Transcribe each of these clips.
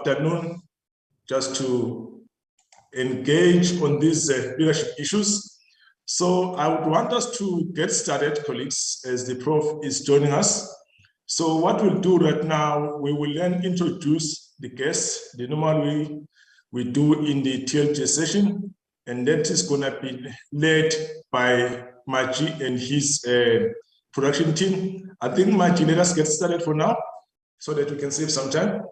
afternoon just to engage on these leadership issues. So I would want us to get started, colleagues, as the Prof is joining us. So what we'll do right now, we will then introduce the guests the normal way we do in the TLJ session, and that is going to be led by Maji and his production team. I think, Maji, let us get started for now so that we can save some time.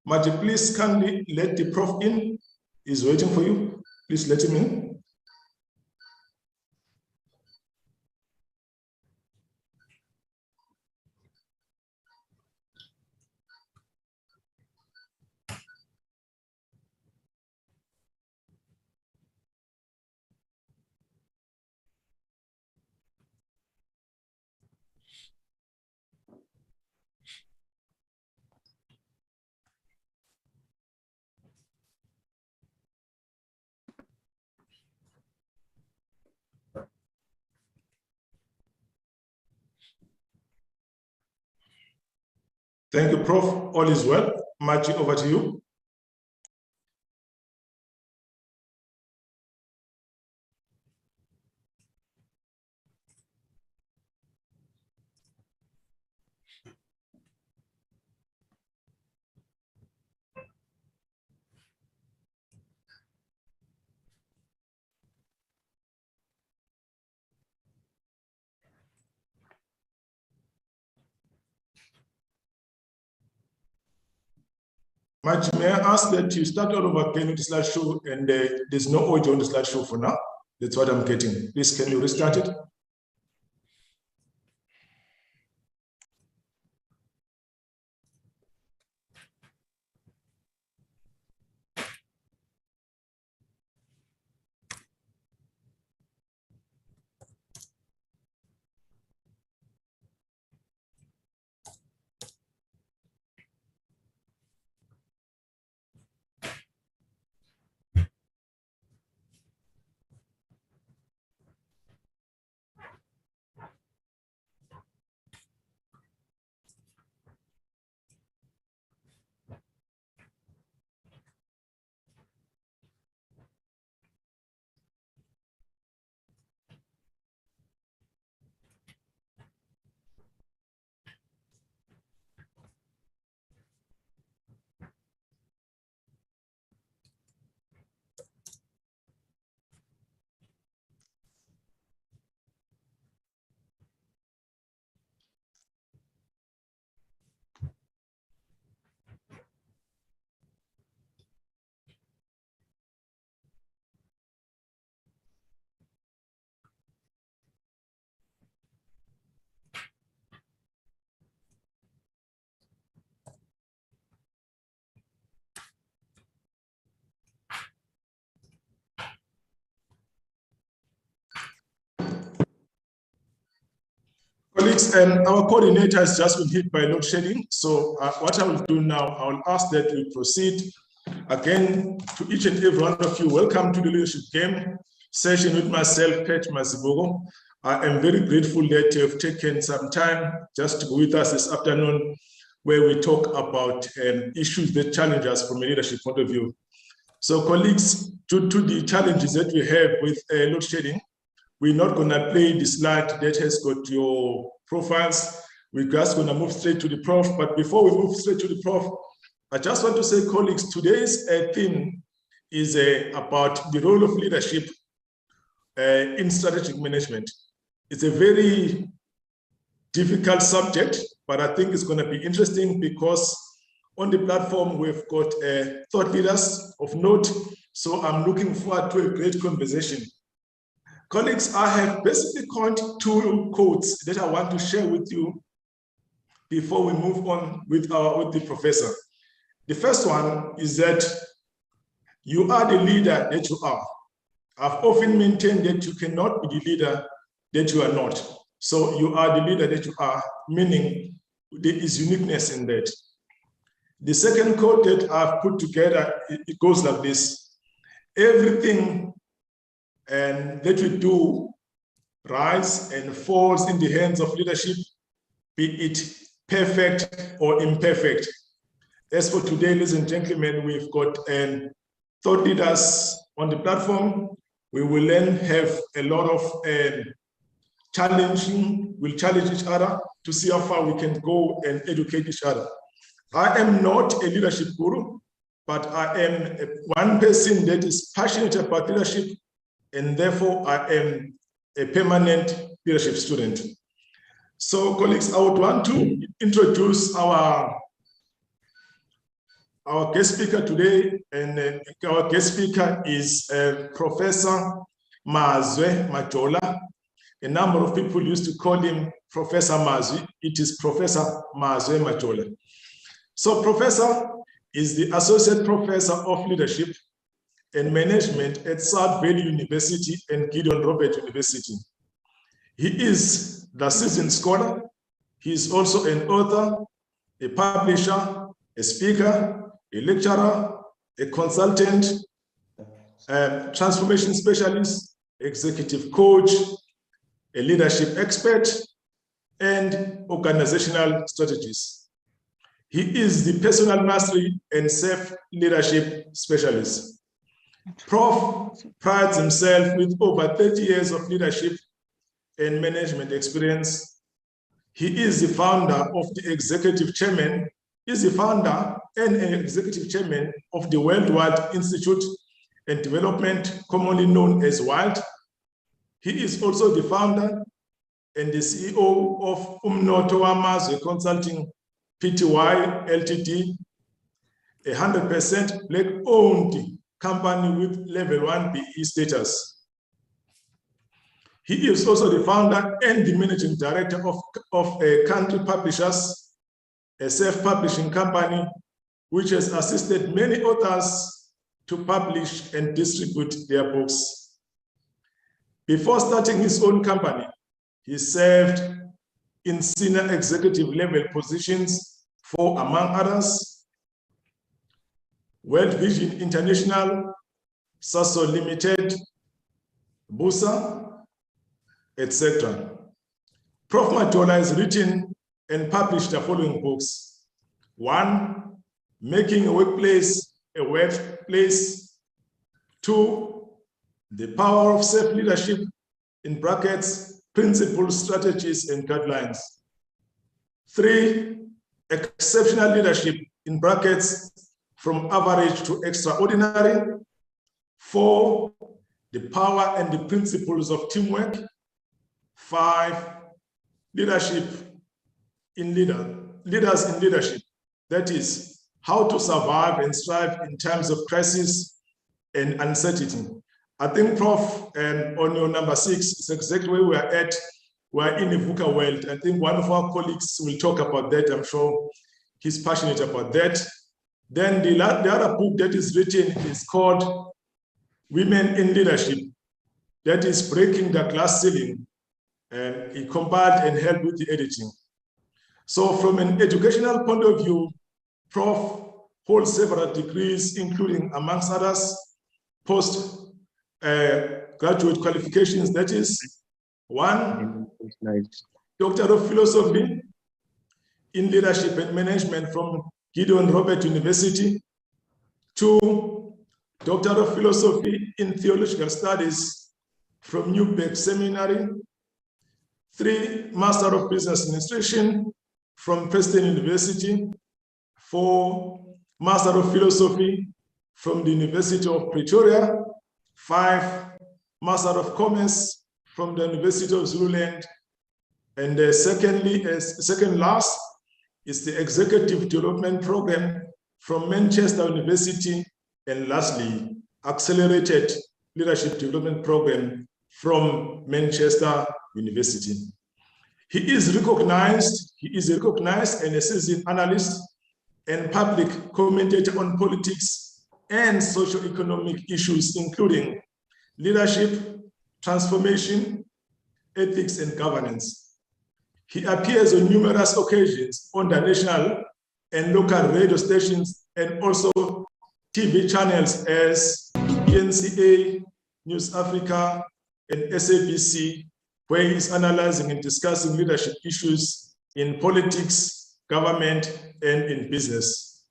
Maji, please kindly let the Prof in. He's waiting for you. Please let him in. Thank you, Prof. All is well. Maji, over to you. Maji, may I ask that you start all over again with the slideshow, and there's no audio on the slideshow for now. That's what I'm getting. Please, can you restart it? Colleagues, and our coordinator has just been hit by load shedding. So what I will do now, I will ask that we proceed again to each and every one of you. Welcome to the leadership game session with myself, Pat Mazibuko. I am very grateful that you have taken some time just to be with us this afternoon, where we talk about issues that challenge us from a leadership point of view. So colleagues, due to the challenges that we have with load shedding, we're not going to play the slide that has got your profiles. We're just going to move straight to the prof. But before we move straight to the prof, I just want to say, colleagues, today's theme is about the role of leadership in strategic management. It's a very difficult subject, but I think it's going to be interesting because on the platform, we've got thought leaders of note. So I'm looking forward to a great conversation. Colleagues, I have basically coined two quotes that I want to share with you before we move on with the professor. The first one is that you are the leader that you are. I've often maintained that you cannot be the leader that you are not. So you are the leader that you are, meaning there is uniqueness in that. The second quote that I've put together, it goes like this: everything that we do rise and falls in the hands of leadership, be it perfect or imperfect. As for today, ladies and gentlemen, we've got thought leaders on the platform. We will then have a lot of challenging. We'll challenge each other to see how far we can go and educate each other. I am not a leadership guru, but I am one person that is passionate about leadership, and therefore I am a permanent leadership student. So colleagues, I would want to introduce our guest speaker today, and our guest speaker is Professor Mazwe Majola. A number of people used to call him Professor Mazwi. It is Professor Mazwe Majola. So Professor is the Associate Professor of Leadership and Management at South Valley University and Gideon Robert University. He is the seasoned scholar. He is also an author, a publisher, a speaker, a lecturer, a consultant, a transformation specialist, executive coach, a leadership expert, and organizational strategist. He is the personal mastery and self-leadership specialist. Prof prides himself with over 30 years of leadership and management experience. He is the founder of the executive chairman, is the founder and an executive chairman of the Worldwide Institute and Development, commonly known as WILD. He is also the founder and the CEO of Umnoto Wamazwe Consulting Pty Ltd, a 100% Black-owned company with level 1 BE status. He is also the founder and the managing director of a Country Publishers, a self-publishing company which has assisted many authors to publish and distribute their books. Before starting his own company, he served in senior executive level positions for, among others, World Vision International, Sasso Limited, VUCA, etc. Prof. Majola has written and published the following books. 1, Making a Workplace a Workplace. 2, The Power of Self-Leadership, in brackets, Principles, Strategies, and Guidelines. 3, Exceptional Leadership, in brackets, From Average to Extraordinary. 4, The Power and the Principles of Teamwork. 5, Leadership in Leaders in Leadership. That is, how to survive and strive in times of crisis and uncertainty. I think, Prof, on your number 6, is exactly where we are at. We're in a VUCA world. I think one of our colleagues will talk about that. I'm sure he's passionate about that. Then the other book that is written is called Women in Leadership. That is Breaking the Glass Ceiling. and he compiled and helped with the editing. So from an educational point of view, Prof holds several degrees, including, amongst others, post-graduate qualifications, that is, 1, Doctor of Philosophy in Leadership and Management from Gideon Robert University, 2, Doctor of Philosophy in Theological Studies from Newberg Seminary, 3, Master of Business Administration from Princeton University, 4, Master of Philosophy from the University of Pretoria, 5, Master of Commerce from the University of Zululand, and second last is the Executive Development Program from Manchester University, and lastly, Accelerated Leadership Development Program from Manchester University. He is recognized and a seasoned analyst and public commentator on politics and socio-economic issues, including leadership, transformation, ethics, and governance. He appears on numerous occasions on the national and local radio stations and also TV channels as ENCA, News Africa, and SABC, where he is analyzing and discussing leadership issues in politics, government, and in business.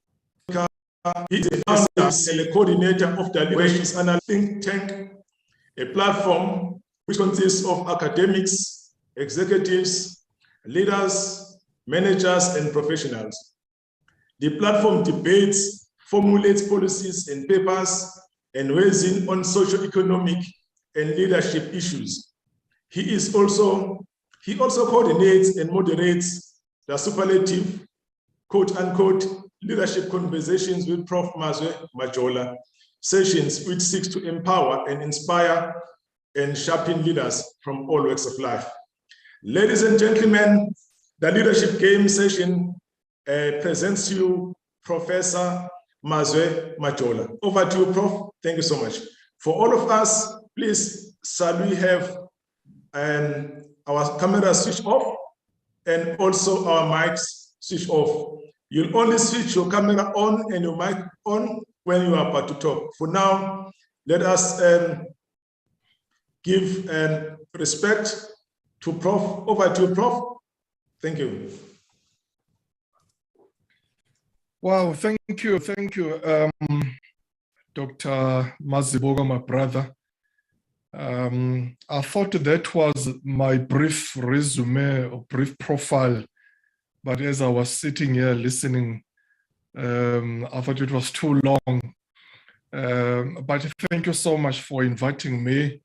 He is a founder and a coordinator of the Leadership and Think Tank, a platform which consists of academics, executives, leaders, managers, and professionals. The platform debates, formulates policies and papers, and weighs in on socio-economic and leadership issues. He also coordinates and moderates the superlative, quote-unquote, leadership conversations with Prof. Mazibuko sessions which seeks to empower and inspire and sharpen leaders from all walks of life. Ladies and gentlemen, the Leadership Game session presents to you Professor Mazibuko. Over to you, Prof. Thank you so much. For all of us, please, shall we have our camera switch off and also our mics switch off. You'll only switch your camera on and your mic on when you are about to talk. For now, let us give respect to Prof. Over to you, Prof. Thank you. Wow, thank you, Dr. Mazibuko, my brother. I thought that was my brief resume or brief profile, but as I was sitting here listening, I thought it was too long. But thank you so much for inviting me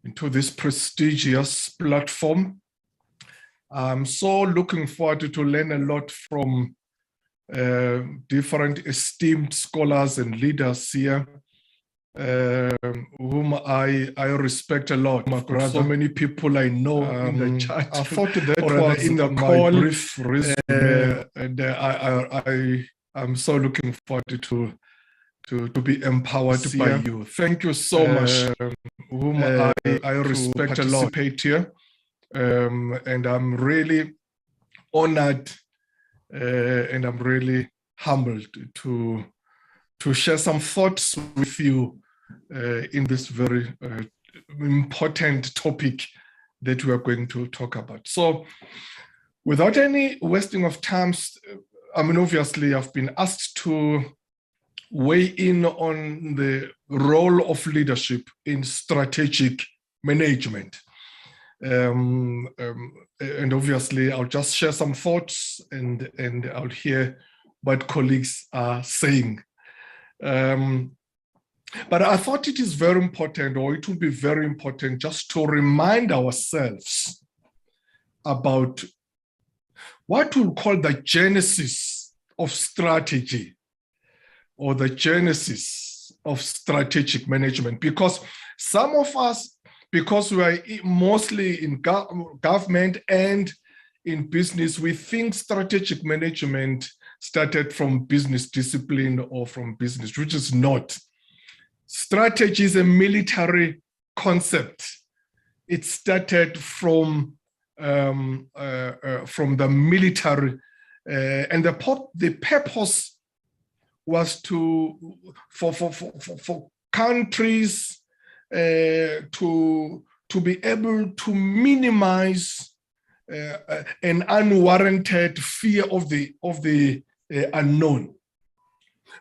into this prestigious platform. I'm so looking forward to learn a lot from different esteemed scholars and leaders here, whom I respect a lot. So many people I know in the chat. I thought that was in the call, brief resume, and I'm so looking forward to be empowered by you. Thank you so much. Whom I respect a lot here, and I'm really honored and I'm really humbled to share some thoughts with you in this very important topic that we are going to talk about. So without any wasting of time, I mean, obviously I've been asked to weigh in on the role of leadership in strategic management. And obviously I'll just share some thoughts and I'll hear what colleagues are saying. But I thought it is very important, or it would be very important, just to remind ourselves about what we'll call the genesis of strategy, or the genesis of strategic management, because some of us, because we are mostly in government and in business, we think strategic management started from business discipline or from business, which is not. Strategy is a military concept. it started from the military, and the purpose was for countries to be able to minimize an unwarranted fear of the unknown.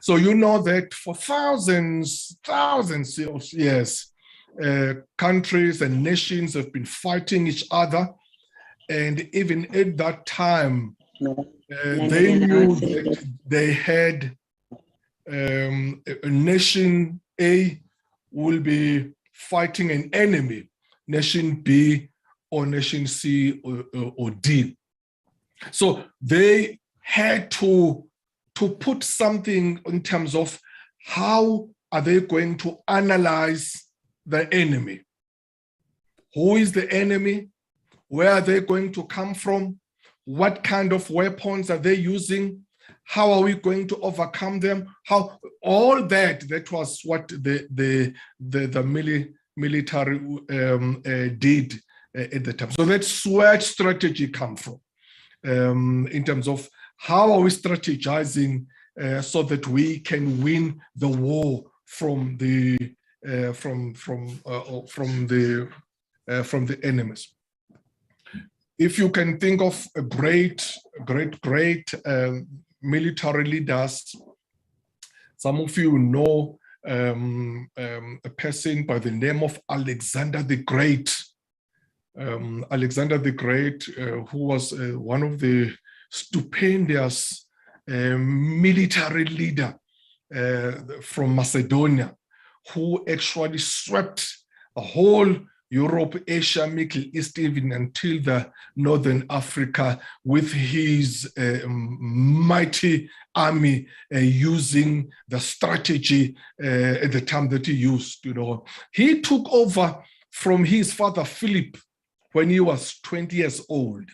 So you know that for thousands of years, countries and nations have been fighting each other, and even at that time, they knew that they had a nation A will be fighting an enemy, nation B or nation C or D. So they had to put something in terms of how are they going to analyze the enemy. Who is the enemy? Where are they going to come from? What kind of weapons are they using? How are we going to overcome them? How all that was what the military did at the time. So that's where strategy comes from, in terms of how are we strategizing so that we can win the war from the enemies. If you can think of a great military leaders, some of you know a person by the name of Alexander the Great. Alexander the Great, who was one of the stupendous military leader from Macedonia, who actually swept the whole Europe, Asia, Middle East, even until the Northern Africa with his mighty army, using the strategy at the time that he used. He took over from his father Philip when he was 20 years old,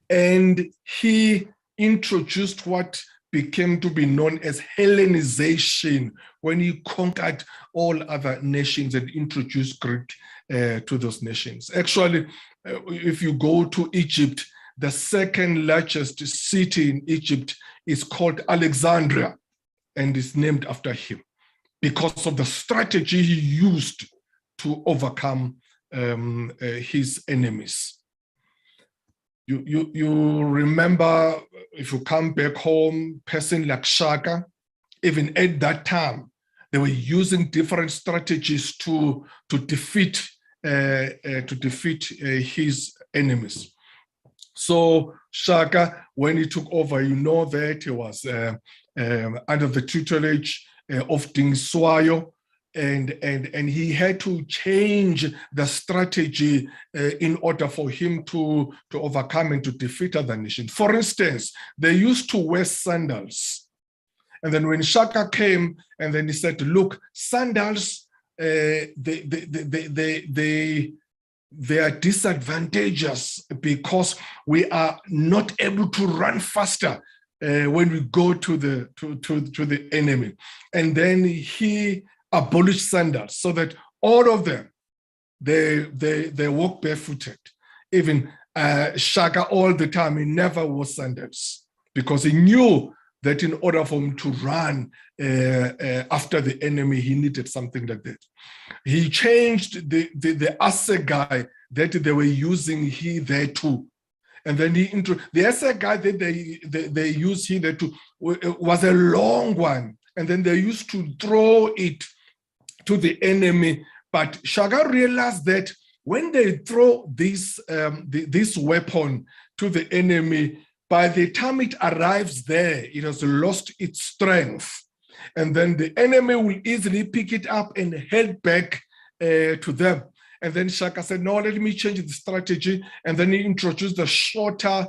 and he introduced what became to be known as Hellenization, when he conquered all other nations and introduced Greek to those nations. Actually, if you go to Egypt, the second largest city in Egypt is called Alexandria, and is named after him because of the strategy he used to overcome his enemies. You remember, if you come back home, person like Shaka, even at that time, they were using different strategies to defeat his enemies. So Shaka, when he took over, you know that he was under the tutelage of Ding Swayo, and he had to change the strategy in order for him to overcome and to defeat other nations. For instance, they used to wear sandals. And then when Shaka came, and then he said, look, sandals, they are disadvantageous because we are not able to run faster when we go to the enemy. And then he abolished sandals so that all of them, they walk barefooted. Even Shaka, all the time, he never wore sandals because he knew that in order for him to run after the enemy, he needed something like that. He changed the assegai that they were using here there too. And then the assegai that they used here there too was a long one. And then they used to throw it to the enemy. But Shaka realized that when they throw this weapon to the enemy, by the time it arrives there, it has lost its strength. And then the enemy will easily pick it up and head back to them. And then Shaka said, no, let me change the strategy. And then he introduced the shorter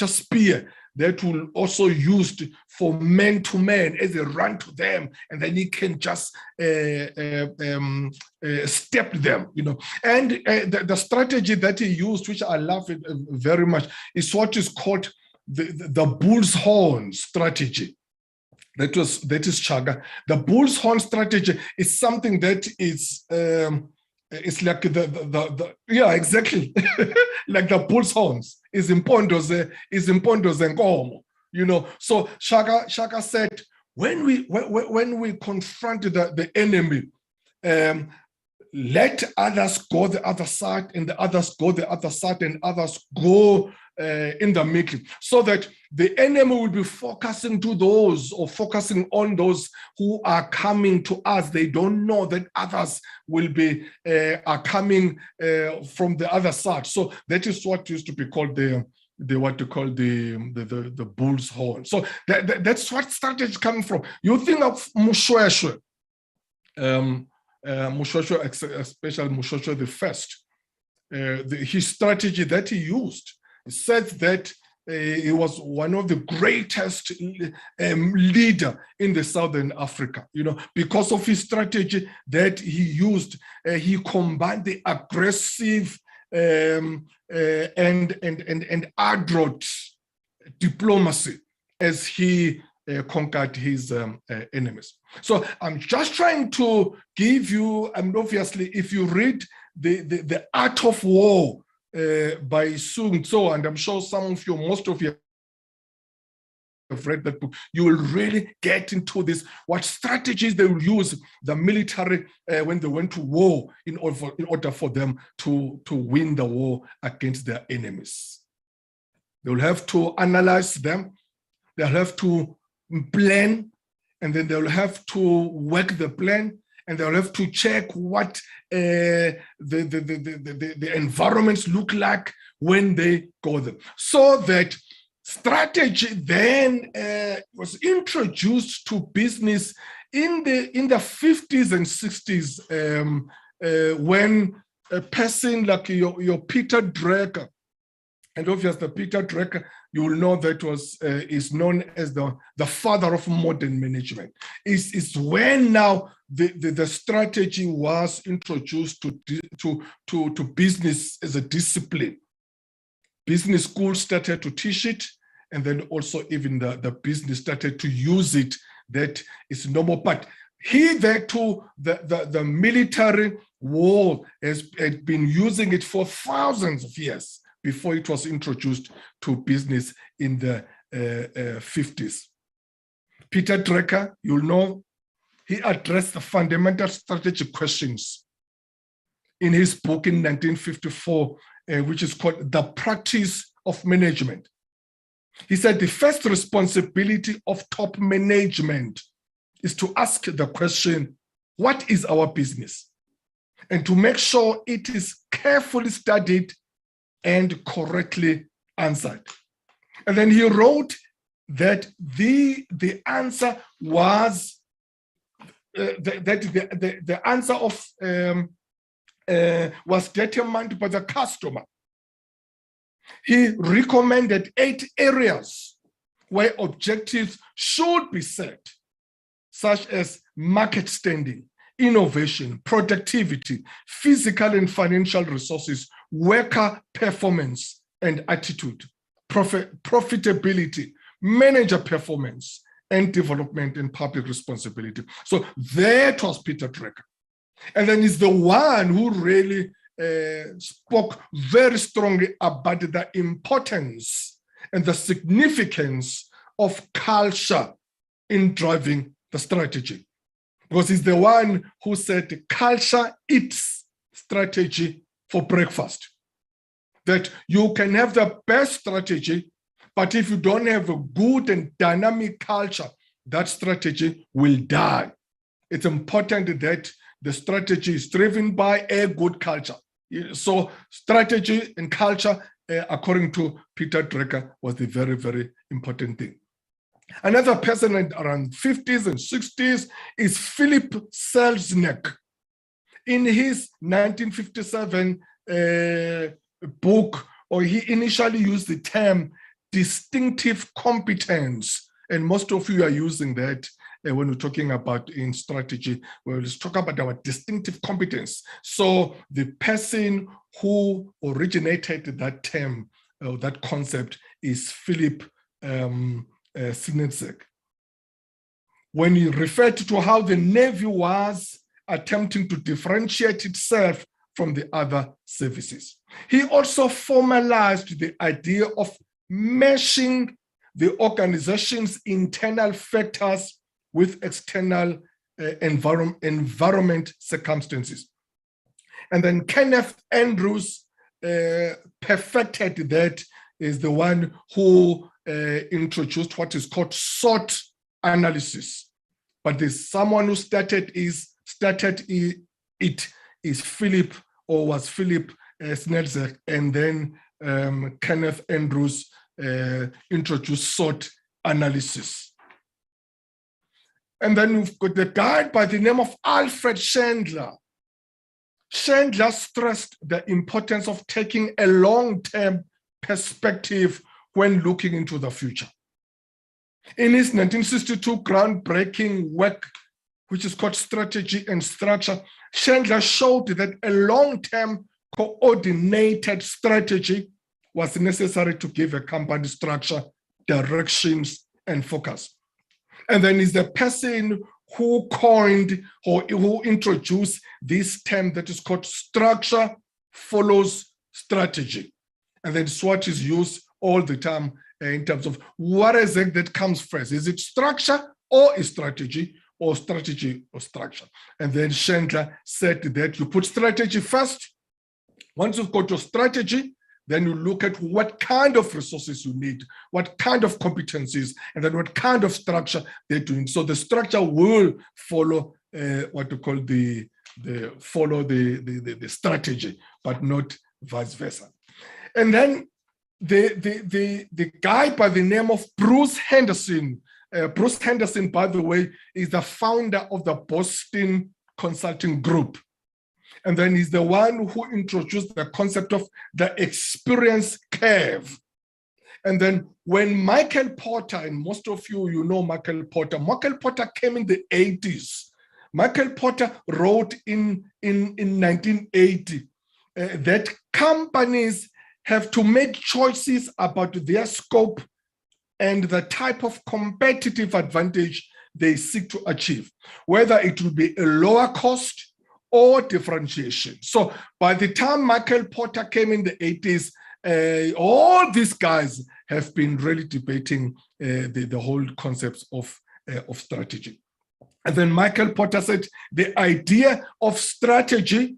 spear that will also used for man to man as they run to them, and then he can just step them, And the strategy that he used, which I love it very much, is what is called the bull's horn strategy. That is Shaka. The bull's horn strategy is something that is it's like yeah, exactly. Like the bull's horns is impondo zenkomo, So Shaka said, when we confront the enemy, let others go the other side, and the others go the other side, and others go in the middle, so that the enemy will be focusing on those who are coming to us. They don't know that others will be are coming from the other side. So that is what used to be called the bull's horn. So that's what strategy is coming from. You think of Mushweshwe, Mushweshwe, especially Mushweshwe the First. His strategy that he used said that he was one of the greatest leader in the Southern Africa, because of his strategy that he used. He combined the aggressive and adroit diplomacy as he conquered his enemies. So I'm just trying to give you, and obviously if you read the Art of War by Sun Tzu, and I'm sure most of you have read that book, you will really get into this, what strategies they will use, the military, when they went to war in order for them to win the war against their enemies. They will have to analyze them, they'll have to plan, and then they'll have to work the plan, and they'll have to check what the environments look like when they go there. So that strategy then was introduced to business in the 50s and 60s, when a person like your Peter Drucker, and obviously Peter Drucker, you will know that is known as the father of modern management. Is when now the strategy was introduced to business as a discipline. Business schools started to teach it, and then also even the business started to use it. That is normal. But hitherto too, the military war had been using it for thousands of years before it was introduced to business in the 50s. Peter Drucker, you'll know, he addressed the fundamental strategic questions in his book in 1954, which is called The Practice of Management. He said the first responsibility of top management is to ask the question, what is our business? And to make sure it is carefully studied and correctly answered. And then he wrote that the answer was the answer of was determined by the customer. He recommended 8 areas where objectives should be set, such as market standing, innovation, productivity, physical and financial resources, worker performance and attitude, profitability, manager performance, and development and public responsibility. So that was Peter Drucker. And then he's the one who really spoke very strongly about the importance and the significance of culture in driving the strategy. Because he's the one who said culture eats strategy for breakfast. That you can have the best strategy, but if you don't have a good and dynamic culture, that strategy will die. It's important that the strategy is driven by a good culture. So strategy and culture, according to Peter Drucker, was the very, very important thing. Another person around 50s and 60s is Philip Selznick. In his 1957 book, or he initially used the term distinctive competence, and most of you are using that when we're talking about in strategy, we'll talk about our distinctive competence. So the person who originated that term, that concept, is Philip Selznick. When he referred to how the Navy was attempting to differentiate itself from the other services. He also formalized the idea of meshing the organization's internal factors with external environment circumstances. And then Kenneth Andrews perfected that, is the one who introduced what is called SWOT analysis. But there's someone who started it is Philip, or was Philip Snelzek, and then Kenneth Andrews introduced SWOT analysis. And then we've got the guy by the name of Alfred Chandler. Chandler stressed the importance of taking a long-term perspective when looking into the future. In his 1962 groundbreaking work, which is called Strategy and Structure, Chandler showed that a long-term coordinated strategy was necessary to give a company structure, directions, and focus. And then is the person who coined or who introduced this term that is called structure follows strategy. And then SWOT is used all the time in terms of what is it that comes first? Is it structure or is strategy or structure? And then Chandler said that you put strategy first. Once you've got your strategy, then you look at what kind of resources you need, what kind of competencies, and then what kind of structure they're doing. So the structure will follow what you call the strategy, but not vice versa. And then the guy by the name of Bruce Henderson. Bruce Henderson, by the way, is the founder of the Boston Consulting Group. And then he's the one who introduced the concept of the experience curve. And then when Michael Porter, and most of you know Michael Porter came in the 80s. Michael Porter wrote in 1980 that companies have to make choices about their scope and the type of competitive advantage they seek to achieve, whether it will be a lower cost or differentiation. So by the time Michael Porter came in the 80s, all these guys have been really debating the whole concepts of strategy. And then Michael Porter said the idea of strategy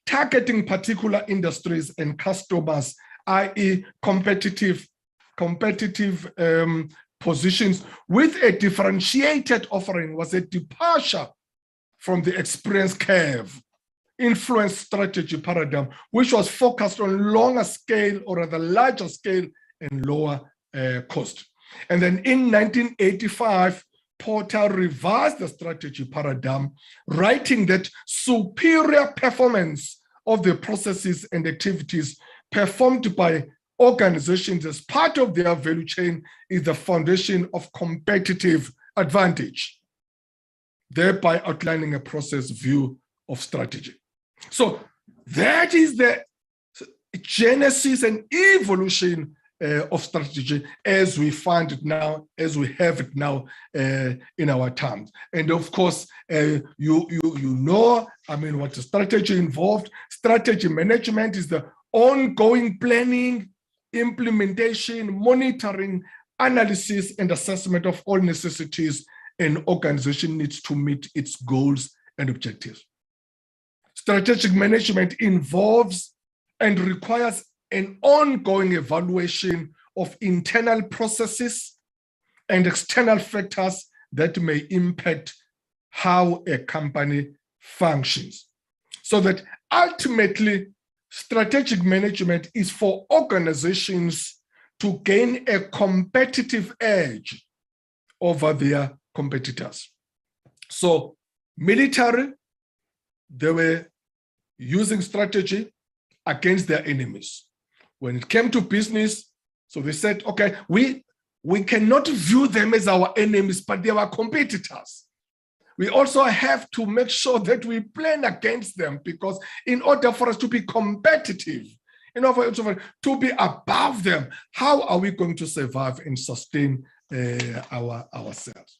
targeting particular industries and customers, i.e. competitive positions with a differentiated offering, was a departure from the experience curve influence strategy paradigm, which was focused on longer scale or rather larger scale and lower cost. And then in 1985, Porter revised the strategy paradigm, writing that superior performance of the processes and activities performed by organizations as part of their value chain is the foundation of competitive advantage, thereby outlining a process view of strategy. So that is the genesis and evolution of strategy as we find it now, as we have it now in our times. And of course, you know, I mean, what the strategy involved. Strategy management is the ongoing planning, implementation, monitoring, analysis, and assessment of all necessities an organization needs to meet its goals and objectives. Strategic management involves and requires an ongoing evaluation of internal processes and external factors that may impact how a company functions. So that ultimately, strategic management is for organizations to gain a competitive edge over their competitors. So military, they were using strategy against their enemies. When it came to business, so they said, okay, we cannot view them as our enemies, but they are competitors. We also have to make sure that we plan against them, because in order for us to be competitive, in order to be above them, how are we going to survive and sustain ourselves?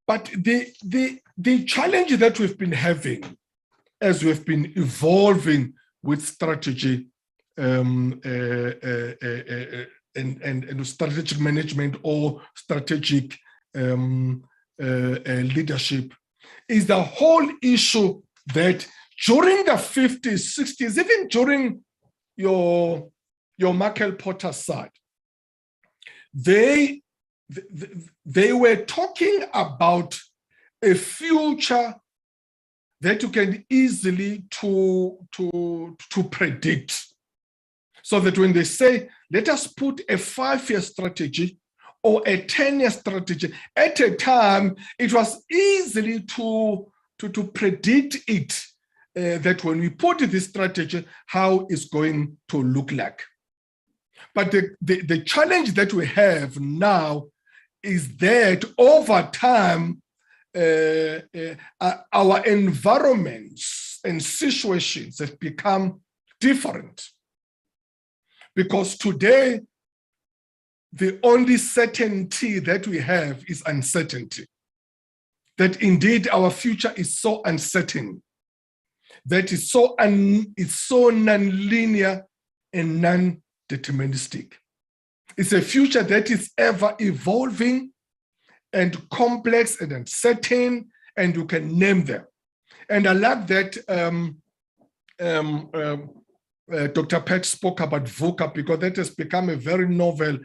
But the challenge that we've been having as we have been evolving with strategy and strategic management or strategic leadership, is the whole issue that during the 50s, 60s, even during your Michael Porter side, they were talking about a future that you can easily to predict. So that when they say, let us put a 5-year strategy or a 10-year strategy, at a time, it was easily to predict it, that when we put this strategy, how it's going to look like. But the challenge that we have now is that over time, our environments and situations have become different. Because today, the only certainty that we have is uncertainty. That indeed our future is so uncertain, that it's so non-linear and non-deterministic. It's a future that is ever evolving and complex and uncertain, and you can name them. And I like that Dr. Pat spoke about VUCA, because that has become a very novel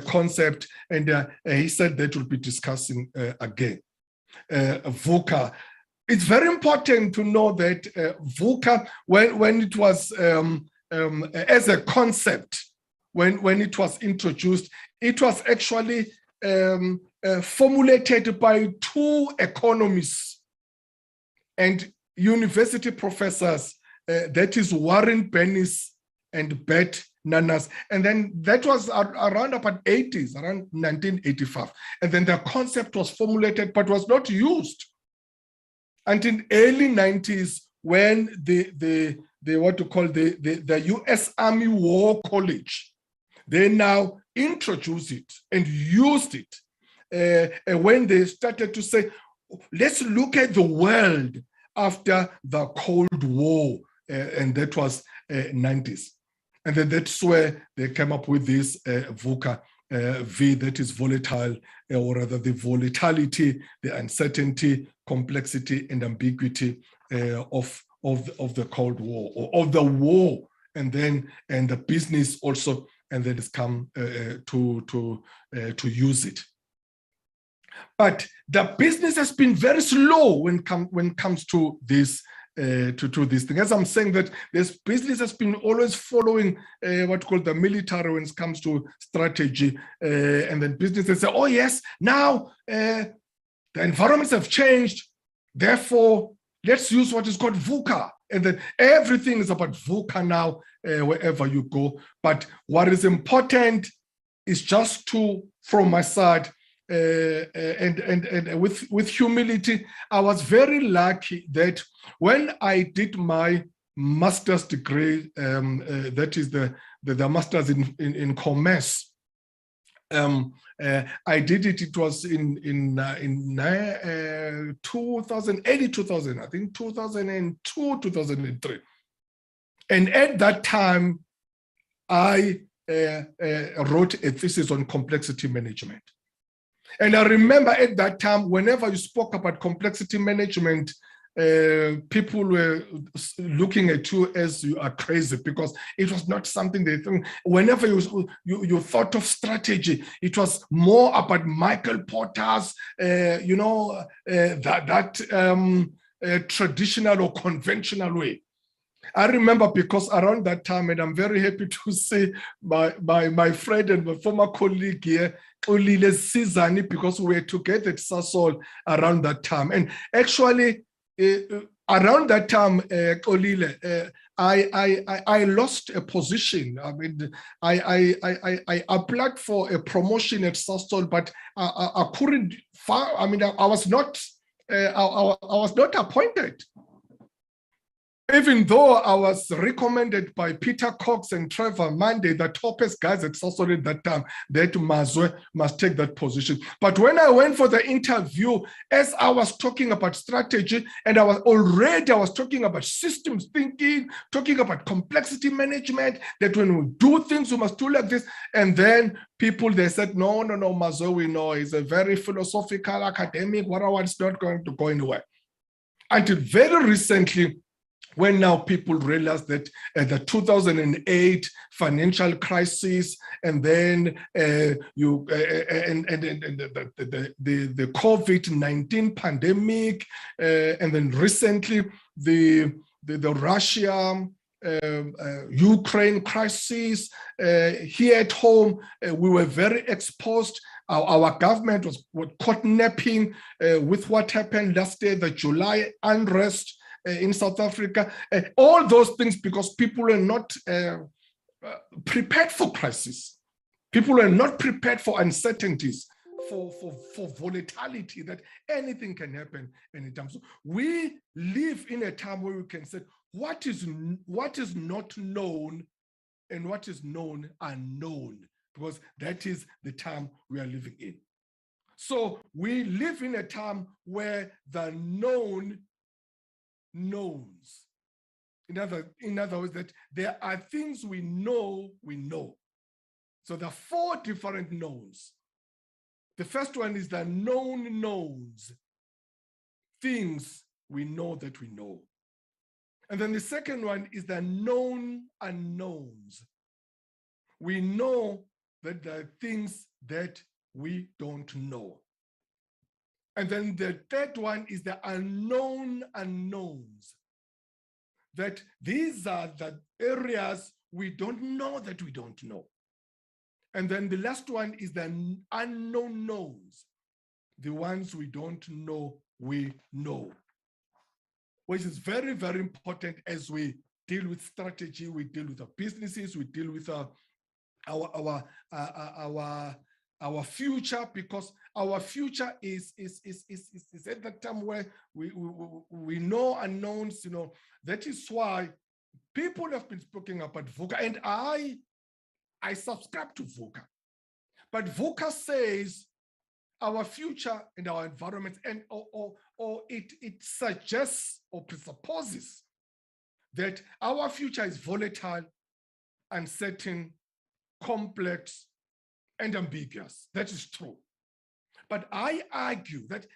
concept, and he said that we'll be discussing again. VUCA. It's very important to know that VUCA, when it was as a concept, when it was introduced, it was actually formulated by 2 economists and university professors, that is Warren Bennis and Bert Nanas. And then that was around about 80s, around 1985. And then the concept was formulated, but was not used until early 90s, when the what to call the US Army War College, they now introduced it and used it. And when they started to say, let's look at the world after the Cold War, and that was 90s. And then that's where they came up with this VUCA, V, that is volatile, or rather the volatility, the uncertainty, complexity, and ambiguity of the Cold War, or of the war, and the business also, and then it's come to use it. But the business has been very slow when it comes to this this thing. As I'm saying, that this business has been always following what called the military when it comes to strategy, and then businesses say, oh yes, now the environments have changed, therefore let's use what is called VUCA, and then everything is about VUCA now wherever you go. But what is important is just to, from my side, and with humility, I was very lucky that when I did my master's degree, that is the master's in commerce, I did it. It was in 2000, 2000, I think 2002, 2003, and at that time, I wrote a thesis on complexity management. And I remember at that time, whenever you spoke about complexity management, people were looking at you as you are crazy, because it was not something they think. Whenever you thought of strategy, it was more about Michael Porter's, traditional or conventional way. I remember, because around that time, and I'm very happy to see my friend and my former colleague here, Olile Sizani, because we were together at Sasol around that time. And actually, around that time, Olile, I lost a position. I mean, I applied for a promotion at Sasol, but I couldn't. I mean, I was not appointed. Even though I was recommended by Peter Cox and Trevor Monday, the toppest guys at Sasol at that time, that Mazwe must take that position. But when I went for the interview, as I was talking about strategy, and I was talking about systems thinking, talking about complexity management, that when we do things, we must do like this. And then people, they said, no, Mazwe, we know he's a very philosophical academic, it's not going to go anywhere. Until very recently, when now people realize that the 2008 financial crisis, and then the COVID-19 pandemic, and then recently the Russia Ukraine crisis, here at home, we were very exposed. Our government was caught napping with what happened last year, the July unrest in South Africa, all those things because people are not prepared for crisis. People are not prepared for uncertainties, for volatility, that anything can happen anytime. So we live in a time where we can say what is not known and what is known unknown, because that is the time we are living in. So we live in a time where the known knowns. In other words, that there are things we know. So there are 4 different knowns. The first one is the known knowns, things we know that we know. And then the second one is the known unknowns. We know that there are things that we don't know. And then the third one is the unknown unknowns. That these are the areas we don't know that we don't know. And then the last one is the unknown knowns. The ones we don't know, we know. Which is very, very important as we deal with strategy, we deal with our businesses, we deal with our future, because our future is at that time where we know unknowns, That is why people have been speaking about VUCA, and I subscribe to VUCA. But VUCA says our future and our environment, and or it suggests or presupposes that our future is volatile, uncertain, complex, and ambiguous. That is true. But I argue that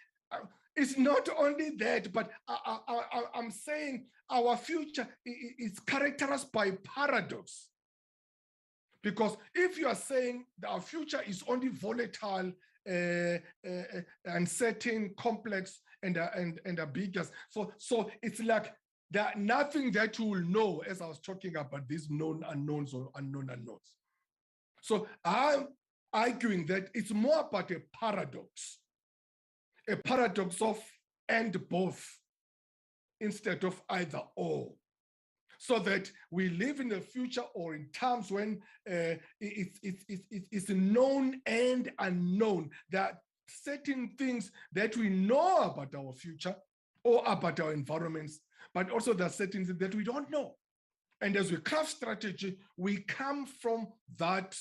it's not only that, but I'm saying our future is characterized by paradox. Because if you are saying that our future is only volatile, uncertain, complex, and ambiguous, so it's like there's nothing that you will know, as I was talking about these known unknowns or unknown unknowns. So I'm arguing that it's more about a paradox of and both instead of either or, so that we live in the future or in times when it's known and unknown. There are certain things that we know about our future or about our environments, but also there are certain things that we don't know. And as we craft strategy, we come from that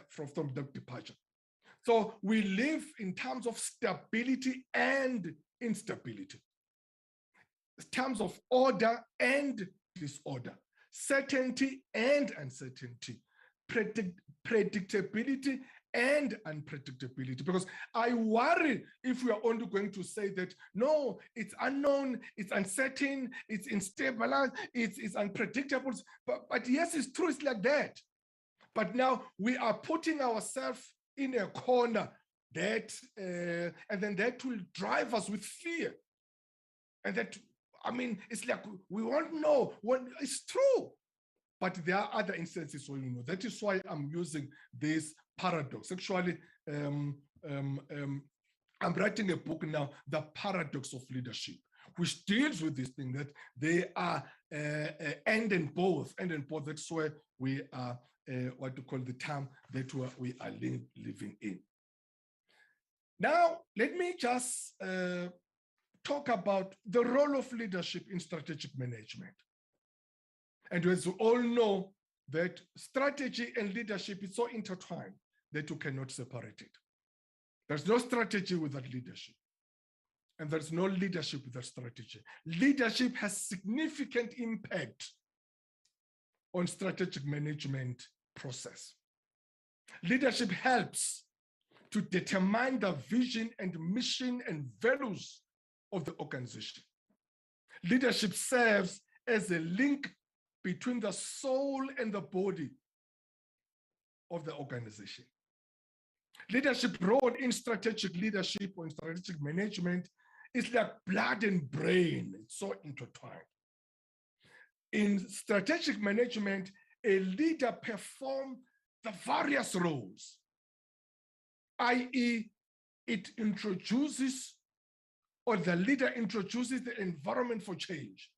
from the departure. So we live in terms of stability and instability, terms of order and disorder, certainty and uncertainty, predictability and unpredictability. Because I worry if we are only going to say that, no, it's unknown, it's uncertain, it's unstable, it's unpredictable. But yes, it's true, it's like that. But now we are putting ourselves in a corner that, and then that will drive us with fear. And that, it's like we won't know when it's true. But there are other instances where you know. That is why I'm using this paradox. Actually, I'm writing a book now, The Paradox of Leadership, which deals with this thing that they are and in both. That's where we are, what to call the time that we are living in. Now, let me just talk about the role of leadership in strategic management. And as you all know, that strategy and leadership is so intertwined that you cannot separate it. There's no strategy without leadership. And there's no leadership without strategy. Leadership has significant impact on strategic management process. Leadership helps to determine the vision and mission and values of the organization. Leadership serves as a link between the soul and the body of the organization. Leadership role in strategic leadership or in strategic management is like blood and brain. It's so intertwined. In strategic management, a leader performs the various roles, i.e., it introduces, or the leader introduces the environment for change,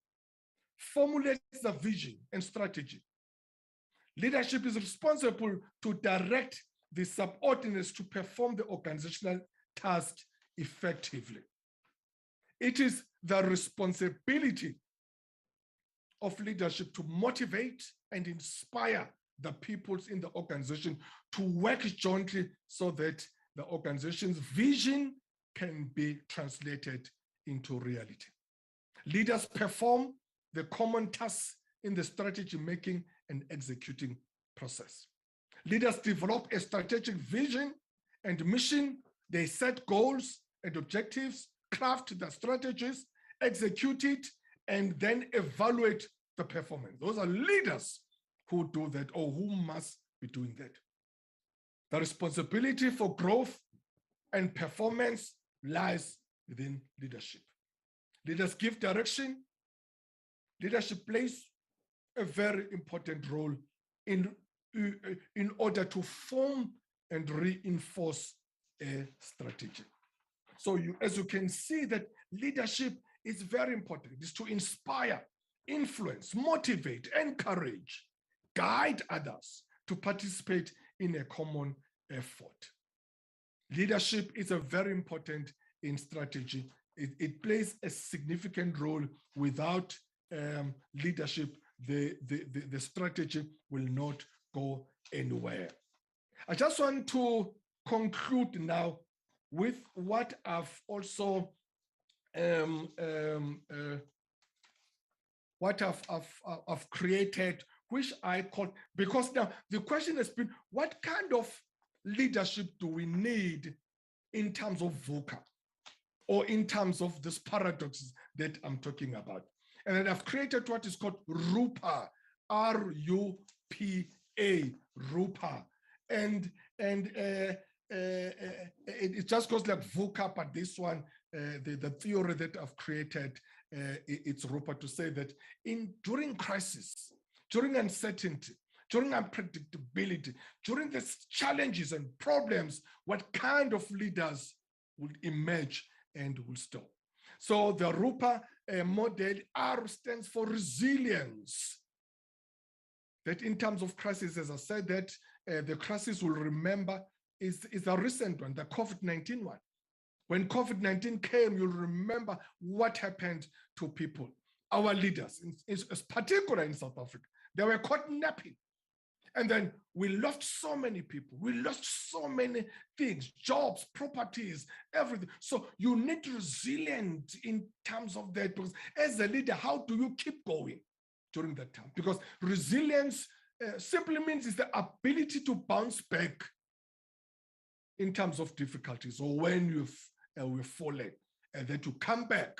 formulates the vision and strategy. Leadership is responsible to direct the subordinates to perform the organizational task effectively. It is the responsibility of leadership to motivate and inspire the peoples in the organization to work jointly so that the organization's vision can be translated into reality. Leaders perform the common tasks in the strategy making and executing process. Leaders develop a strategic vision and mission. They set goals and objectives, craft the strategies, execute it, and then evaluate the performance. Those are leaders who do that or who must be doing that. The responsibility for growth and performance lies within leadership. Leaders give direction. Leadership plays a very important role in order to form and reinforce a strategy. So as you can see, that leadership is very important. It is to inspire, influence, motivate, encourage, guide others to participate in a common effort. Leadership is a very important in strategy. It plays a significant role. Without leadership, the strategy will not go anywhere. I just want to conclude now with what I've also what I've created, which I call, because now the question has been, what kind of leadership do we need in terms of VUCA or in terms of these paradoxes that I'm talking about? And then I've created what is called RUPA, R-U-P-A, RUPA. And it just goes like VUCA, but this one, the theory that I've created, it's RUPA, to say that during crisis, during uncertainty, during unpredictability, during these challenges and problems, what kind of leaders will emerge and will stop? So the RUPA model, R stands for resilience. That in terms of crisis, as I said, that the crisis we'll remember is a recent one, the COVID-19 one. When COVID-19 came, you'll remember what happened to people. Our leaders, particularly in South Africa, they were caught napping. And then we lost so many people. We lost so many things, jobs, properties, everything. So you need resilience in terms of that. Because as a leader, how do you keep going during that time? Because resilience simply means it's the ability to bounce back in terms of difficulties, or when you've fallen, and then to come back.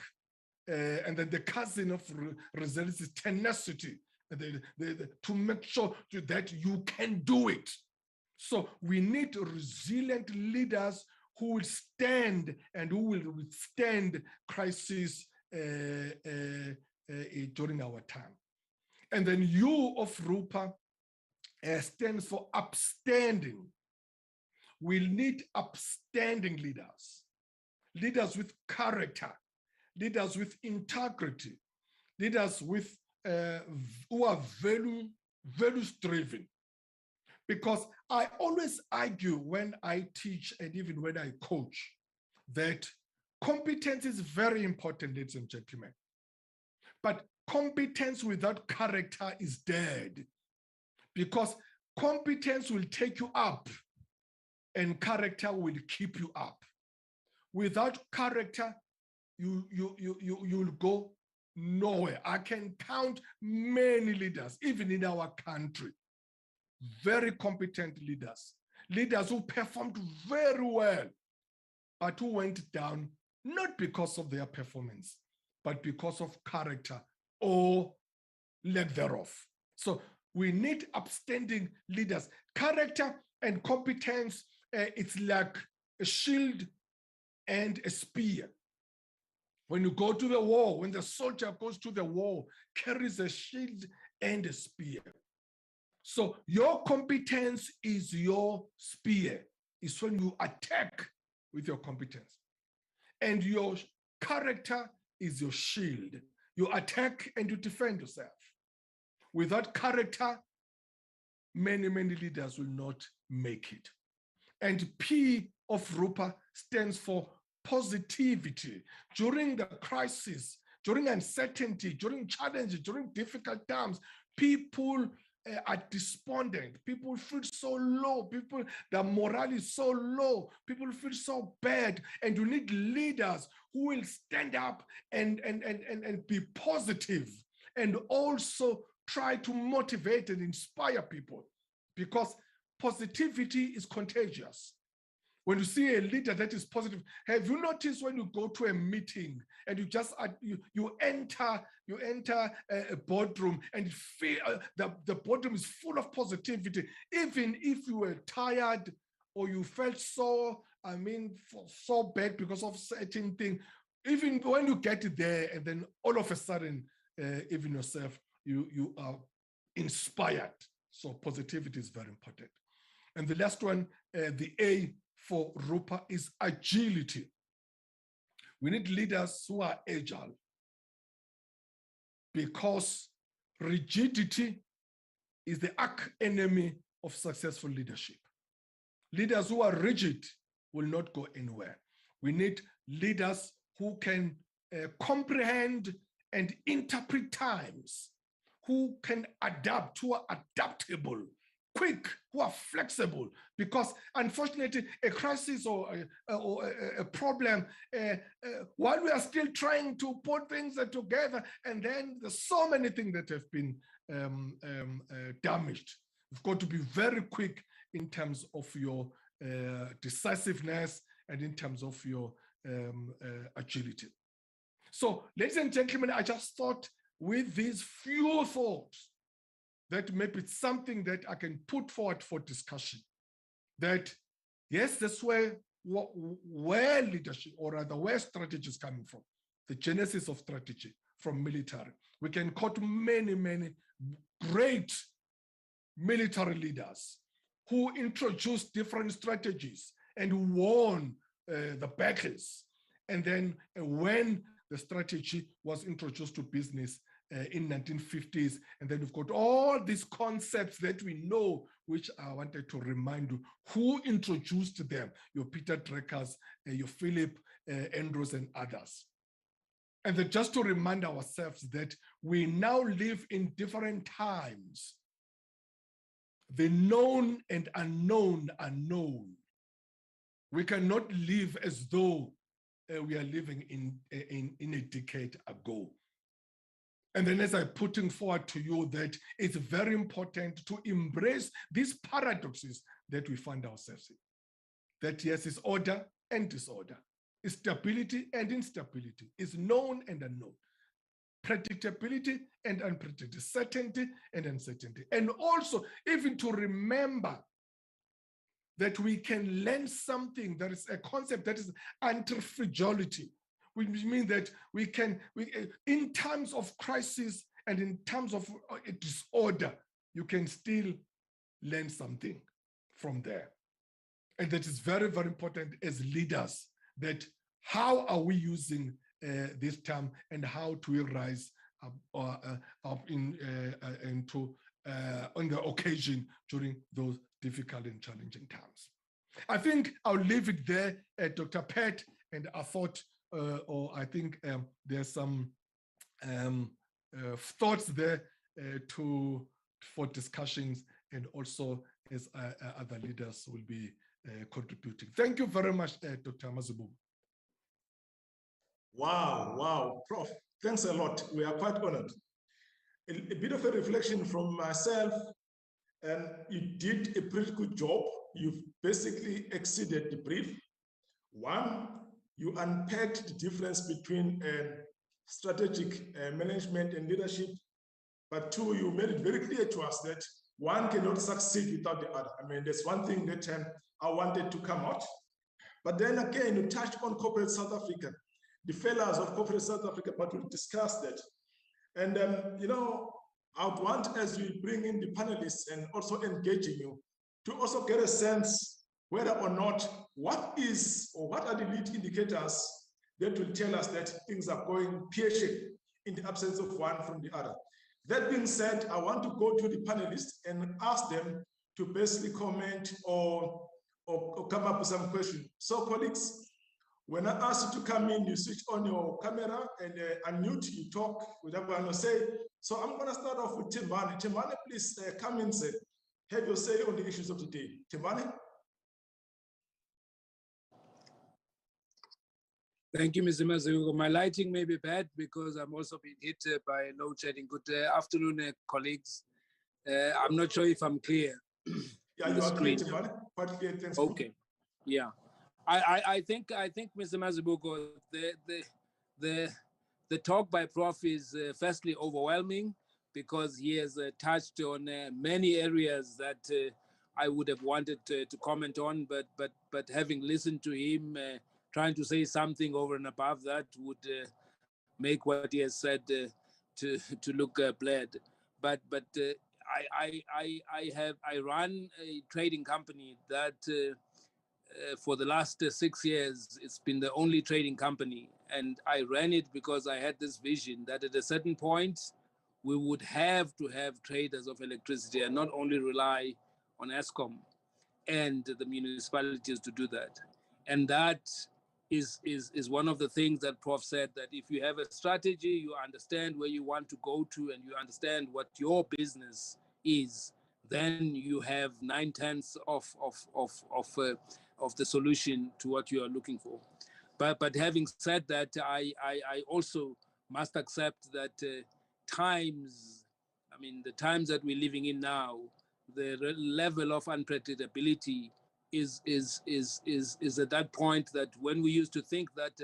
And then the cousin of resilience is tenacity, to make sure that you can do it. So we need resilient leaders who will stand and who will withstand crisis during our time. And then U of RUPA stands for upstanding. We'll need upstanding leaders, leaders with character, leaders with integrity, leaders with who are values-driven. Because I always argue when I teach and even when I coach that competence is very important, ladies and gentlemen. But competence without character is dead, because competence will take you up and character will keep you up. Without character, you'll go nowhere. I can count many leaders, even in our country, very competent leaders who performed very well, but who went down not because of their performance, but because of character or lack thereof. So we need upstanding leaders. Character and competence, it's like a shield and a spear. When you go to the war, when the soldier goes to the war, carries a shield and a spear. So your competence is your spear. It's when you attack with your competence. And your character is your shield. You attack and you defend yourself. Without character, many leaders will not make it. And P of RUPA stands for positivity. During the crisis, during uncertainty, during challenges, during difficult times, people are despondent. People feel so low. Their morale is so low. People feel so bad. And you need leaders who will stand up and be positive, and also try to motivate and inspire people, because positivity is contagious. When you see a leader that is positive, have you noticed when you go to a meeting and you just you enter a boardroom and feel the boardroom is full of positivity, even if you were tired or you felt so bad because of certain thing. Even when you get there, and then all of a sudden, even yourself, you are inspired. So positivity is very important. And the last one, the A for RUPA, is agility. We need leaders who are agile, because rigidity is the arch enemy of successful leadership. Leaders who are rigid will not go anywhere. We need leaders who can comprehend and interpret times, who can adapt, who are adaptable, quick, who are flexible, because unfortunately a crisis or a problem, while we are still trying to put things together, and then there's so many things that have been damaged. You've got to be very quick in terms of your decisiveness and in terms of your agility. So, ladies and gentlemen, I just thought with these few thoughts that maybe it's something that I can put forward for discussion. That yes, that's where leadership, or rather where strategy is coming from. The genesis of strategy from military. We can quote many great military leaders who introduced different strategies and won the battles. And then when the strategy was introduced to business in 1950s, and then we've got all these concepts that we know, which I wanted to remind you who introduced them: your Peter Druckers, your Philip Andrews, and others. And then just to remind ourselves that we now live in different times. The known and unknown are known. We cannot live as though we are living in a decade ago. And then as I'm putting forward to you that it's very important to embrace these paradoxes that we find ourselves in. That yes, it's order and disorder. It's stability and instability. It's known and unknown. Predictability and unpredictability. Certainty and uncertainty. And also even to remember that we can learn something. There is a concept that is anti-fragility, which means that we in times of crisis and in times of disorder, you can still learn something from there. And that is very important as leaders, that how are we using this term, and how do we rise up on the occasion during those difficult and challenging times. I think I'll leave it there, Dr. Pat, and I thought or I think there's some thoughts there for discussions, and also as other leaders will be contributing. Thank you very much, Dr. Mazibuko. Wow, Prof. Thanks a lot. We are quite honored. A bit of a reflection from myself, and you did a pretty good job. You've basically exceeded the brief. One, you unpacked the difference between strategic management and leadership. But two, you made it very clear to us that one cannot succeed without the other. I mean, there's one thing that I wanted to come out. But then again, you touched on corporate South Africa, the failures of corporate South Africa, but we'll discuss that. And, you know, I would want, as we bring in the panelists and also engaging you, to also get a sense whether or not what are the lead indicators that will tell us that things are going pear-shaped in the absence of one from the other. That being said, I want to go to the panelists and ask them to basically comment or come up with some questions. So colleagues, when I ask you to come in, you switch on your camera and unmute, you talk, whatever you want to say. So I'm going to start off with Tembane. Tembane, please come in, sir. Have your say on the issues of the day. Tembane? Thank you, Mr. Mazibuko. My lighting may be bad because I'm also being hit by load shedding. Good afternoon, colleagues. I'm not sure if I'm clear. Yeah, you are clear, Tembane. Quite clear, thanks. Okay, yeah. I think, Mr. Mazibuko, the talk by Prof is firstly overwhelming because he has touched on many areas that I would have wanted to comment on, but having listened to him, trying to say something over and above that would make what he has said to look bland. But I run a trading company that for the last 6 years, it's been the only trading company. And I ran it because I had this vision that at a certain point, we would have to have traders of electricity and not only rely on Eskom and the municipalities to do that. And that is one of the things that Prof said, that if you have a strategy, you understand where you want to go to, and you understand what your business is, then you have 9/10 of the solution to what you are looking for. But having said that, I also must accept that times, I mean, the times that we're living in now, the level of unpredictability is at that point that when we used to think that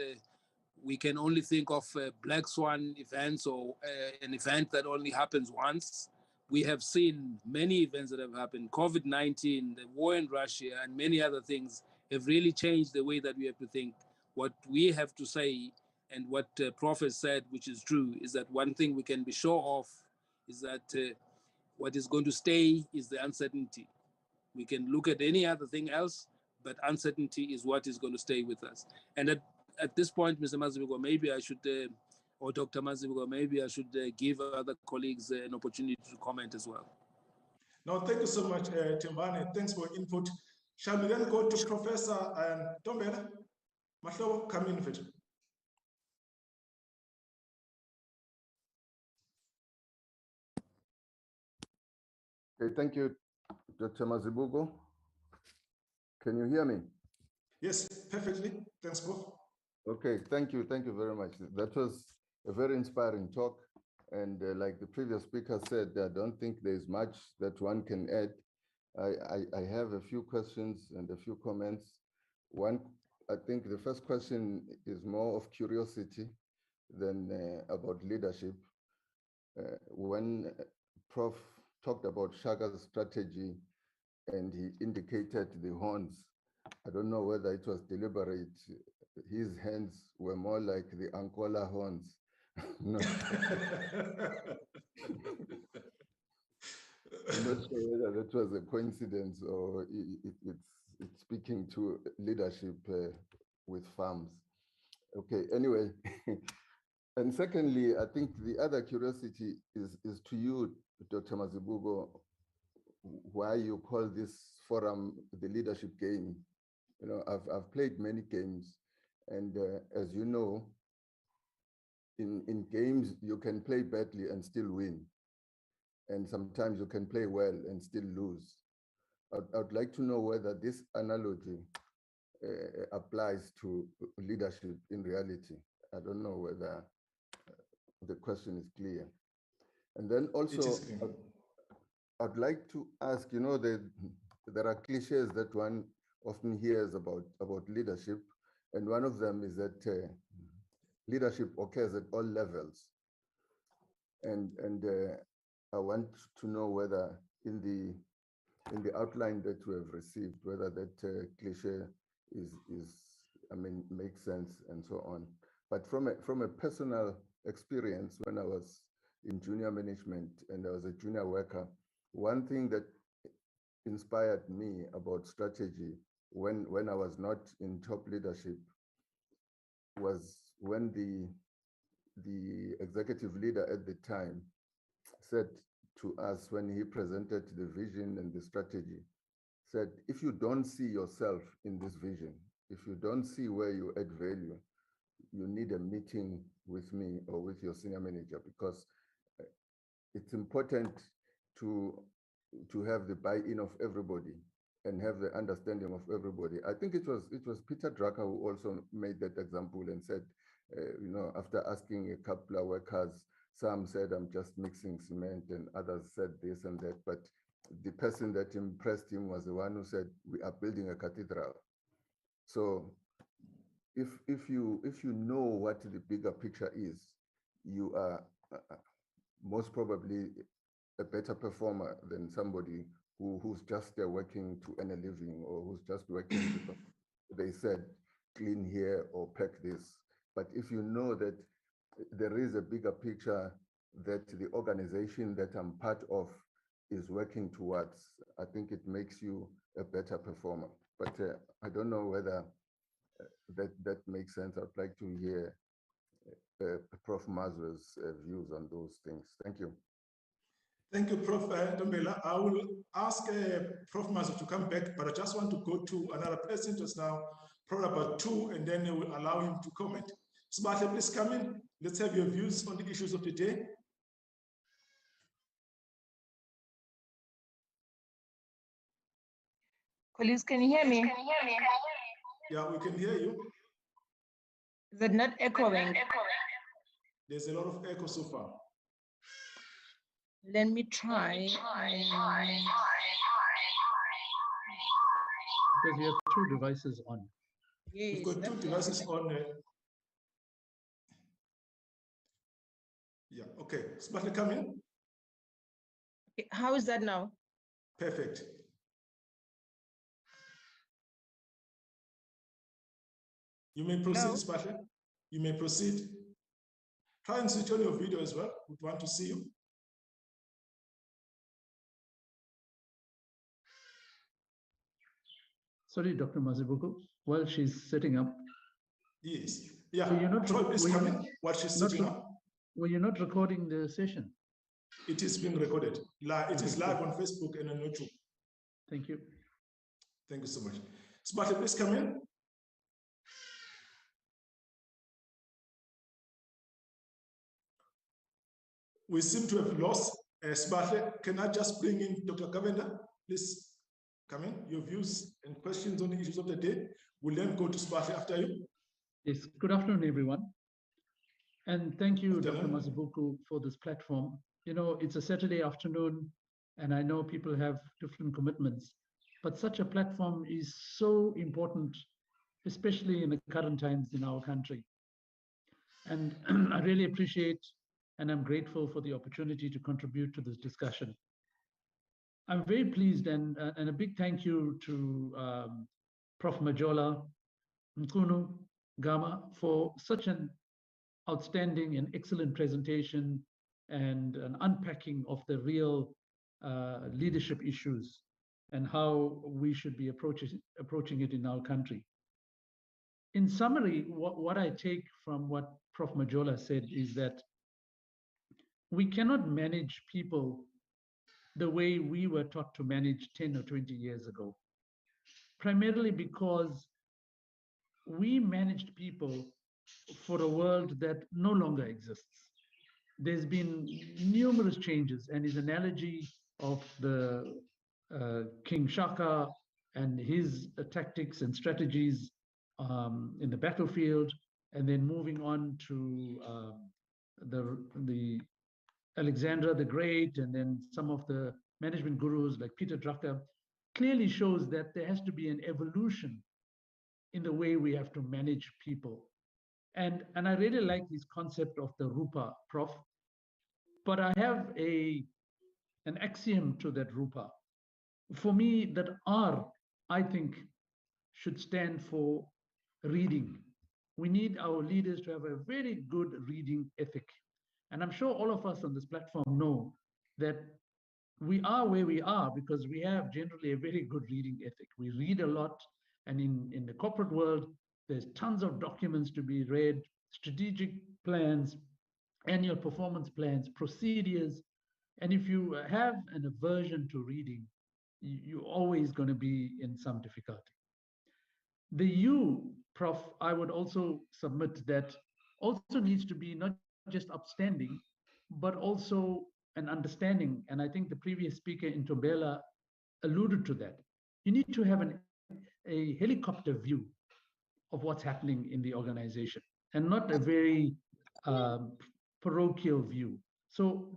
we can only think of black swan events or an event that only happens once, we have seen many events that have happened. COVID-19, the war in Russia, and many other things have really changed the way that we have to think. What we have to say, and what Prof said, which is true, is that one thing we can be sure of is that what is going to stay is the uncertainty. We can look at any other thing else, but uncertainty is what is going to stay with us. And at this point, Mr. Mazibuko, maybe I should, or Dr. Mazibuko, maybe I should give other colleagues an opportunity to comment as well. No, thank you so much, Tembane. Thanks for input. Shall we then go to Professor Tombela? Mahlobo, come in, Victor. Okay, thank you, Dr. Mazibuko. Can you hear me? Yes, perfectly. Thanks, Prof. Okay, thank you very much. That was a very inspiring talk. And like the previous speaker said, I don't think there's much that one can add. I have a few questions and a few comments. One, I think the first question is more of curiosity than about leadership. When Prof talked about Shaka's strategy and he indicated the horns, I don't know whether it was deliberate. His hands were more like the Angola horns. No. I'm not sure whether that was a coincidence or it's speaking to leadership with farms. Okay, anyway. And secondly, I think the other curiosity is to you, Dr. Mazibuko, why you call this forum the leadership game. You know, I've played many games, And as you know, in games, you can play badly and still win. And sometimes you can play well and still lose. I'd like to know whether this analogy applies to leadership in reality. I don't know whether the question is clear. And then also, I'd like to ask, you know, there are cliches that one often hears about leadership, and one of them is that leadership occurs at all levels. And I want to know whether in the outline that we have received, whether that cliche I mean, makes sense and so on. But from a personal experience, when I was in junior management and I was a junior worker, one thing that inspired me about strategy when I was not in top leadership was when the executive leader at the time said to us, when he presented the vision and the strategy, said, if you don't see yourself in this vision, if you don't see where you add value, you need a meeting with me or with your senior manager, because it's important to have the buy-in of everybody and have the understanding of everybody. I think it was Peter Drucker who also made that example and said, you know, after asking a couple of workers, some said, I'm just mixing cement, and others said this and that. But the person that impressed him was the one who said, we are building a cathedral. So if you know what the bigger picture is, you are most probably a better performer than somebody who's just working to earn a living, or who's just working because they said clean here or pack this. But if you know that there is a bigger picture that the organization that I'm part of is working towards, I think it makes you a better performer. But I don't know whether that makes sense. I'd like to hear Prof. Mazwe's views on those things. Thank you. Thank you, Prof. Ntombela. I will ask Prof. Mazwe to come back, but I just want to go to another person just now, probably about two, and then we'll allow him to comment. Smarty, please come in. Let's have your views on the issues of the day. Colleagues, can you hear me? Yeah, we can hear you. Is it not echoing? There's a lot of echo so far. Let me try. Because you have two devices on. Yes, we've got two devices on. Yeah, okay. Smartly come in. Okay, how is that now? Perfect. You may proceed, Smartly. You may proceed. Try and switch on your video as well. We want to see you. Sorry, Dr. Mazibuko, while she's setting up. Yes. Yeah. So you're not, Troy, please come in while she's setting up. Well, you're not recording the session. It is being recorded. It is live on Facebook and on YouTube. Thank you. Thank you so much. Smarty, please come in. We seem to have lost Smarty. Can I just bring in Dr. Kavenda? Please come in. Your views and questions on the issues of the day. We'll then go to Smarty after you. Yes. Good afternoon, everyone. And thank you, Dr. Mazibuko, for this platform. You know, it's a Saturday afternoon, and I know people have different commitments, but such a platform is so important, especially in the current times in our country. And I really appreciate and I'm grateful for the opportunity to contribute to this discussion. I'm very pleased, and a big thank you to Prof. Majola, Mkunu, Gama for such an outstanding and excellent presentation and an unpacking of the real leadership issues and how we should be approaching it in our country. In summary, what I take from what Prof. Majola said is that we cannot manage people the way we were taught to manage 10 or 20 years ago, primarily because we managed people for a world that no longer exists. There's been numerous changes, and his analogy of the King Shaka and his tactics and strategies in the battlefield, and then moving on to the Alexander the Great, and then some of the management gurus like Peter Drucker, clearly shows that there has to be an evolution in the way we have to manage people. And I really like this concept of the RUPA, Prof. But I have an axiom to that RUPA. For me, that R, I think, should stand for reading. We need our leaders to have a very good reading ethic. And I'm sure all of us on this platform know that we are where we are because we have generally a very good reading ethic. We read a lot, and in the corporate world, there's tons of documents to be read, strategic plans, annual performance plans, procedures. And if you have an aversion to reading, you're always going to be in some difficulty. The U, Prof, I would also submit that also needs to be not just upstanding, but also an understanding. And I think the previous speaker in Tobela alluded to that. You need to have a helicopter view of what's happening in the organization and not a very parochial view. So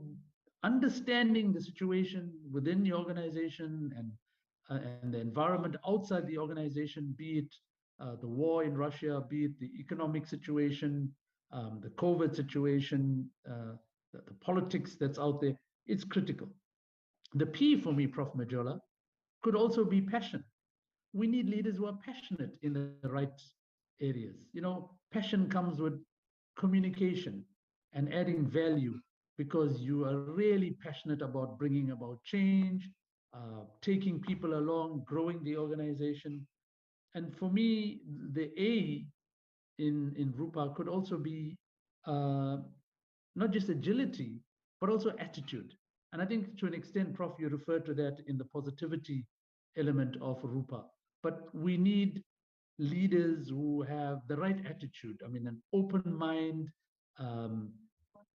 understanding the situation within the organization and the environment outside the organization, be it the war in Russia, be it the economic situation, the COVID situation, the politics that's out there, it's critical. The P for me, Prof. Majola, could also be passion. We need leaders who are passionate in the right areas. You know, passion comes with communication and adding value because you are really passionate about bringing about change, taking people along, growing the organization. And for me, the A in RUPA could also be not just agility, but also attitude. And I think to an extent, Prof, you referred to that in the positivity element of RUPA. But we need leaders who have the right attitude. I mean, an open mind,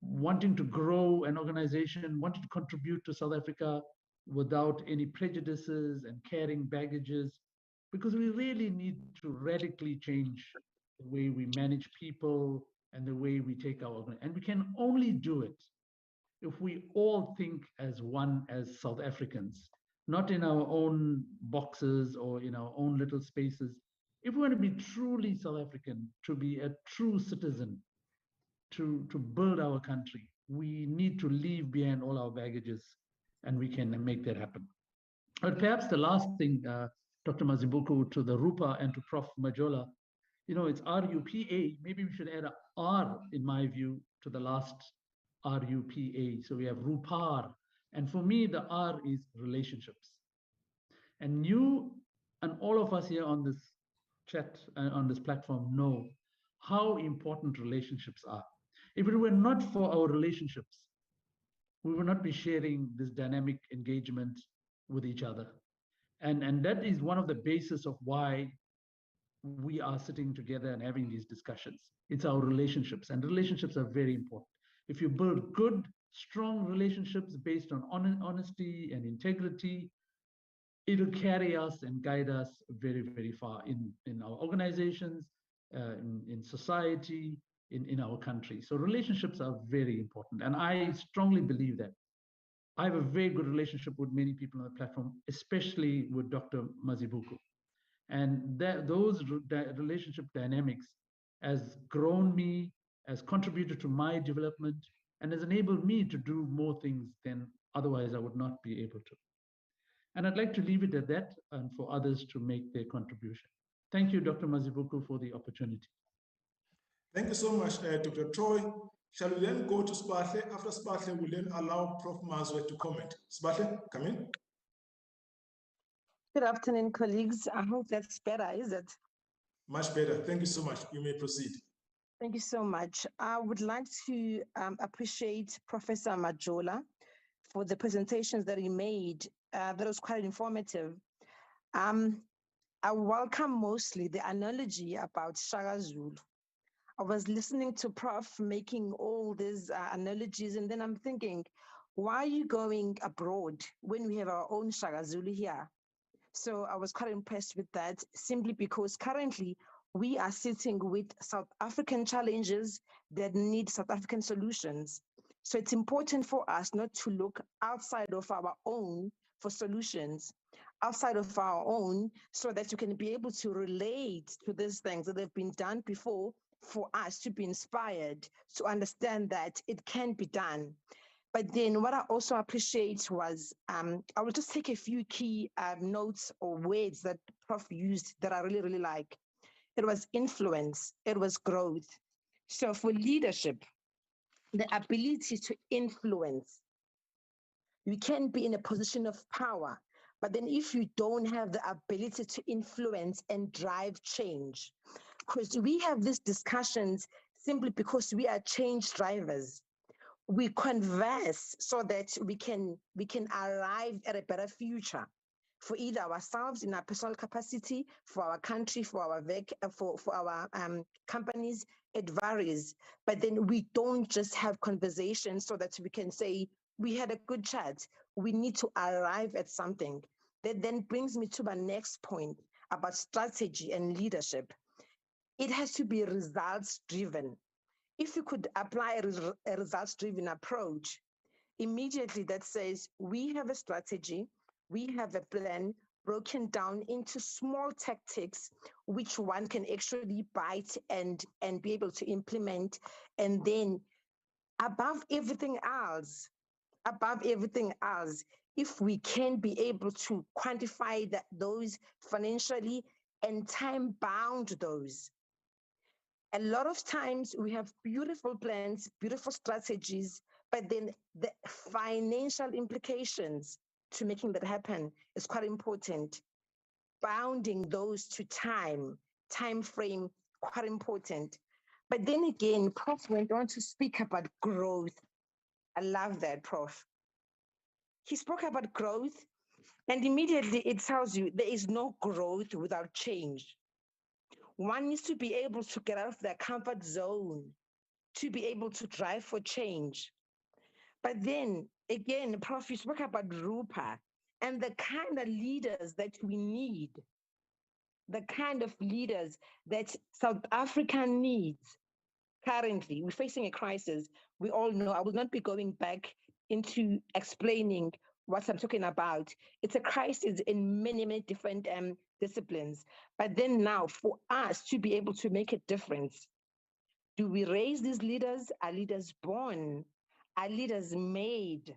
wanting to grow an organization, wanting to contribute to South Africa without any prejudices and carrying baggages, because we really need to radically change the way we manage people and the way we take our organization. And we can only do it if we all think as one, as South Africans, not in our own boxes or in our own little spaces. If we want to be truly South African, to be a true citizen, to build our country, we need to leave behind all our baggages, and we can make that happen. But perhaps the last thing, Dr. Mazibuko, to the RUPA and to Prof. Majola, you know, it's RUPA. Maybe we should add a R, in my view, to the last RUPA. So we have RUPAR. And for me, the R is relationships. And you and all of us here on this chat, on this platform, know how important relationships are. If it were not for our relationships, we would not be sharing this dynamic engagement with each other. And that is one of the basis of why we are sitting together and having these discussions. It's our relationships, and relationships are very important. If you build good, strong relationships based on honesty and integrity, it'll carry us and guide us very, very far in our organizations, in society, in our country. So relationships are very important. And I strongly believe that. I have a very good relationship with many people on the platform, especially with Dr. Mazibuko. And those relationship dynamics has grown me, has contributed to my development, and has enabled me to do more things than otherwise I would not be able to. And I'd like to leave it at that and for others to make their contribution. Thank you, Dr. Mazibuko, for the opportunity. Thank you so much, Dr. Troy. Shall we then go to Spahle? After Spahle, we'll then allow Prof. Mazwe to comment. Spahle, come in. Good afternoon, colleagues. I hope that's better, is it? Much better. Thank you so much. You may proceed. Thank you so much. I would like to appreciate Professor Majola for the presentations that he made. That was quite informative. I welcome mostly the analogy about Shaka Zulu. I was listening to Prof making all these analogies, and then I'm thinking, why are you going abroad when we have our own Shaka Zulu here? So I was quite impressed with that, simply because currently we are sitting with South African challenges that need South African solutions. So it's important for us not to look outside of our own for solutions, outside of our own, so that you can be able to relate to these things that have been done before, for us to be inspired to understand that it can be done. But then what I also appreciate was, I will just take a few key notes or words that Prof used that I really, really like. It was influence, it was growth. So for leadership, the ability to influence, you can be in a position of power, but then if you don't have the ability to influence and drive change, because we have these discussions simply because we are change drivers. We converse so that we can arrive at a better future for either ourselves in our personal capacity, for our country, for our companies. It varies, but then we don't just have conversations so that we can say we had a good chat. We need to arrive at something. That then brings me to my next point about strategy and leadership. It has to be results driven. If you could apply a results driven approach, immediately that says we have a strategy, we have a plan broken down into small tactics, which one can actually bite and be able to implement. And then above everything else, if we can be able to quantify those financially and time bound those. A lot of times we have beautiful plans, beautiful strategies, but then the financial implications to making that happen is quite important. Bounding those to time frame, quite important. But then again, Prof went on to speak about growth. I love that, Prof. He spoke about growth, and immediately it tells you there is no growth without change. One needs to be able to get out of their comfort zone to be able to drive for change. But then again, Prof, you spoke about RUPA and the kind of leaders that we need, the kind of leaders that South Africa needs. Currently, we're facing a crisis. We all know, I will not be going back into explaining what I'm talking about. It's a crisis in many, many different disciplines. But then now, for us to be able to make a difference, do we raise these leaders? Are leaders born? Are leaders made?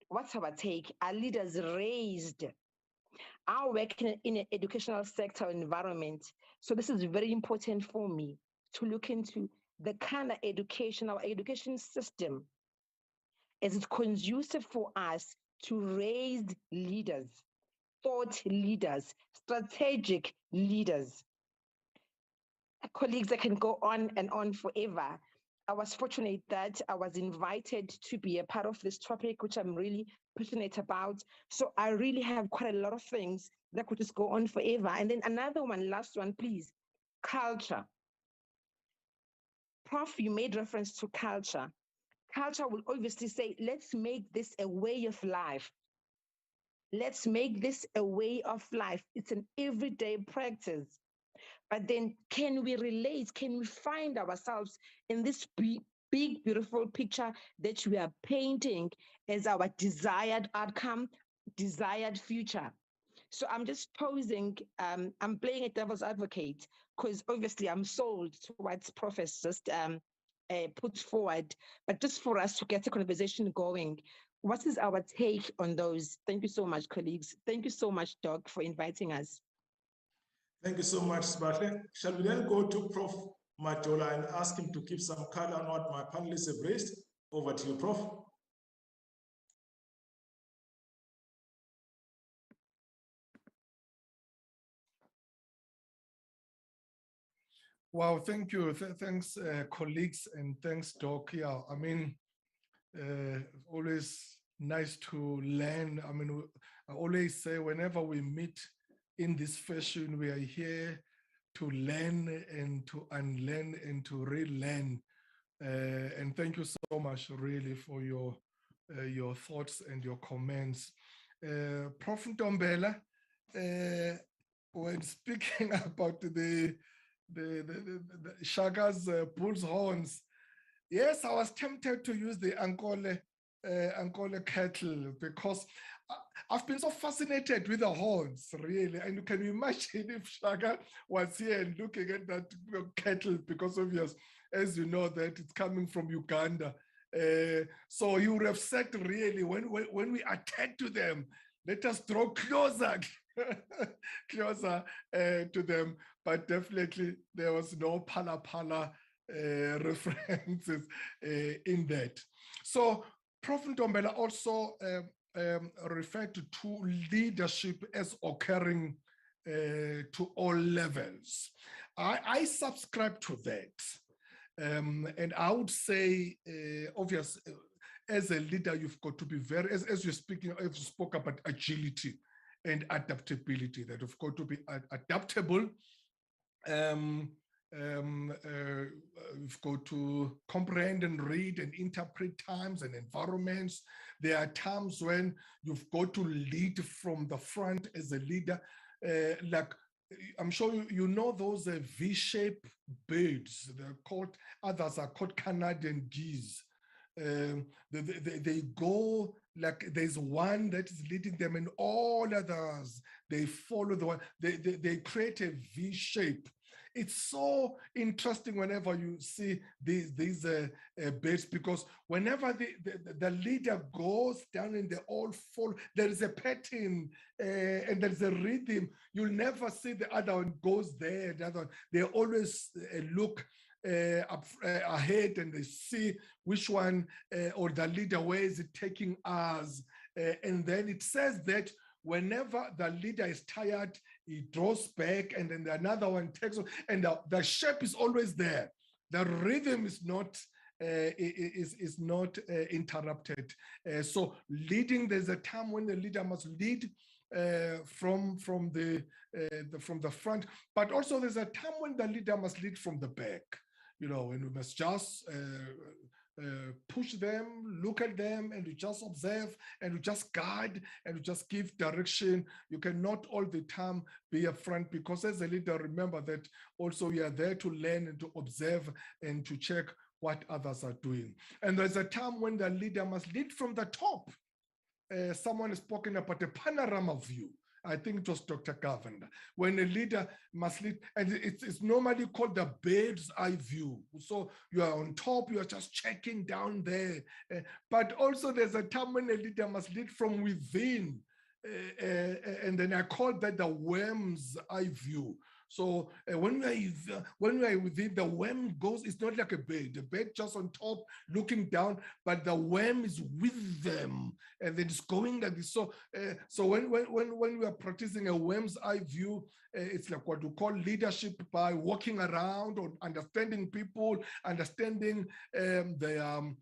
What's our take? Are leaders raised? I work in an educational sector environment. So this is very important for me to look into the kind of education, our education system. Is it conducive for us to raise leaders, thought leaders, strategic leaders? Colleagues, I can go on and on forever. I was fortunate that I was invited to be a part of this topic, which I'm really passionate about. So I really have quite a lot of things that could just go on forever. And then another one, last one, please. Culture. Prof, you made reference to culture. Culture will obviously say, let's make this a way of life. Let's make this a way of life. It's an everyday practice. But then can we relate? Can we find ourselves in this big, beautiful picture that we are painting as our desired outcome, desired future? So I'm just posing, I'm playing a devil's advocate because obviously I'm sold to what Professor just puts forward, but just for us to get the conversation going, what is our take on those? Thank you so much, colleagues. Thank you so much, Doc, for inviting us. Thank you so much, Spartle. Shall we then go to Prof Majola and ask him to give some color on what my panelists have raised? Over to you, Prof. Wow, thank you. Thanks, colleagues, and thanks, Doc. Yeah, I mean, always nice to learn. I mean, I always say whenever we meet, in this fashion. We are here to learn and to unlearn and to relearn. And thank you so much, really, for your thoughts and your comments. Prof. Ntombela, when speaking about the Shaka's bull's horns, yes, I was tempted to use the Ankole cattle because I've been so fascinated with the horns, really. And you can imagine if Shaka was here and looking at that cattle, because obvious, as you know, that it's coming from Uganda. So he would have said, really, when we attend to them, let us draw closer, closer to them. But definitely there was no pala references in that. So Prof. Ntombela also referred to leadership as occurring to all levels. I subscribe to that. And I would say, obvious, as a leader, you've got to be very, as you're speaking, as you spoke about agility and adaptability, that you've got to be adaptable. You've got to comprehend and read and interpret times and environments. There are times when you've got to lead from the front as a leader. Like, I'm sure you know those V-shaped birds. They're called, others are called Canadian geese. They go like there's one that is leading them, and all others, they follow the one. They create a V shape. It's so interesting whenever you see these birds, because whenever the leader goes down and they all fall, there is a pattern and there's a rhythm. You'll never see the other one goes there, the other one. They always look up ahead, and they see which one or the leader, where is it taking us, and then it says that whenever the leader is tired, he draws back, and then another one takes, and the shape is always there. The rhythm is not interrupted. So leading, there's a time when the leader must lead from the front, but also there's a time when the leader must lead from the back. You know, and we must just push them, look at them, and we just observe, and we just guide, and we just give direction. You cannot all the time be up front, because as a leader, remember that also you are there to learn and to observe and to check what others are doing. And there's a time when the leader must lead from the top. Someone has spoken about a panorama view. I think it was Dr. Governor, when a leader must lead, and it's normally called the bird's eye view. So you are on top, you are just checking down there. But also there's a time when a leader must lead from within. And then I call that the worm's eye view. So when we are within, the worm goes, it's not like a bird. The bird just on top looking down, but the worm is with them, and then it's going like this. So when we are practicing a worm's eye view, it's like what we call leadership by walking around or understanding people, understanding the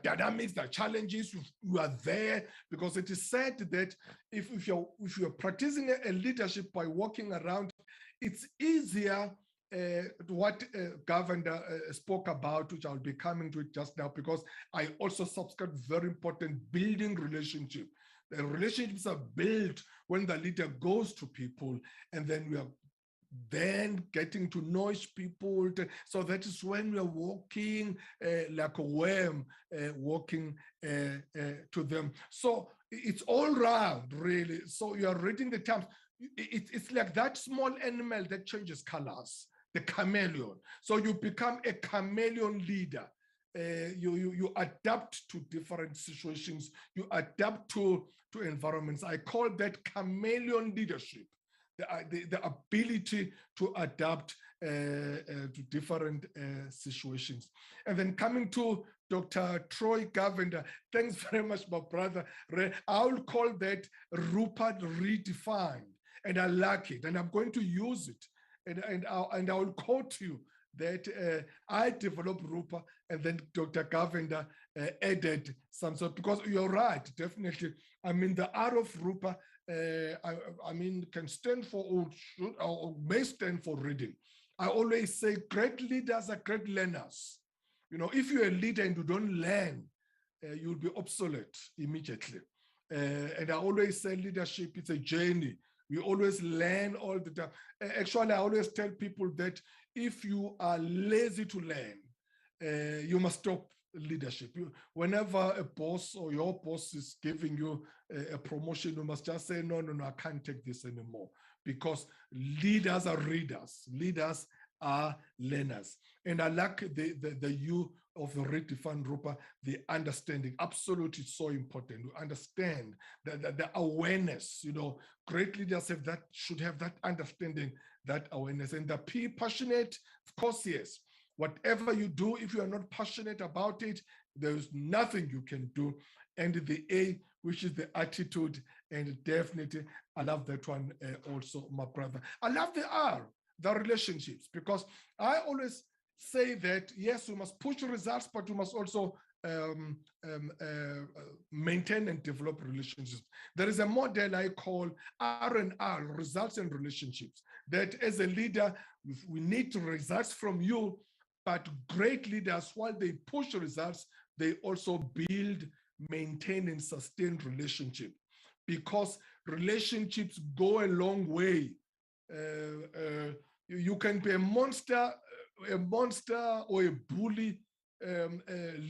dynamics, the challenges. You are there, because it is said that if you're practicing a leadership by walking around, it's easier. What Governor spoke about, which I'll be coming to it just now, because I also subscribe very important, building relationship. The relationships are built when the leader goes to people, and then we are then getting to know people. So that is when we are walking like a worm, walking to them. So it's all round, really. So you are reading the terms. It's like that small animal that changes colors, the chameleon. So you become a chameleon leader. You adapt to different situations. You adapt to environments. I call that chameleon leadership. The ability to adapt to different situations. And then coming to Dr. Troy Govender, thanks very much, my brother. I'll call that RUPA redefined, and I like it, and I'm going to use it. And I will quote you that I developed RUPA and then Dr. Govender added some sort, because you're right, definitely. I mean, the R of RUPA, I mean, can stand for or should or may stand for reading. I always say great leaders are great learners. You know, if you're a leader and you don't learn, you'll be obsolete immediately. And I always say leadership, it's a journey. We always learn all the time. Actually, I always tell people that if you are lazy to learn, you must stop leadership. Whenever a boss or your boss is giving you a promotion, you must just say, no, I can't take this anymore, because leaders are readers. Leaders are learners. And I like the U of the redefined RUPA, the understanding. Absolutely so important. To understand the awareness, you know, great leaders have that, should have that understanding, that awareness. And the P, passionate, of course, yes. Whatever you do, if you are not passionate about it, there's nothing you can do. And the A, which is the attitude, and definitely, I love that one also, my brother. I love the R, the relationships, because I always say that, yes, we must push results, but we must also maintain and develop relationships. There is a model I call R&R, results and relationships, that as a leader, we need results from you, but great leaders, while they push results, they also build, maintain, and sustain relationship, because relationships go a long way. You can be a monster or a bully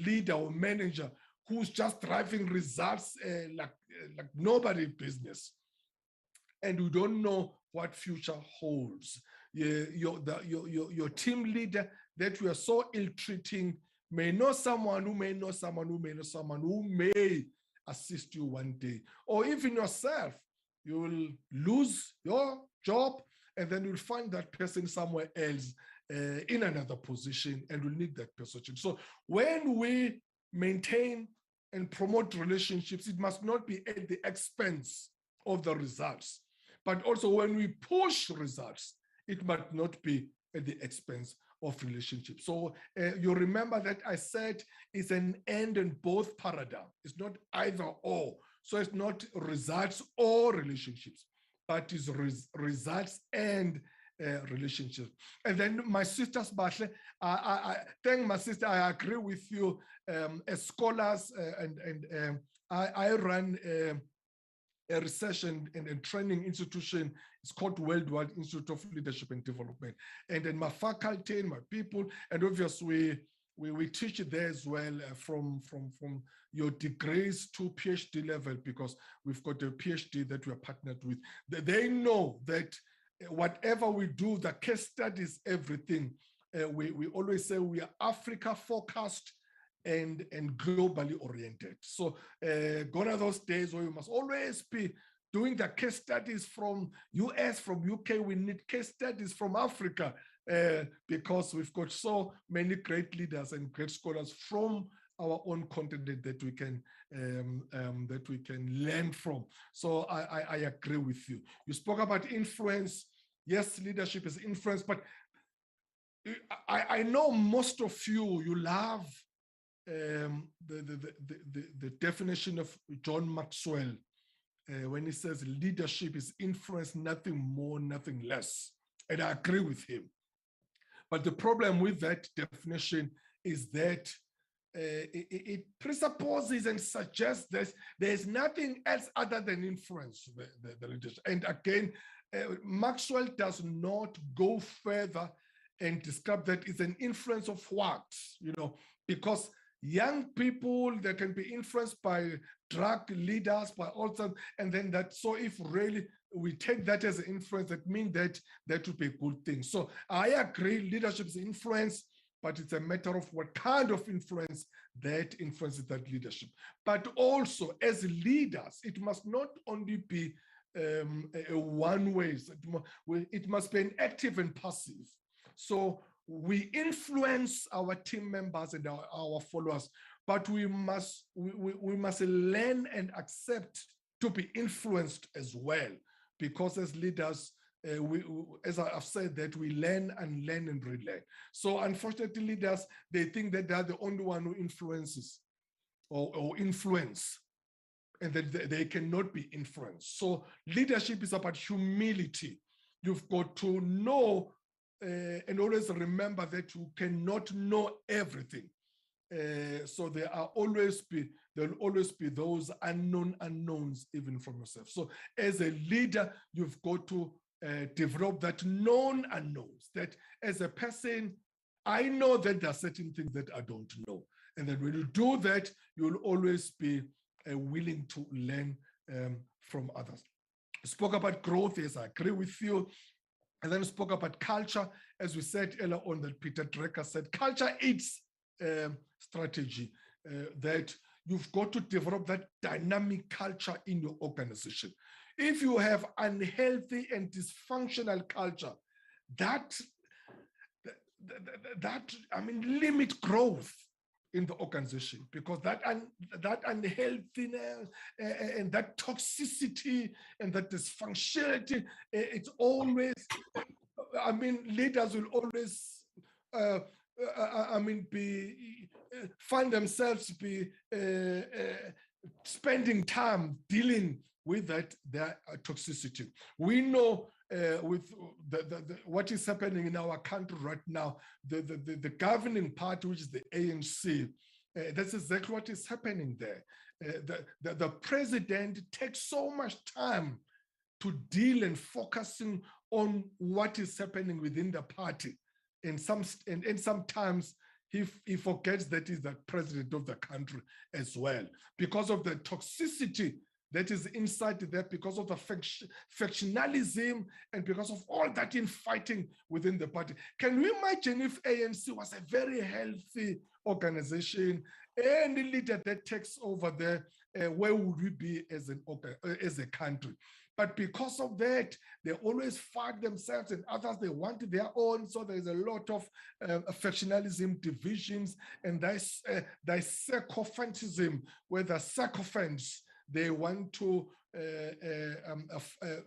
leader or manager who's just driving results like nobody business, and we don't know what future holds. Your team leader that we are so ill-treating may know someone who may know someone who may know someone who may assist you one day, or even yourself. You will lose your job, and then you'll find that person somewhere else in another position, and we'll need that position. So when we maintain and promote relationships, it must not be at the expense of the results, but also when we push results, it must not be at the expense of relationships. So you remember that I said it's an and both paradigm. It's not either or. So it's not results or relationships, but it's results and relationships. And then my sister's Bahle, I thank my sister, I agree with you. As scholars, I run a research and training institution. It's called Worldwide Institute of Leadership and Development. And then my faculty and my people, and obviously we teach it there as well, from your degrees to PhD level, because we've got a PhD that we are partnered with. They know that whatever we do, the case studies, everything, we always say we are Africa focused and globally oriented. So gone are those days where you must always be doing the case studies from US, from UK. We need case studies from Africa, because we've got so many great leaders and great scholars from our own continent that we can learn from. So I agree with you. You spoke about influence. Yes, leadership is influence, but I know most of you love the definition of John Maxwell when he says leadership is influence, nothing more, nothing less. And I agree with him. But the problem with that definition is that it presupposes and suggests that there's nothing else other than influence, the leadership. And again, Maxwell does not go further and describe that it's an influence of what, you know, because young people, they can be influenced by drug leaders, by all sorts, and then that, so if really we take that as an influence, that means that would be a good thing. So I agree, leadership is influence, but it's a matter of what kind of influence that influences that leadership. But also as leaders, it must not only be a one way, it must be an active and passive. So we influence our team members and our followers, but we must learn and accept to be influenced as well, because as leaders, as I've said, that we learn and learn and relearn. So unfortunately, leaders, they think that they're the only one who influences or influence, and that they cannot be influenced. So leadership is about humility. You've got to know and always remember that you cannot know everything. So there'll always be those unknown unknowns even from yourself. So as a leader, you've got to develop that known unknowns, that as a person, I know that there are certain things that I don't know. And then when you do that, you'll always be willing to learn from others. Spoke about growth, yes, I agree with you. And then spoke about culture, as we said earlier on, that Peter Drucker said, culture eats strategy, that you've got to develop that dynamic culture in your organization. If you have unhealthy and dysfunctional culture, that limit growth in the organization, because that unhealthiness and that toxicity and that dysfunctionality, it's always, leaders will always, find themselves spending time dealing with their toxicity. We know with what is happening in our country right now, the governing party, which is the ANC, that's exactly what is happening there. The president takes so much time to deal and focusing on what is happening within the party. And sometimes he forgets that he's the president of the country as well, because of the toxicity that is inside there, because of the factionalism and because of all that infighting within the party. Can we imagine if ANC was a very healthy organization, any leader that takes over there, where would we be as a country? But because of that, they always fight themselves, and others, they want their own. So there's a lot of factionalism, divisions, and there's sycophantism, where the sycophants, they want to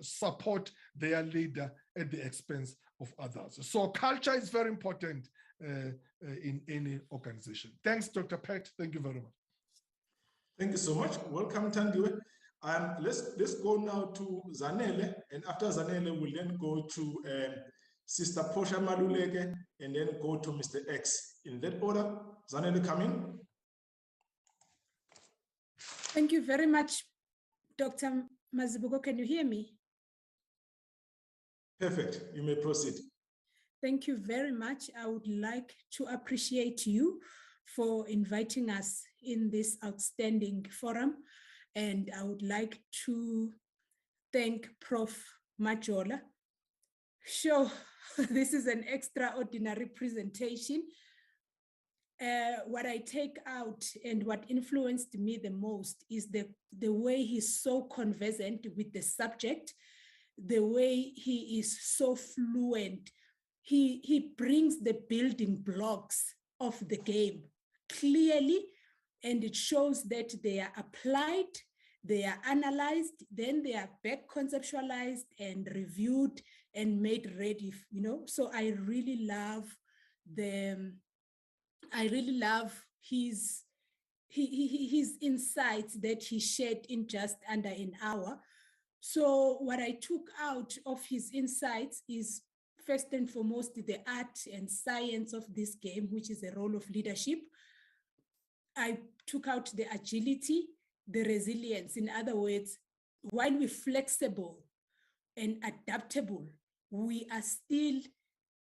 support their leader at the expense of others. So culture is very important in any organization. Thanks, Dr. Pat. Thank you very much. Thank you so much. Welcome, Tandiwe. Let's go now to Zanele, and after Zanele, we'll then go to Sister Portia Maluleke, and then go to Mr. X. In that order, Zanele, come in. Thank you very much, Dr. Mazibuko. Can you hear me? Perfect. You may proceed. Thank you very much. I would like to appreciate you for inviting us in this outstanding forum. And I would like to thank Prof. Majola. Sure, this is an extraordinary presentation. What I take out and what influenced me the most is the way he's so conversant with the subject, the way he is so fluent. He brings the building blocks of the game clearly, and it shows that they are applied, they are analyzed, then they are back conceptualized and reviewed and made ready, So I really love his insights that he shared in just under an hour. So what I took out of his insights is, first and foremost, the art and science of this game, which is the role of leadership. I took out the agility, the resilience. In other words, while we're flexible and adaptable, we are still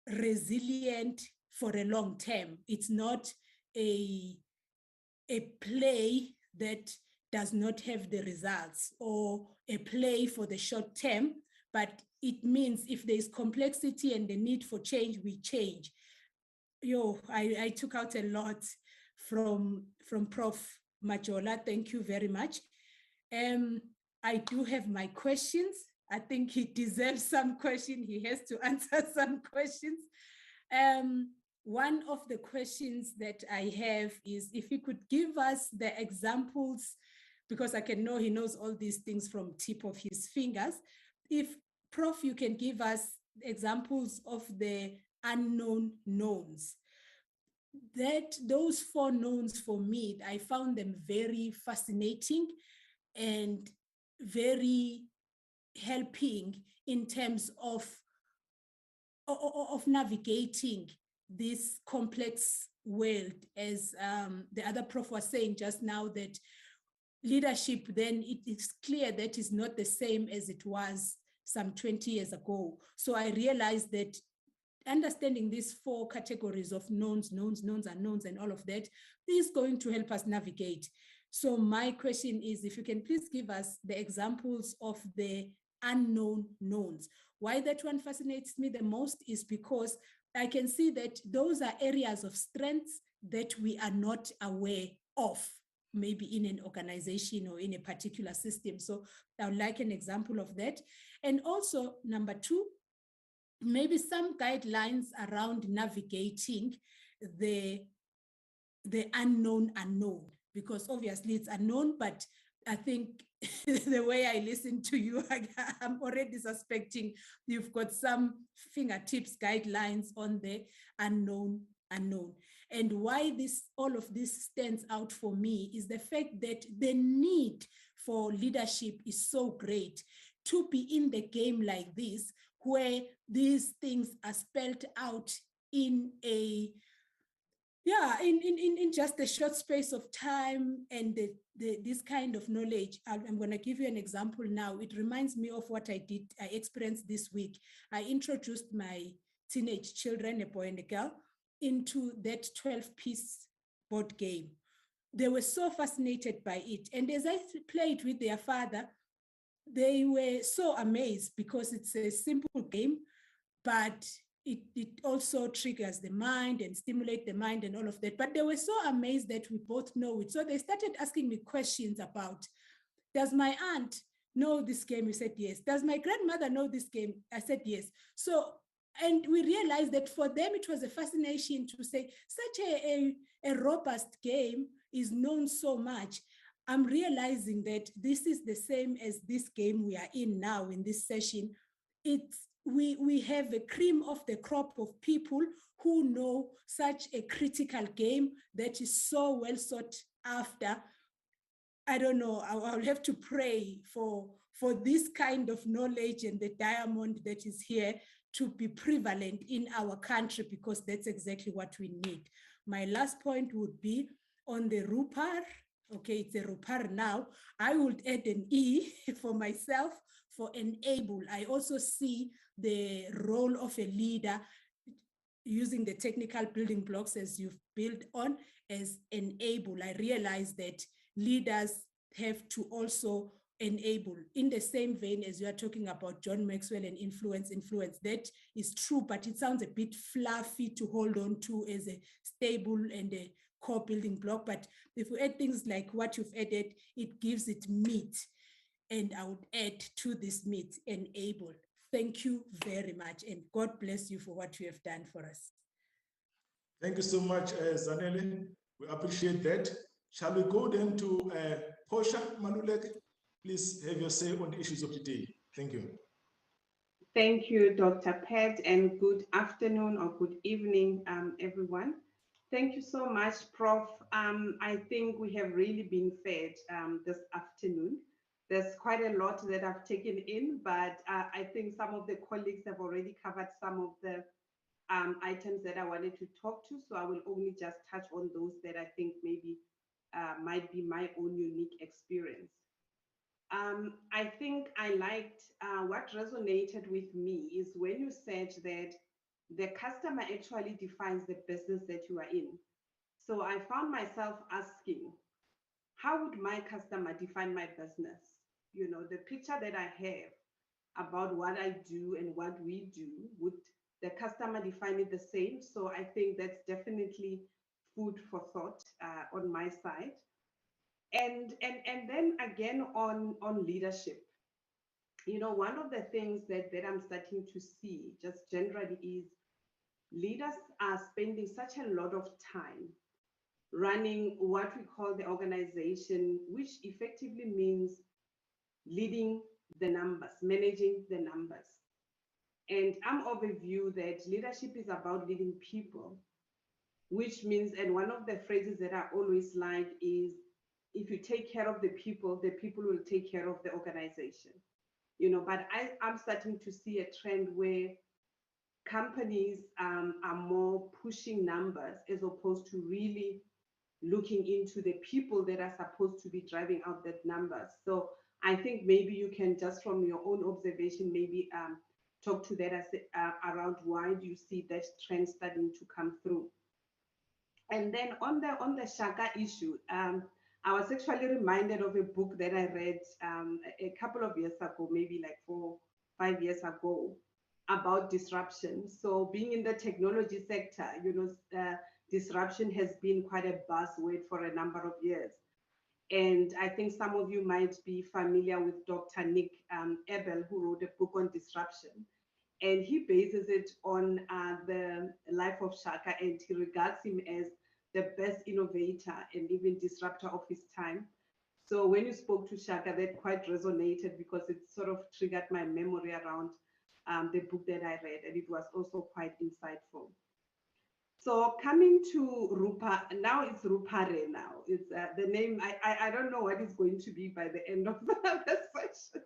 resilient for a long term. It's not a play that does not have the results, or a play for the short term, but it means if there's complexity and the need for change, we change. I took out a lot from Prof. Majola. Thank you very much. I do have my questions. I think he deserves some questions. He has to answer some questions. One of the questions that I have is if he could give us the examples, because I can know he knows all these things from tip of his fingers. If Prof, you can give us examples of the unknown knowns. Those 4 knowns for me, I found them very fascinating and very helping in terms of navigating this complex world, as the other prof was saying just now, that leadership, then it is clear that is not the same as it was some 20 years ago. So I realized that understanding these 4 categories of knowns, unknowns, and all of that is going to help us navigate. So my question is, if you can please give us the examples of the unknown knowns. Why that one fascinates me the most is because I can see that those are areas of strengths that we are not aware of, maybe in an organization or in a particular system. So I would like an example of that. And also, number 2, maybe some guidelines around navigating the unknown, because obviously it's unknown, but I think the way I listen to you, I'm already suspecting you've got some fingertips guidelines on the unknown. And why all of this stands out for me is the fact that the need for leadership is so great to be in the game like this, where these things are spelled out in just a short space of time, and this kind of knowledge. I'm going to give you an example now. It reminds me of what I experienced this week. I introduced my teenage children, a boy and a girl, into that 12-piece board game. They were so fascinated by it. And as I played with their father, they were so amazed, because it's a simple game, but it also triggers the mind and stimulates the mind and all of that. But they were so amazed that we both know it. So they started asking me questions about, does my aunt know this game? We said yes. Does my grandmother know this game? I said yes. So, and we realized that for them, it was a fascination to say, such a robust game is known so much. I'm realizing that this is the same as this game we are in now in this session. We have a cream of the crop of people who know such a critical game that is so well sought after. I don't know, I'll have to pray for this kind of knowledge and the diamond that is here to be prevalent in our country, because that's exactly what we need. My last point would be on the RUPA. Okay, it's a RUPA now. I would add an E for myself for enable. I also see the role of a leader using the technical building blocks as you've built on as enable. I realize that leaders have to also enable, in the same vein as you are talking about John Maxwell and influence. That is true, but it sounds a bit fluffy to hold on to as a stable and a core building block. But if we add things like what you've added, it gives it meat. And I would add to this meat, enable. Thank you very much, and God bless you for what you have done for us. Thank you so much, Zanele. We appreciate that. Shall we go then to Portia Maluleke? Please have your say on the issues of the day. Thank you. Thank you, Dr. Pat, and good afternoon or good evening, everyone. Thank you so much, Prof. I think we have really been fed this afternoon. There's quite a lot that I've taken in, but I think some of the colleagues have already covered some of the items that I wanted to talk to, so I will only just touch on those that I think maybe might be my own unique experience. I think I liked what resonated with me is when you said that the customer actually defines the business that you are in. So I found myself asking, how would my customer define my business? You know, the picture that I have about what I do and what we do, would the customer define it the same? So I think that's definitely food for thought on my side. And then again on leadership, you know, one of the things that I'm starting to see just generally is leaders are spending such a lot of time running what we call the organization, which effectively means leading the numbers, managing the numbers. And I'm of a view that leadership is about leading people, which means, and one of the phrases that I always like is, if you take care of the people will take care of the organization. But I'm starting to see a trend where companies are more pushing numbers as opposed to really looking into the people that are supposed to be driving out that numbers. So I think maybe you can, just from your own observation, maybe talk to that as, around why do you see that trend starting to come through. And then on the Shaka issue, I was actually reminded of a book that I read a couple of years ago, maybe like 4-5 years ago, about disruption. So being in the technology sector, disruption has been quite a buzzword for a number of years. And I think some of you might be familiar with Dr. Nick Ebel, who wrote a book on disruption. And he bases it on the life of Shaka, and he regards him as the best innovator and even disruptor of his time. So when you spoke to Shaka, that quite resonated because it sort of triggered my memory around the book that I read, and it was also quite insightful. So coming to RUPA, now it's RUPARE now. It's the name, I don't know what it's going to be by the end of the session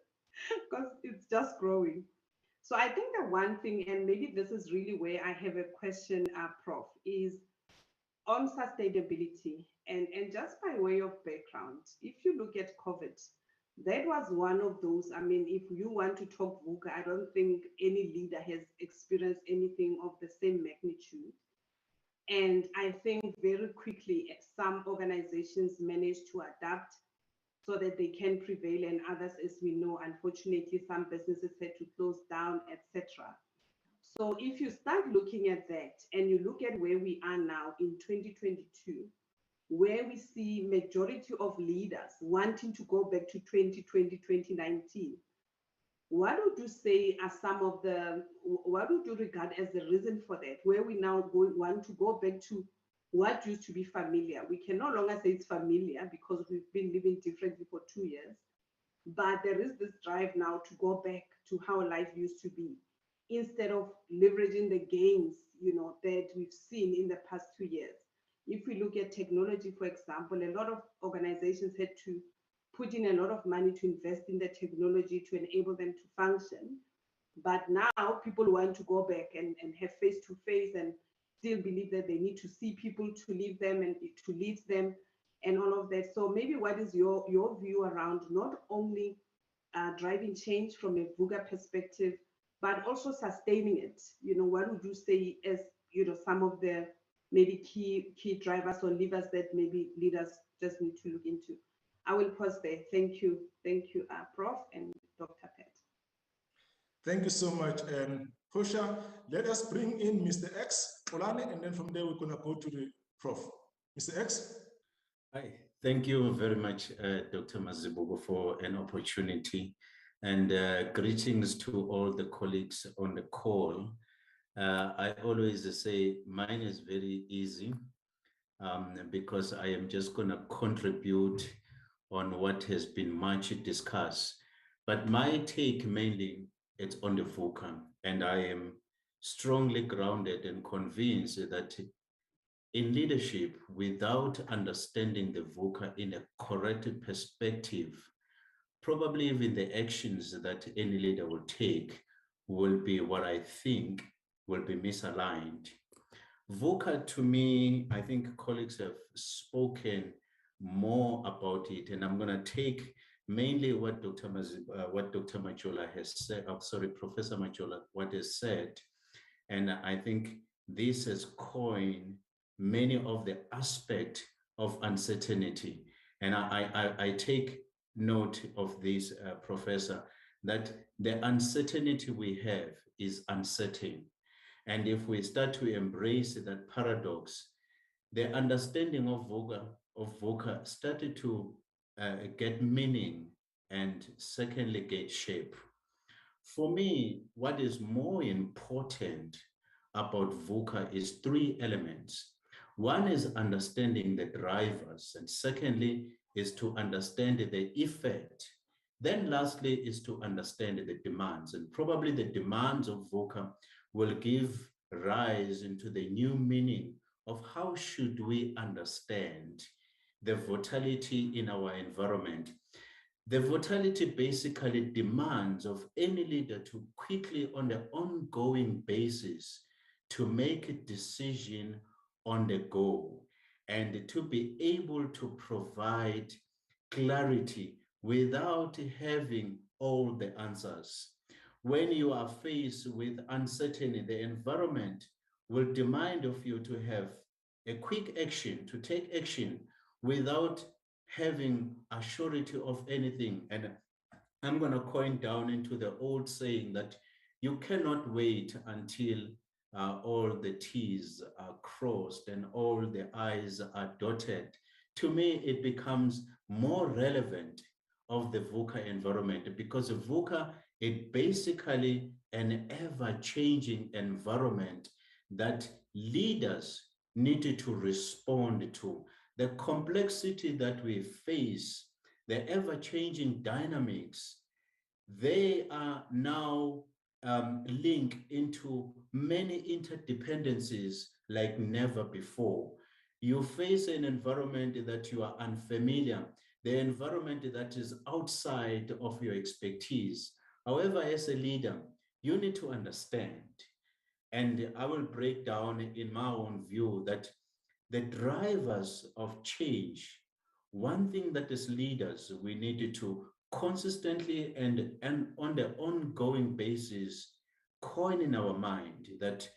because it's just growing. So I think the one thing, and maybe this is really where I have a question, Prof, is on sustainability. And just by way of background, if you look at COVID, that was one of those, I mean, if you want to talk VUCA, I don't think any leader has experienced anything of the same magnitude. And I think very quickly, some organizations managed to adapt so that they can prevail, and others, as we know, unfortunately, some businesses had to close down, etc. So if you start looking at that and you look at where we are now in 2022, where we see majority of leaders wanting to go back to 2020, 2019, what would you say are some of the, what would you regard as the reason for that, where we now want to go back to what used to be familiar? We can no longer say it's familiar because we've been living differently for 2 years, but there is this drive now to go back to how life used to be, instead of leveraging the gains, that we've seen in the past 2 years. If we look at technology, for example, a lot of organizations had to put in a lot of money to invest in the technology to enable them to function. But now people want to go back and have face-to-face and still believe that they need to see people to lead them and to lead them and all of that. So maybe what is your view around not only driving change from a VUCA perspective, but also sustaining it? What would you say as, some of the maybe key drivers or levers that maybe leaders just need to look into? I will pause there. Thank you, Prof. and Dr. Pat. Thank you so much, Portia. Let us bring in Mr. X, Olane, and then from there we're going to go to the Prof. Mr. X. Hi, thank you very much, Dr. Mazibuko, for an opportunity, and greetings to all the colleagues on the call. I always say mine is very easy because I am just going to contribute on what has been much discussed. But my take mainly, it's on the VUCA, and I am strongly grounded and convinced that in leadership, without understanding the VUCA in a correct perspective, probably even the actions that any leader will take will be what I think will be misaligned. VUCA, to me, I think colleagues have spoken more about it, and I'm going to take mainly what Dr. Majola has said, Professor Majola, what is said, and I think this has coined many of the aspects of uncertainty. And I take note of this, Professor, that the uncertainty we have is uncertain. And if we start to embrace that paradox, the understanding of VUCA started to get meaning and secondly get shape. For me, what is more important about VUCA is 3 elements. One is understanding the drivers, and secondly is to understand the effect Then lastly is to understand the demands, and probably the demands of VUCA will give rise into the new meaning of how should we understand the volatility in our environment. The volatility basically demands of any leader to quickly, on an ongoing basis, to make a decision on the go and to be able to provide clarity without having all the answers. When you are faced with uncertainty, the environment will demand of you to have a quick action, to take action without having a surety of anything. And I'm going to coin down into the old saying that you cannot wait until all the T's are crossed and all the I's are dotted. To me, it becomes more relevant of the VUCA environment, because VUCA is basically an ever-changing environment that leaders needed to respond to. The complexity that we face, the ever-changing dynamics, they are now linked into many interdependencies like never before. You face an environment that you are unfamiliar, the environment that is outside of your expertise. However, as a leader, you need to understand, and I will break down in my own view that the drivers of change, one thing that as leaders, we need to consistently and on the ongoing basis coin in our mind that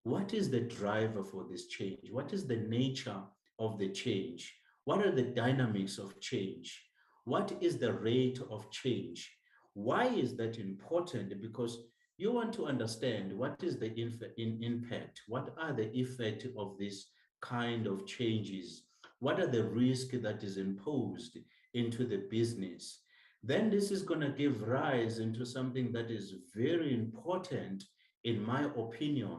what is the driver for this change? What is the nature of the change? What are the dynamics of change? What is the rate of change? Why is that important? Because you want to understand what is the impact, what are the effects of this kind of changes, what are the risks that is imposed into the business. Then this is going to give rise into something that is very important, in my opinion,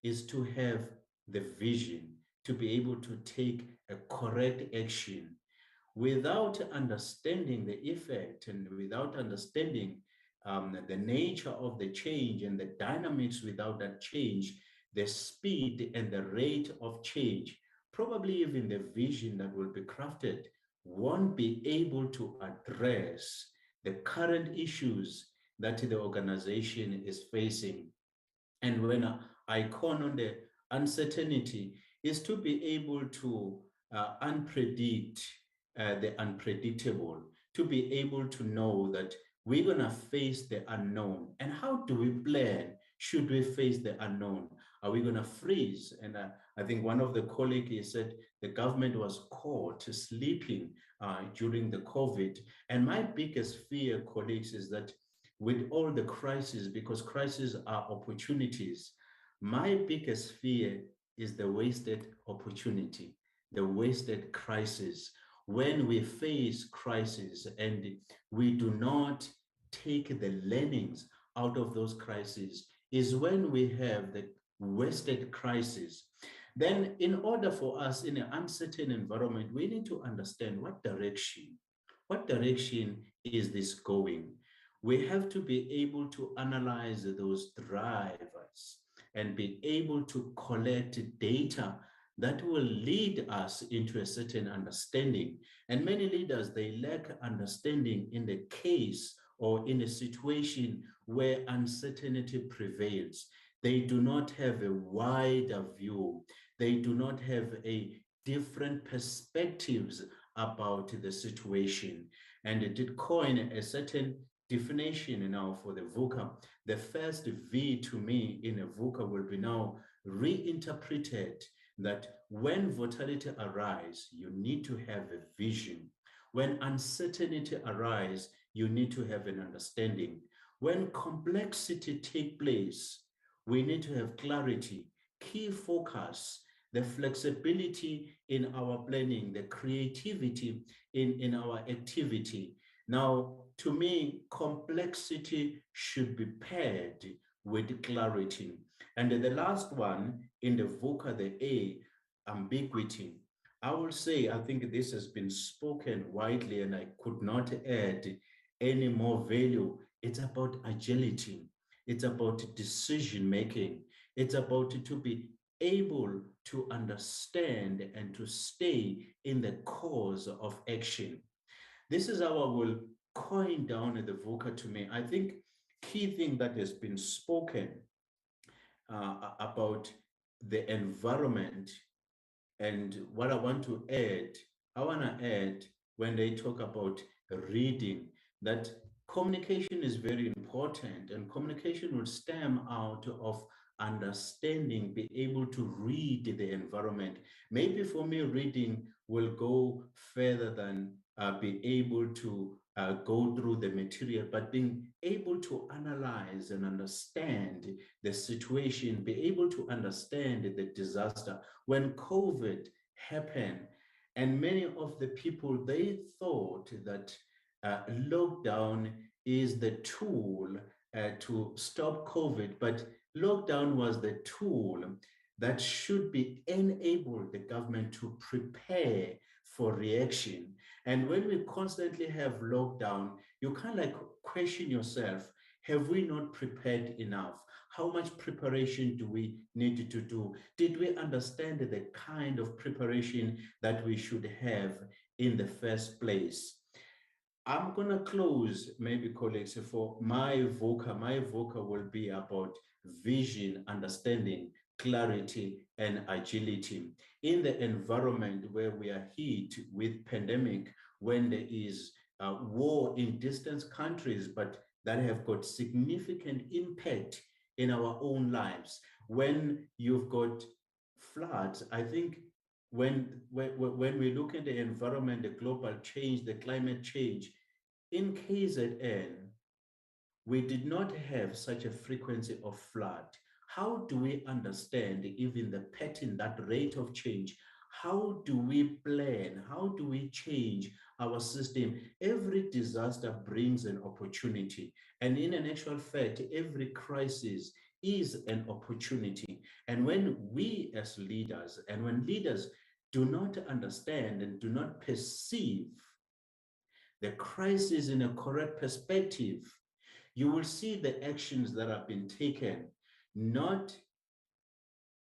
is to have the vision, to be able to take a correct action. Without understanding the effect and without understanding the nature of the change and the dynamics without that change, the speed and the rate of change, probably even the vision that will be crafted, won't be able to address the current issues that the organization is facing. And when I con on the uncertainty is to be able to unpredict the unpredictable, to be able to know that we're going to face the unknown. And how do we plan? Should we face the unknown? Are we going to freeze? And I think one of the colleagues said the government was caught sleeping during the COVID. And my biggest fear, colleagues, is that with all the crises, because crises are opportunities, my biggest fear is the wasted opportunity, the wasted crisis. When we face crises and we do not take the learnings out of those crises, is when we have the wasted crisis. Then in order for us in an uncertain environment, we need to understand what direction is this going. We have to be able to analyze those drivers and be able to collect data that will lead us into a certain understanding. And many leaders, they lack understanding in the case or in a situation where uncertainty prevails. They do not have a wider view. They do not have a different perspectives about the situation. And it did coin a certain definition now for the VUCA. The first V to me in a VUCA will be now reinterpreted that when volatility arises, you need to have a vision. When uncertainty arises, you need to have an understanding. When complexity takes place, we need to have clarity, key focus, the flexibility in our planning, the creativity in our activity. Now, to me, complexity should be paired with clarity. And the last one in the VUCA, the A, ambiguity. I will say, I think this has been spoken widely, and I could not add any more value. It's about agility. It's about decision making. It's about to be able to understand and to stay in the cause of action. This is how I will coin down the VUCA to me. I think key thing that has been spoken about the environment, and what I want to add, when they talk about reading, that communication is very important, and communication will stem out of understanding, be able to read the environment. Maybe for me, reading will go further than being able to go through the material, but being able to analyze and understand the situation, be able to understand the disaster. When COVID happened, and many of the people, they thought that lockdown is the tool to stop COVID, but lockdown was the tool that should be enable the government to prepare for reaction. And when we constantly have lockdown, you kind of like question yourself, have we not prepared enough? How much preparation do we need to do? Did we understand the kind of preparation that we should have in the first place? I'm going to close, maybe colleagues, for my VUCA. My VUCA will be about vision, understanding, clarity, and agility. In the environment where we are hit with pandemic, when there is war in distant countries, but that have got significant impact in our own lives. When you've got floods, I think when we look at the environment, the global change, the climate change, in KZN, we did not have such a frequency of flood. How do we understand even the pattern, that rate of change? How do we plan? How do we change our system? Every disaster brings an opportunity. And in an actual fact, every crisis is an opportunity. And when we as leaders, and when leaders do not understand and do not perceive the crisis in a correct perspective, you will see the actions that have been taken, not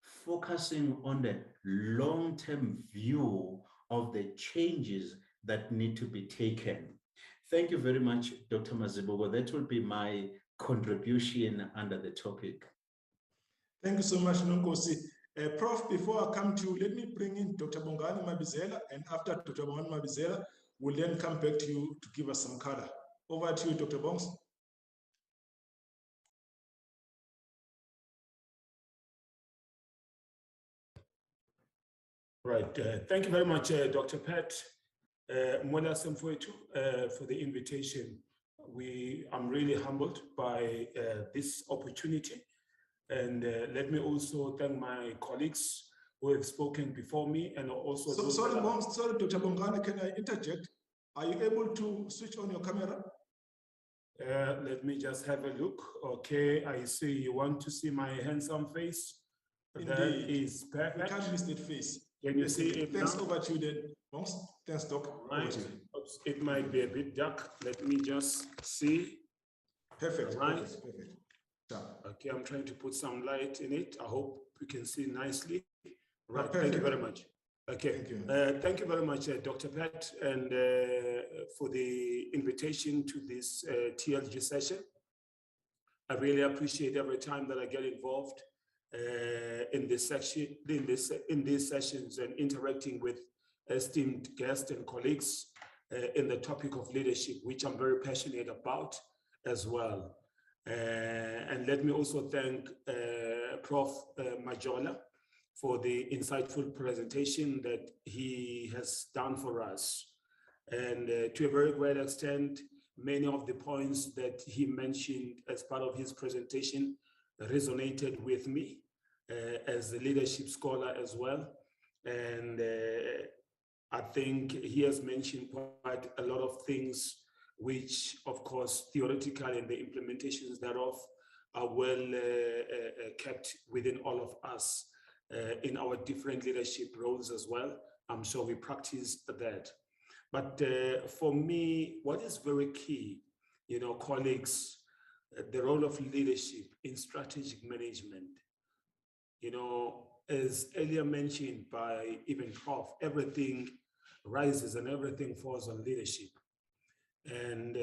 focusing on the long-term view of the changes that need to be taken. Thank you very much, Dr. Mazibuko. That will be my contribution under the topic. Thank you so much, Nonkosi. Prof, before I come to you, let me bring in Dr. Bongani Mabizela, and after Dr. Bongani Mabizela, we'll then come back to you to give us some color. Over to you, Dr. Bongs. Right. Thank you very much, Dr. Pat, Mwela Semfwetu, for the invitation. I'm really humbled by this opportunity. And let me also thank my colleagues who have spoken before me, and also— sorry, Dr. Bongani, can I interject? Are you able to switch on your camera? Let me just have a look. Okay, I see you want to see my handsome face. Indeed. That is perfect. You can't miss that face. Can you see it? Thanks, now? over to you then. Bongs, thanks, Doc. Right. It might be a bit dark. Let me just see. Perfect. Right. Perfect. Okay, I'm trying to put some light in it. I hope you can see nicely. Right. Perfect. Thank you very much. Okay. Thank you. Thank you very much, Dr. Pat, and for the invitation to this TLG session. I really appreciate every time that I get involved in this section, in these sessions, and interacting with esteemed guests and colleagues in the topic of leadership, which I'm very passionate about as well. And let me also thank Prof. Majola for the insightful presentation that he has done for us. And to a very great extent, many of the points that he mentioned as part of his presentation resonated with me as a leadership scholar as well. And I think he has mentioned quite a lot of things which, of course, theoretical and the implementations thereof are well kept within all of us in our different leadership roles as well. I'm sure we practice that. But for me, what is very key colleagues, the role of leadership in strategic management. As earlier mentioned by even Prof, everything rises and everything falls on leadership. And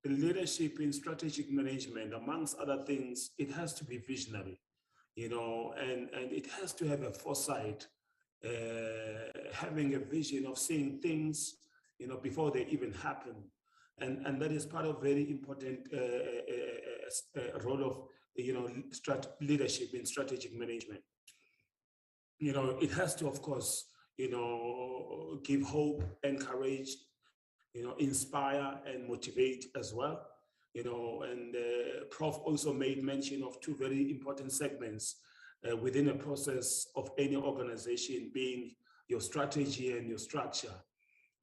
leadership in strategic management, amongst other things, it has to be visionary, and it has to have a foresight, having a vision of seeing things, before they even happen. And that is part of very important role of, leadership in strategic management. It has to, of course, give hope, encourage, inspire and motivate as well. And Prof also made mention of two very important segments within a process of any organization, being your strategy and your structure.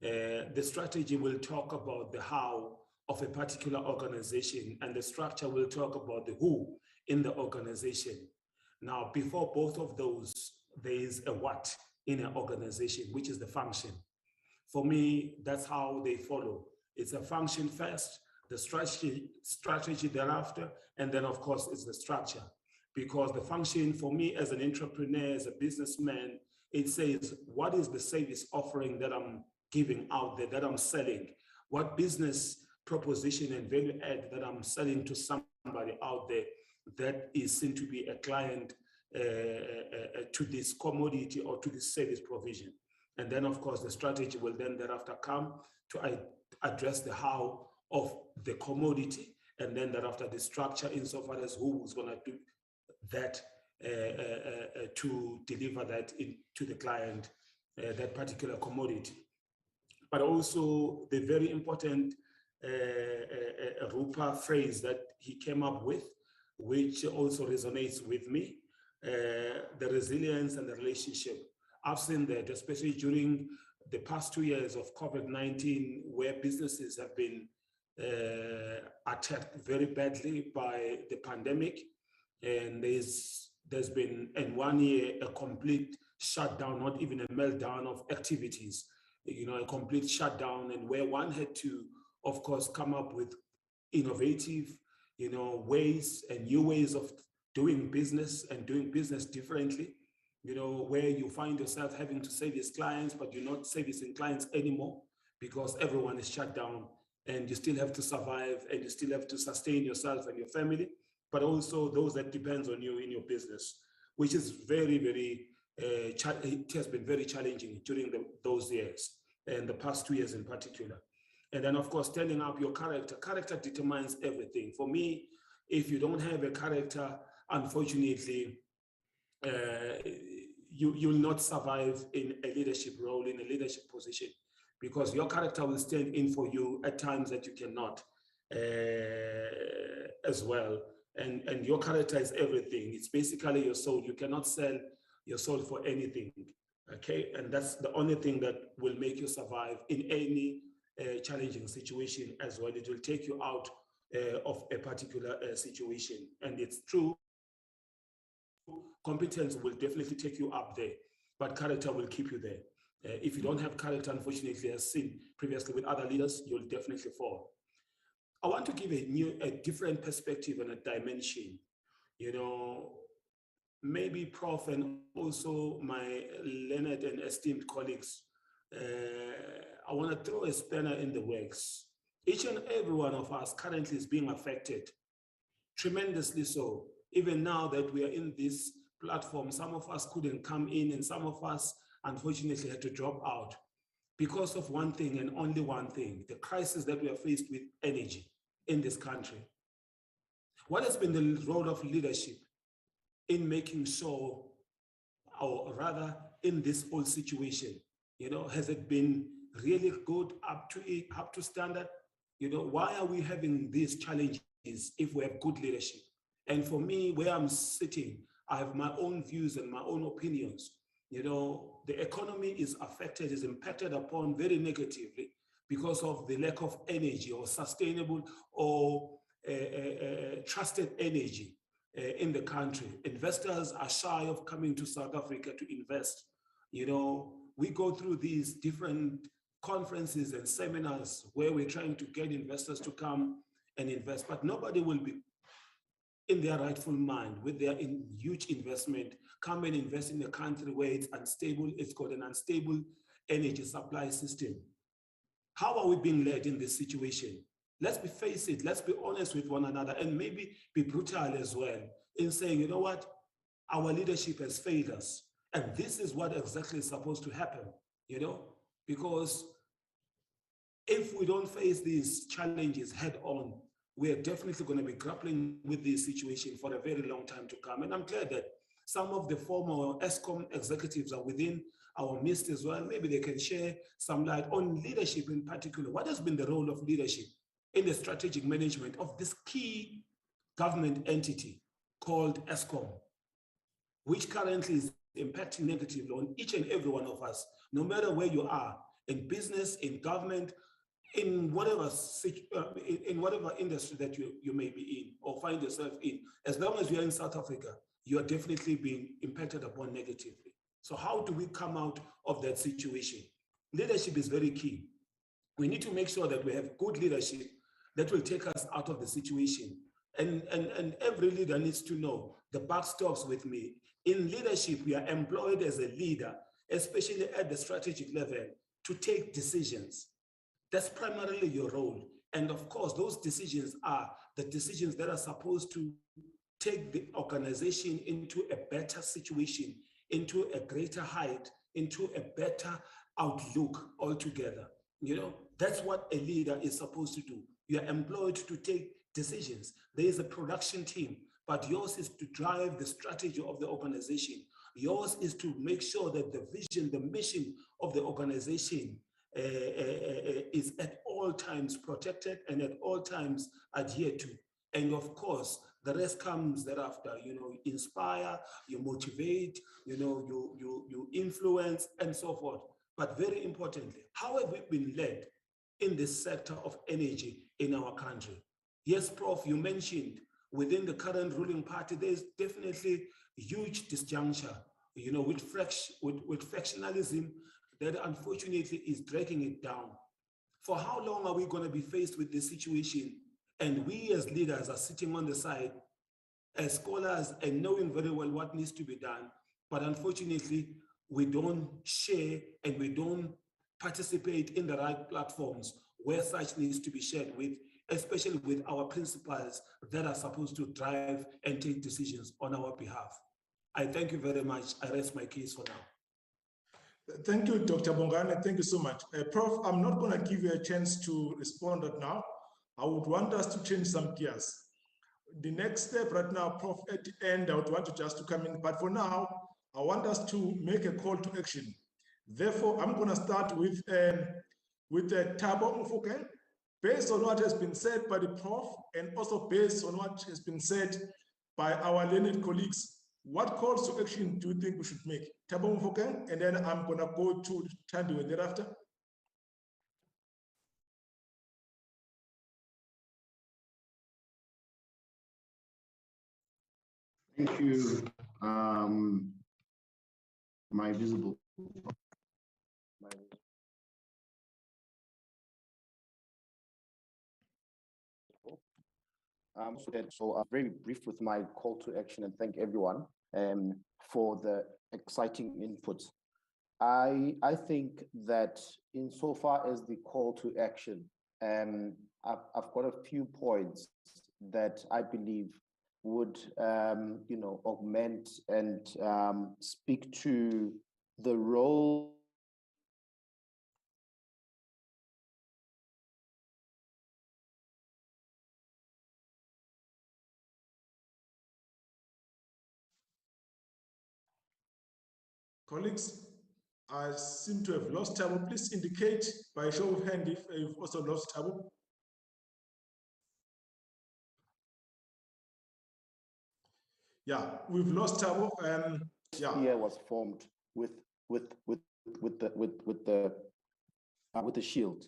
The strategy will talk about the how of a particular organization, and the structure will talk about the who in the organization. Now, before both of those, there is a what in an organization, which is the function. For me, that's how they follow. It's a function first, the strategy thereafter, and then of course it's the structure. Because the function for me as an entrepreneur, as a businessman, it says, what is the service offering that I'm giving out there, that I'm selling? What business proposition and value add that I'm selling to somebody out there that is seen to be a client to this commodity or to this service provision? And then, of course, the strategy will then thereafter come to address the how of the commodity, and then thereafter the structure insofar as who's going to do that to deliver that to the client, that particular commodity. But also the very important RUPA phrase that he came up with, which also resonates with me, the resilience and the relationship. I've seen that, especially during the past 2 years of COVID-19, where businesses have been attacked very badly by the pandemic. And there's been, in 1 year, a complete shutdown, not even a meltdown of activities, a complete shutdown, and where one had to, of course, come up with innovative, ways and new ways of doing business and doing business differently, where you find yourself having to service clients, but you're not servicing clients anymore because everyone is shut down, and you still have to survive, and you still have to sustain yourself and your family, but also those that depends on you in your business, which is very, very, it has been very challenging during those years, and the past 2 years in particular. And then, of course, standing up your character. Character determines everything. For me, if you don't have a character, unfortunately, you'll not survive in a leadership role, in a leadership position, because your character will stand in for you at times that you cannot as well. And your character is everything. It's basically your soul. You cannot sell your soul for anything, okay? And that's the only thing that will make you survive in any challenging situation as well. It will take you out of a particular situation. And it's true, competence will definitely take you up there, but character will keep you there. If you don't have character, unfortunately, as seen previously with other leaders, you'll definitely fall. I want to give a different perspective and a dimension. Maybe Prof and also my learned and esteemed colleagues, I want to throw a spanner in the works. Each and every one of us currently is being affected, tremendously so. Even now that we are in this platform, some of us couldn't come in, and some of us, unfortunately, had to drop out because of one thing and only one thing: the crisis that we are faced with energy in this country. What has been the role of leadership in making sure, or rather in this whole situation? Has it been really good, up to standard? Why are we having these challenges if we have good leadership? And for me, where I'm sitting, I have my own views and my own opinions. The economy is affected, is impacted upon very negatively because of the lack of energy or sustainable or trusted energy in the country. Investors are shy of coming to South Africa to invest. We go through these different conferences and seminars where we're trying to get investors to come and invest, but nobody will be in their rightful mind with their huge investment, come and invest in a country where it's unstable, it's got an unstable energy supply system. How are we being led in this situation? Let's face it, let's be honest with one another and maybe be brutal as well in saying, you know what, our leadership has failed us. And this is what exactly is supposed to happen, you know, because if we don't face these challenges head on, we are definitely going to be grappling with this situation for a very long time to come. And I'm glad that some of the former ESCOM executives are within our midst as well. Maybe they can share some light on leadership in particular. What has been the role of leadership in the strategic management of this key government entity called ESCOM, which currently is impacting negatively on each and every one of us, no matter where you are, in business, in government, in whatever industry that you may be in or find yourself in. As long as you are in South Africa, you are definitely being impacted upon negatively. So how do we come out of that situation? Leadership is very key. We need to make sure that we have good leadership that will take us out of the situation. And every leader needs to know the buck stops with me. In leadership, we are employed as a leader, especially at the strategic level, to take decisions. That's primarily your role. And of course, those decisions are the decisions that are supposed to take the organization into a better situation, into a greater height, into a better outlook altogether. You know, that's what a leader is supposed to do. You are employed to take decisions. There is a production team, but yours is to drive the strategy of the organization. Yours is to make sure that the vision, the mission of the organization is at all times protected and at all times adhered to. And of course, the rest comes thereafter. You know, you inspire, you motivate, you know, you influence and so forth. But very importantly, how have we been led in this sector of energy in our country? Yes, Prof, you mentioned within the current ruling party, there's definitely huge disjuncture, you know, with factionalism that unfortunately is dragging it down. For how long are we going to be faced with this situation? And we as leaders are sitting on the side as scholars and knowing very well what needs to be done. But unfortunately, we don't share and we don't participate in the right platforms where such needs to be shared with, especially with our principals that are supposed to drive and take decisions on our behalf. I thank you very much. I rest my case for now. Thank you, Dr. Bongani. Thank you so much. Prof, I'm not going to give you a chance to respond right now. I would want us to change some gears. The next step right now, Prof, at the end, I would want you just to come in. But for now, I want us to make a call to action. Therefore, I'm going to start with Thabo Mofokeng. Based on what has been said by the Prof, and also based on what has been said by our learned colleagues, what calls to action do you think we should make? Thabo Mofokeng, and then I'm going to go to Tandiwe thereafter. Thank you, Mazibuko. So I'm very brief with my call to action and thank everyone for the exciting input. I think that insofar as the call to action, I've got a few points that I believe would augment and speak to the role Colleagues, I seem to have lost Thabo. Please indicate by show of hand if you've also lost Thabo. Yeah, we've lost Thabo. Yeah, here was formed with the shield.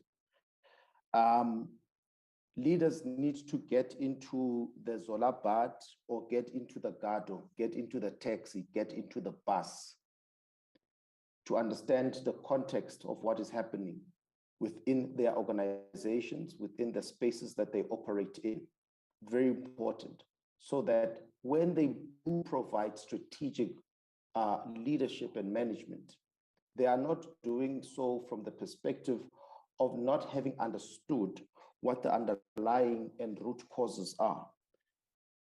Leaders need to get into the Zola Bad or get into the Gado, get into the taxi, get into the bus to understand the context of what is happening. within their organizations, within the spaces that they operate in. Very important, so that when they do provide strategic leadership and management, they are not doing so from the perspective of not having understood what the underlying and root causes are.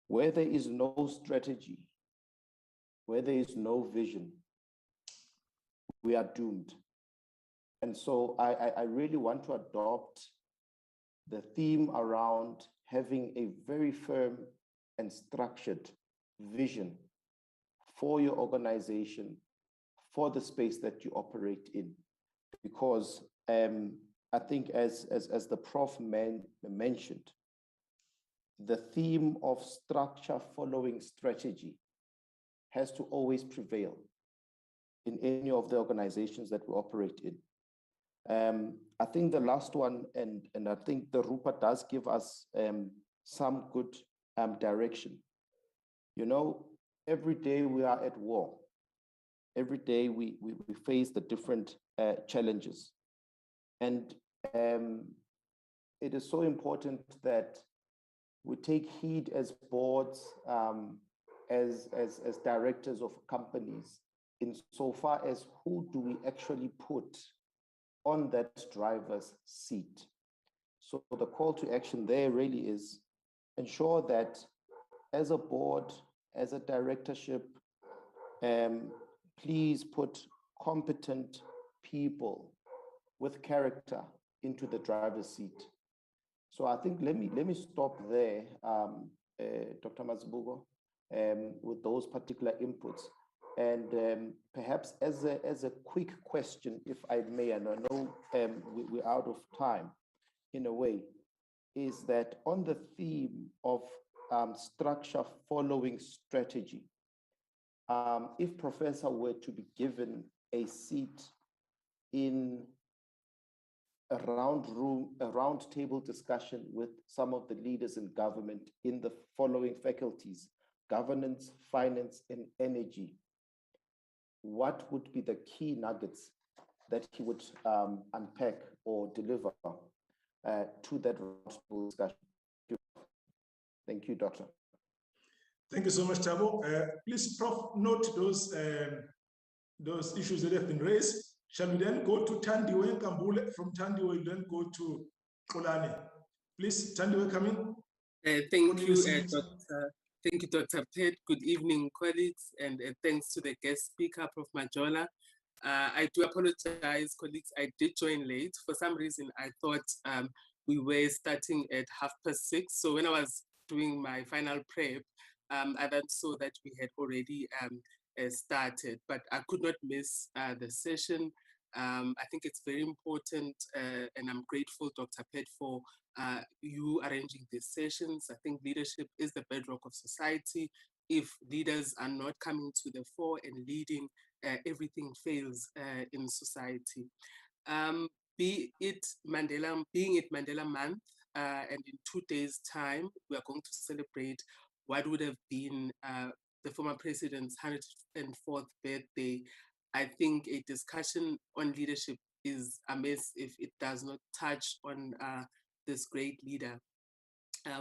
Where there is no strategy, where there is no vision, we are doomed. And so I really want to adopt the theme around having a very firm and structured vision for your organization, for the space that you operate in. Because I think as the Prof mentioned, the theme of structure following strategy has to always prevail in any of the organizations that we operate in. I think the last one, and I think the RUPA does give us some good direction. You know, every day we are at war. Every day we face the different challenges. And it is so important that we take heed as boards, as directors of companies, insofar as who do we actually put on that driver's seat. So the call to action there really is ensure that as a board, as a directorship, please put competent people with character into the driver's seat. So I think let me stop there, Dr. Mazibuko, with those particular inputs. And perhaps as a quick question, if I may, and I know we're out of time in a way, is that on the theme of structure following strategy, if Professor were to be given a seat in a round table discussion with some of the leaders in government in the following faculties: governance, finance, and energy, what would be the key nuggets that he would unpack or deliver to that roundtable discussion? Thank you, Doctor. Thank you so much, Thabo. Please, Prof, note those issues that have been raised. Shall we then go to Tandiwe Kambule? From Tandiwe, we'll then go to Kolani. Please, Tandiwe, come in. Thank you, Dr. Pett. Good evening, colleagues, and thanks to the guest speaker, Prof. Majola. I do apologize, colleagues. I did join late. For some reason, I thought we were starting at 6:30. So when I was doing my final prep, I then saw that we had already started, but I could not miss the session. I think it's very important, and I'm grateful, Dr. Pett, for you arranging these sessions. I think leadership is the bedrock of society. If leaders are not coming to the fore and leading, everything fails in society. Being it Mandela Month, and in 2 days' time, we are going to celebrate what would have been the former president's 104th birthday. I think a discussion on leadership is amiss if it does not touch on this great leader.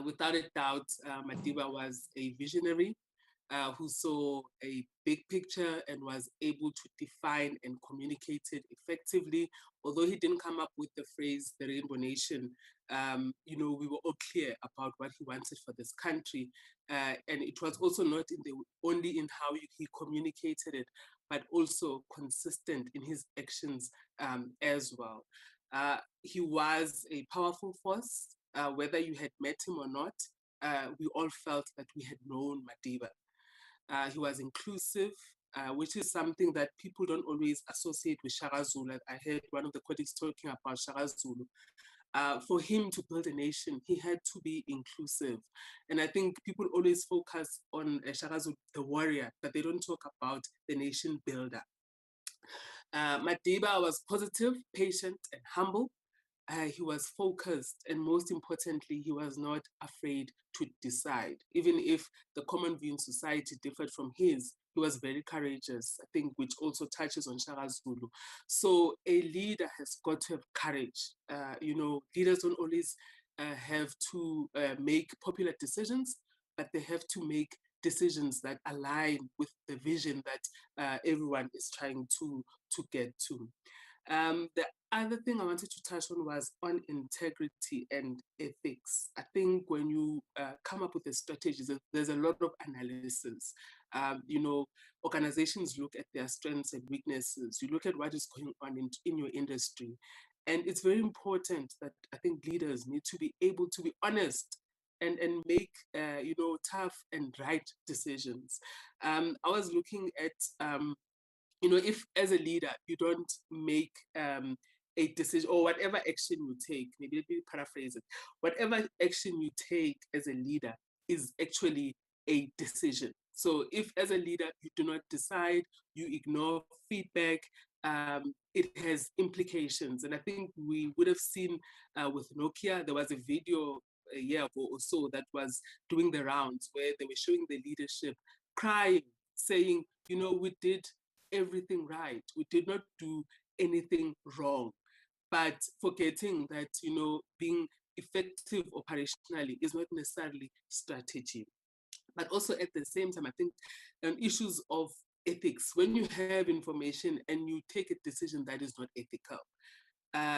Without a doubt, Madiba was a visionary who saw a big picture and was able to define and communicate it effectively. Although he didn't come up with the phrase the Rainbow Nation, we were all clear about what he wanted for this country. And it was also not only in how he communicated it, but also consistent in his actions as well. He was a powerful force. Whether you had met him or not, we all felt that we had known Madiba. He was inclusive, which is something that people don't always associate with Shaka Zulu. I heard one of the colleagues talking about Shaka Zulu. For him to build a nation, he had to be inclusive. And I think people always focus on Shaka Zulu, the warrior, but they don't talk about the nation builder. Madiba was positive, patient, and humble. he was focused, and most importantly, he was not afraid to decide. Even if the common view in society differed from his, he was very courageous, I think, which also touches on Shaka Zulu. So a leader has got to have courage. You know, leaders don't always have to make popular decisions, but they have to make decisions that align with the vision that everyone is trying to get to. The other thing I wanted to touch on was on integrity and ethics. I think when you come up with a strategy, there's a lot of analysis. You know, organizations look at their strengths and weaknesses. You look at what is going on in your industry. And it's very important that I think leaders need to be able to be honest and make, you know, tough and right decisions. I was looking at, you know, if as a leader, you don't make a decision or whatever action you take, maybe let me paraphrase it, whatever action you take as a leader is actually a decision. So if as a leader, you do not decide, you ignore feedback, it has implications. And I think we would have seen with Nokia, there was a video a year ago or so that was doing the rounds where they were showing the leadership crying, saying, you know, we did everything right. We did not do anything wrong, but forgetting that, you know, being effective operationally is not necessarily strategy. But also at the same time, I think issues of ethics, when you have information and you take a decision that is not ethical,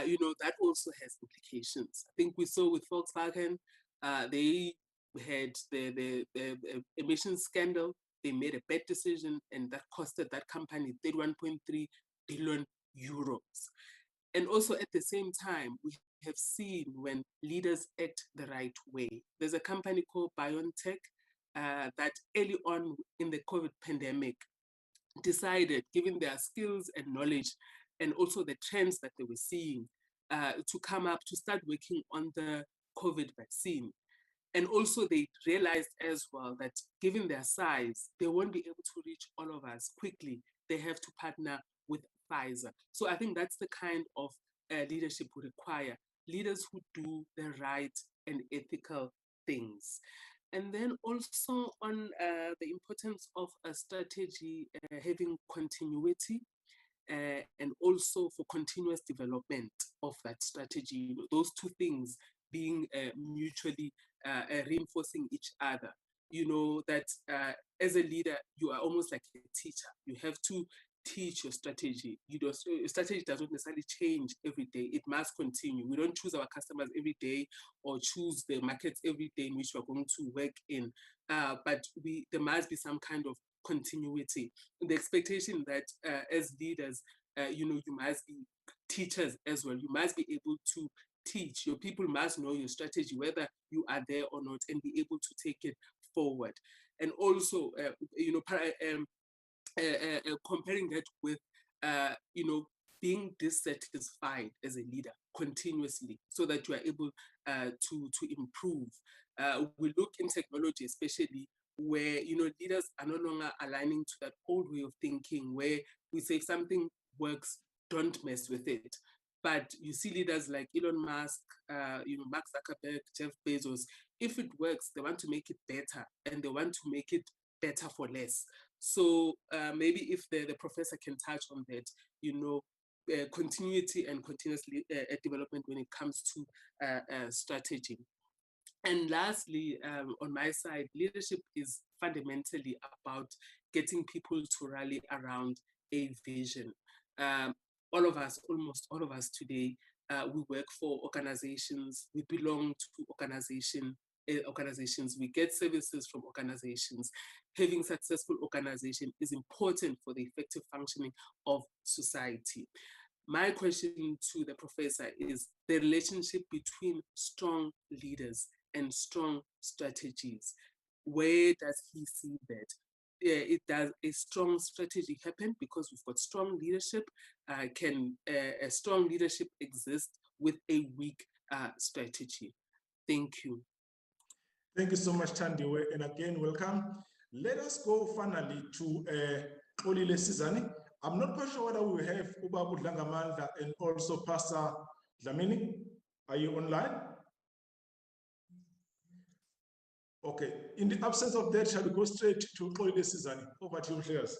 you know, that also has implications. I think we saw with Volkswagen, they had the emissions scandal. They made a bad decision, and that costed that company 31.3 billion euros. And also at the same time, we have seen when leaders act the right way. There's a company called BioNTech that early on in the COVID pandemic decided, given their skills and knowledge, and also the trends that they were seeing, to come up to start working on the COVID vaccine. And also they realized as well that given their size, they won't be able to reach all of us quickly. They have to partner with Pfizer. So I think that's the kind of leadership we require, leaders who do the right and ethical things. And then also on the importance of a strategy having continuity, and also for continuous development of that strategy, those two things being mutually reinforcing each other. You know, that as a leader, you are almost like a teacher. You have to teach your strategy. Your strategy does not necessarily change every day. It must continue. We don't choose our customers every day or choose the markets every day in which we're going to work in. But there must be some kind of continuity. The expectation that as leaders, you know, you must be teachers as well. You must be able to teach. Your people must know your strategy, whether you are there or not, and be able to take it forward. And also, you know, comparing that with, you know, being dissatisfied as a leader continuously so that you are able to improve. We look in technology, especially where, you know, leaders are no longer aligning to that old way of thinking where we say if something works, don't mess with it. But you see leaders like Elon Musk, you know, Mark Zuckerberg, Jeff Bezos, if it works, they want to make it better, and they want to make it better for less. So maybe if the professor can touch on that, you know, continuity and continuous development when it comes to strategy. And lastly, on my side, leadership is fundamentally about getting people to rally around a vision. All of us, almost all of us today, we work for organizations, we belong to organizations, we get services from organizations. Having successful organization is important for the effective functioning of society. My question to the professor is the relationship between strong leaders and strong strategies. Where does he see that? It does a strong strategy happen because we've got strong leadership? Can a strong leadership exist with a weak strategy? Thank you. Thank you so much, Tandiwe, and again, welcome. Let us go finally to Olile Sizani. I'm not quite sure whether we have Uba Budlangamanda and also Pastor Dlamini. Are you online? Okay. In the absence of that, shall we go straight to Holiday Season? Over to you, players.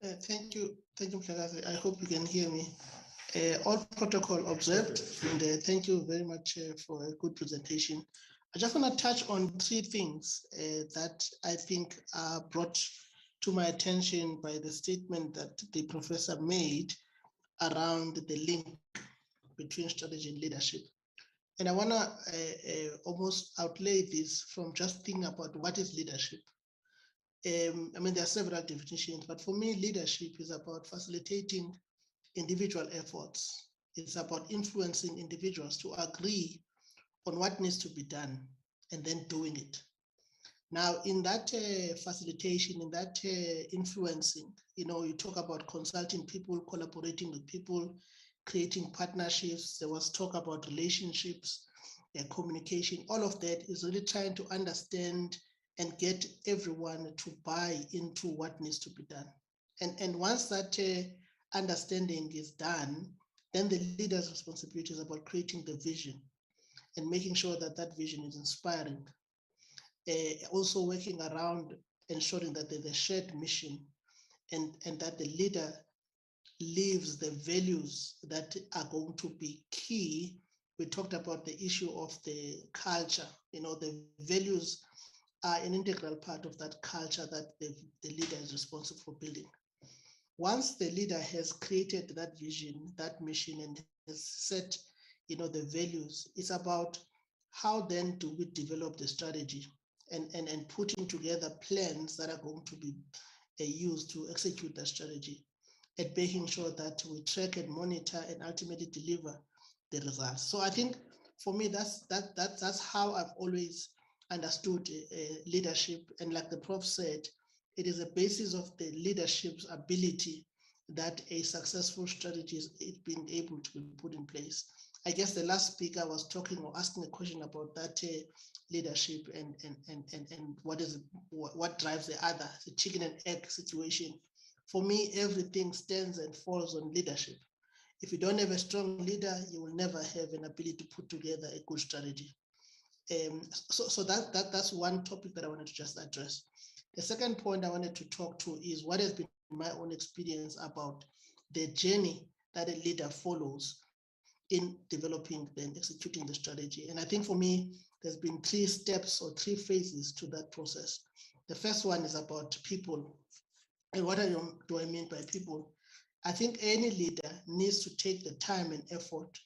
Thank you, Mhlekazi. I hope you can hear me. All protocol observed, and thank you very much for a good presentation. I just want to touch on three things that I think are brought to my attention by the statement that the professor made around the link between strategy and leadership. And I want to almost outlay this from just thinking about what is leadership. I mean, there are several definitions, but for me, leadership is about facilitating individual efforts. It's about influencing individuals to agree on what needs to be done and then doing it. Now, in that facilitation, in that influencing, you talk about consulting people, collaborating with people, creating partnerships. There was talk about relationships, communication. All of that is really trying to understand and get everyone to buy into what needs to be done. And once that understanding is done, then the leader's responsibility is about creating the vision and making sure that that vision is inspiring. Also working around ensuring that there's a shared mission and that the leader lives the values that are going to be key. We talked about the issue of the culture. The values are an integral part of that culture that the leader is responsible for building. Once the leader has created that vision, that mission, and has set the values, it's about how then do we develop the strategy and putting together plans that are going to be used to execute that strategy, and making sure that we track and monitor and ultimately deliver the results. So I think for me, that's how I've always understood leadership. And like the prof said, it is a basis of the leadership's ability that a successful strategy is being able to be put in place. I guess the last speaker was talking or asking a question about that leadership and what drives the other, the chicken and egg situation. For me, everything stands and falls on leadership. If you don't have a strong leader, you will never have an ability to put together a good strategy. So that's one topic that I wanted to just address. The second point I wanted to talk to is what has been my own experience about the journey that a leader follows in developing and executing the strategy. And I think for me, there's been 3 steps or 3 phases to that process. The first one is about people. And what do I mean by people? I think any leader needs to take the time and effort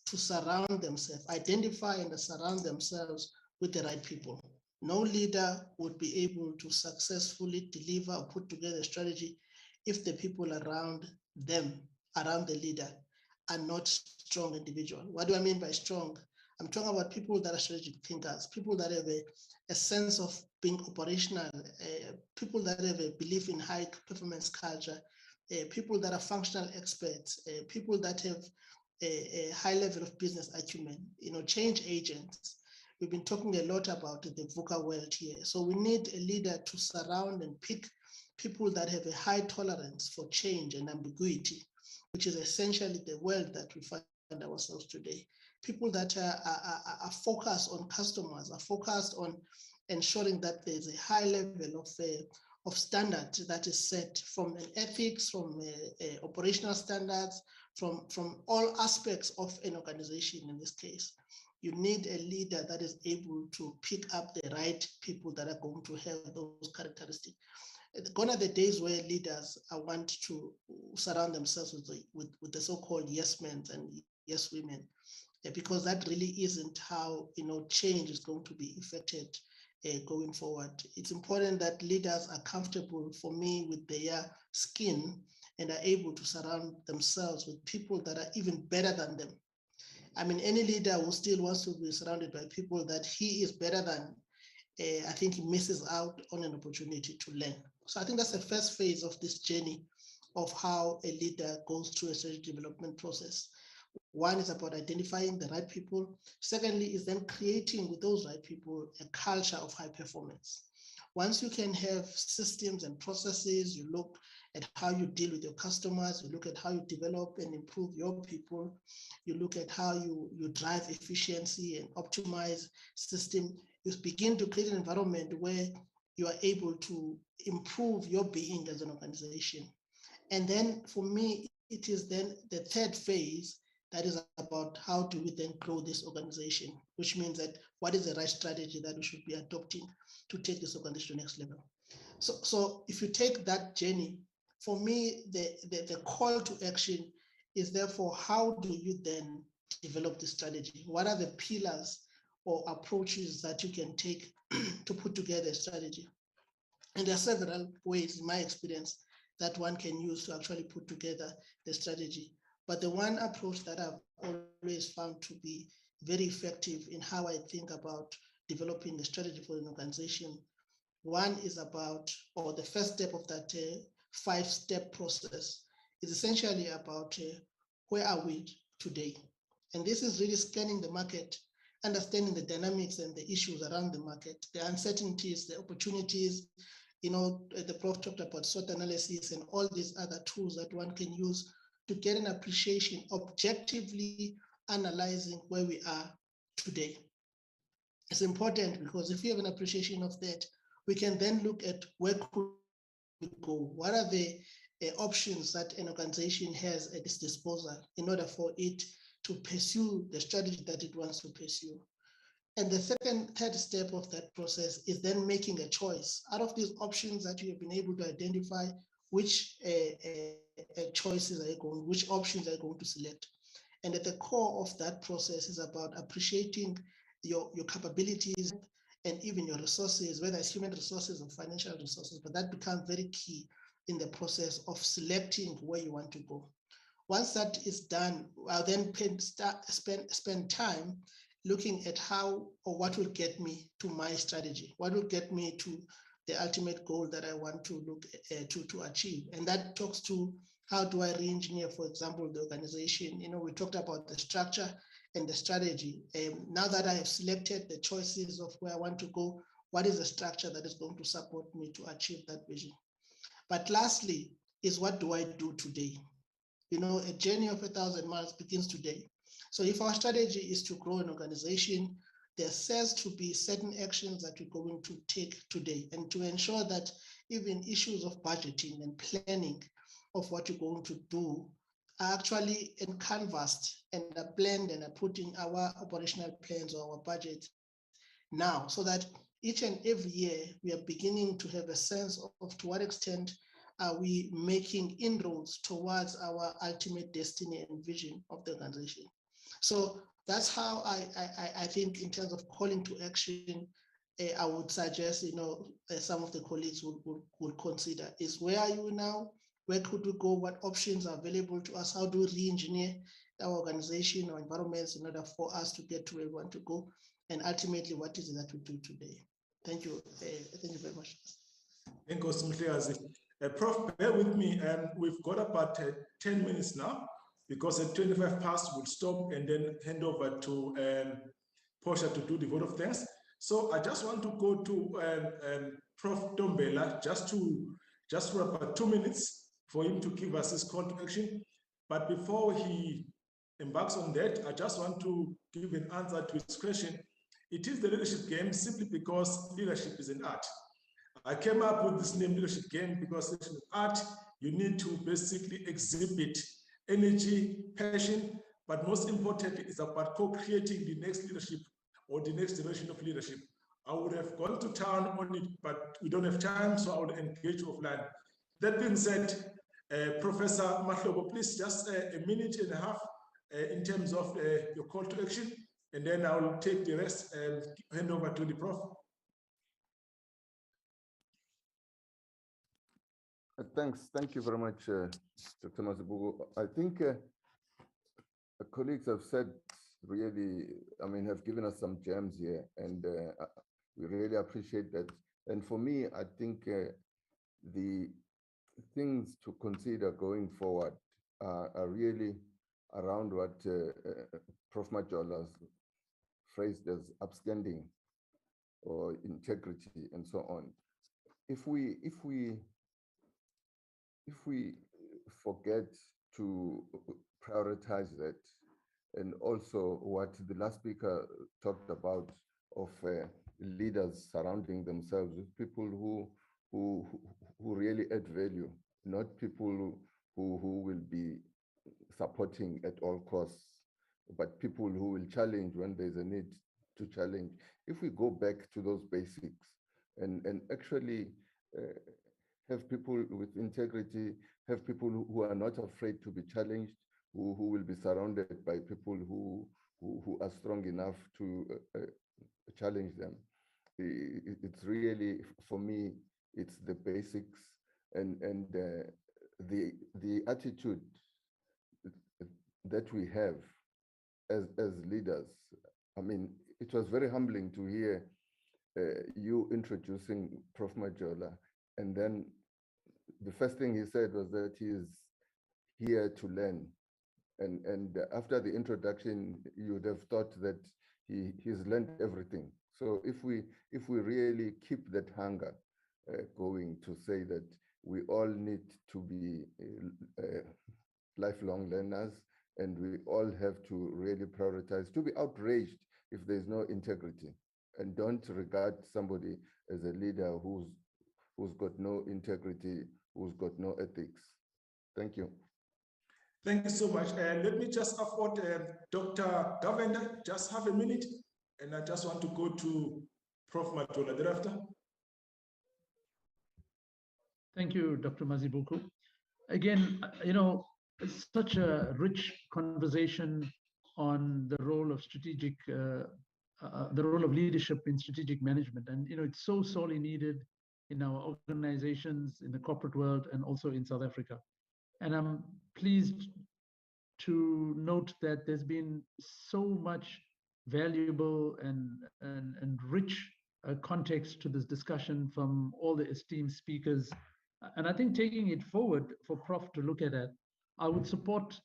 to surround themselves, identify and surround themselves with the right people. No leader would be able to successfully deliver or put together a strategy if the people around them, around the leader, are not strong individuals. What do I mean by strong? I'm talking about people that are strategic thinkers, people that have a sense of being operational, people that have a belief in high performance culture, people that are functional experts, people that have a high level of business acumen, change agents. We've been talking a lot about the VUCA world here. So we need a leader to surround and pick people that have a high tolerance for change and ambiguity, which is essentially the world that we find ourselves today. People that are focused on customers, are focused on ensuring that there's a high level of standard that is set from an ethics, from operational standards, from all aspects of an organization in this case. You need a leader that is able to pick up the right people that are going to have those characteristics. Gone are the days where leaders want to surround themselves with the so-called yes men and yes women, because that really isn't how change is going to be effected going forward. It's important that leaders are comfortable, for me, with their skin and are able to surround themselves with people that are even better than them. I mean, any leader who still wants to be surrounded by people that he is better than, I think he misses out on an opportunity to learn. So I think that's the first phase of this journey of how a leader goes through a strategy development process. One is about identifying the right people. Secondly is then creating with those right people a culture of high performance. Once you can have systems and processes, you look at how you deal with your customers, you look at how you develop and improve your people, you look at how you drive efficiency and optimize system, you begin to create an environment where you are able to improve your being as an organization. And then for me, it is then the third phase that is about how do we then grow this organization, which means that what is the right strategy that we should be adopting to take this organization to the next level. So if you take that journey, for me, the call to action is therefore, how do you then develop the strategy? What are the pillars or approaches that you can take to put together a strategy? And there are several ways, in my experience, that one can use to actually put together the strategy. But the one approach that I've always found to be very effective in how I think about developing a strategy for an organization, one is about, or the first step of that 5-step process is essentially about where are we today? And this is really scanning the market, understanding the dynamics and the issues around the market, the uncertainties, the opportunities. The Prof talked about SWOT analysis and all these other tools that one can use to get an appreciation, objectively analyzing where we are today. It's important because if you have an appreciation of that, we can then look at where could we go? What are the options that an organization has at its disposal in order for it to pursue the strategy that it wants to pursue? And the third step of that process is then making a choice. Out of these options that you have been able to identify, which choices are you going, which options are you going to select? And at the core of that process is about appreciating your capabilities and even your resources, whether it's human resources or financial resources, but that becomes very key in the process of selecting where you want to go. Once that is done, I'll then spend time looking at how or what will get me to my strategy, what will get me to the ultimate goal that I want to look to achieve. And that talks to how do I re-engineer, for example, the organization. We talked about the structure and the strategy. Now that I have selected the choices of where I want to go, what is the structure that is going to support me to achieve that vision? But lastly is, what do I do today? A journey of 1,000 miles begins today. So if our strategy is to grow an organization, there says to be certain actions that we're going to take today, and to ensure that even issues of budgeting and planning of what you're going to do are actually canvassed and are planned and are put in our operational plans or our budget now, so that each and every year we are beginning to have a sense of to what extent are we making inroads towards our ultimate destiny and vision of the organization. So that's how I think, in terms of calling to action, I would suggest, some of the colleagues would consider is, where are you now? Where could we go? What options are available to us? How do we re-engineer our organization or environments in order for us to get to where we want to go? And ultimately, what is it that we do today? Thank you. Thank you very much. Thank you, Prof, bear with me. We've got about 10 minutes now, because at 25 past we'll stop and then hand over to Portia to do the vote of thanks. So I just want to go to Prof Tombela just for about 2 minutes for him to give us his call to action. But before he embarks on that, I just want to give an answer to his question. It is the leadership game simply because leadership is an art. I came up with this name, leadership game, because leadership is art. You need to basically exhibit energy, passion, but most importantly, it's about co-creating the next leadership or the next generation of leadership. I would have gone to town on it, but we don't have time, so I would engage offline. That being said, Professor Mahlobo, please just a minute and a half in terms of your call to action, and then I will take the rest and hand over to the Prof. Thank you very much, Dr. Mazibuko. I think colleagues have said really, have given us some gems here, and we really appreciate that. And for me, I think the things to consider going forward are really around what Prof. Majola phrased as upstanding or integrity and so on. if we forget to prioritize that, and also what the last speaker talked about of leaders surrounding themselves with people who really add value, not people who will be supporting at all costs, but people who will challenge when there's a need to challenge. If we go back to those basics and actually have people with integrity, have people who are not afraid to be challenged, who will be surrounded by people who are strong enough to challenge them. It's really, for me, it's the basics and the attitude that we have as leaders. I mean, it was very humbling to hear you introducing Prof. Majola, and then the first thing he said was that he is here to learn. And after the introduction, you would have thought that he's learned everything. So if we really keep that hunger going to say that we all need to be lifelong learners, and we all have to really prioritize, to be outraged if there's no integrity, and don't regard somebody as a leader who's got no integrity, who's got no ethics. Thank you. Thank you so much. Let me just afford Dr. Governor, just have a minute, and I just want to go to Prof. Majola thereafter. Thank you, Dr. Mazibuko. Again, you know, it's such a rich conversation on the role of strategic, the role of leadership in strategic management. And, you know, it's so sorely needed in our organizations, in the corporate world, and also in South Africa. And I'm pleased to note that there's been so much valuable and rich context to this discussion from all the esteemed speakers. And I think taking it forward for Prof to look at it, I would support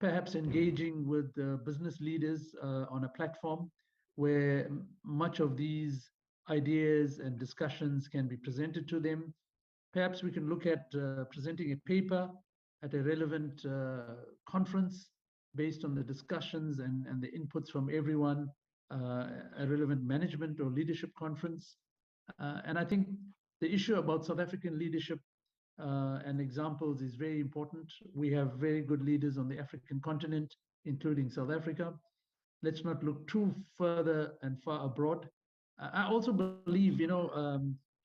perhaps engaging with business leaders on a platform where much of these ideas and discussions can be presented to them. Perhaps we can look at presenting a paper at a relevant conference based on the discussions and the inputs from everyone, a relevant management or leadership conference. And I think the issue about South African leadership and examples is very important. We have very good leaders on the African continent, including South Africa. Let's not look too further and far abroad. I also believe, you know,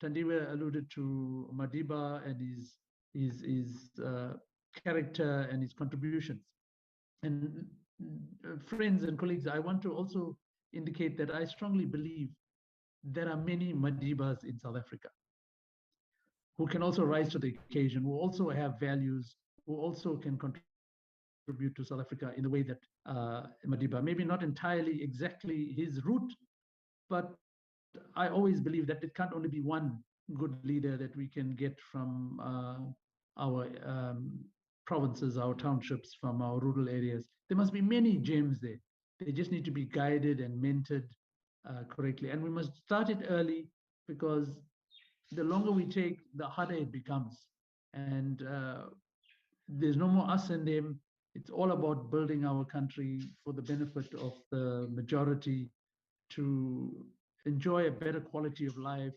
Tandiwe alluded to Madiba and his character and his contributions. And friends and colleagues, I want to also indicate that I strongly believe there are many Madibas in South Africa who can also rise to the occasion, who also have values, who also can contribute to South Africa in the way that Madiba, maybe not entirely exactly his route, but I always believe that it can't only be one good leader that we can get from our provinces, our townships, from our rural areas. There must be many gems there. They just need to be guided and mentored correctly. And we must start it early, because the longer we take, the harder it becomes. And there's no more us and them. It's all about building our country for the benefit of the majority, to enjoy a better quality of life.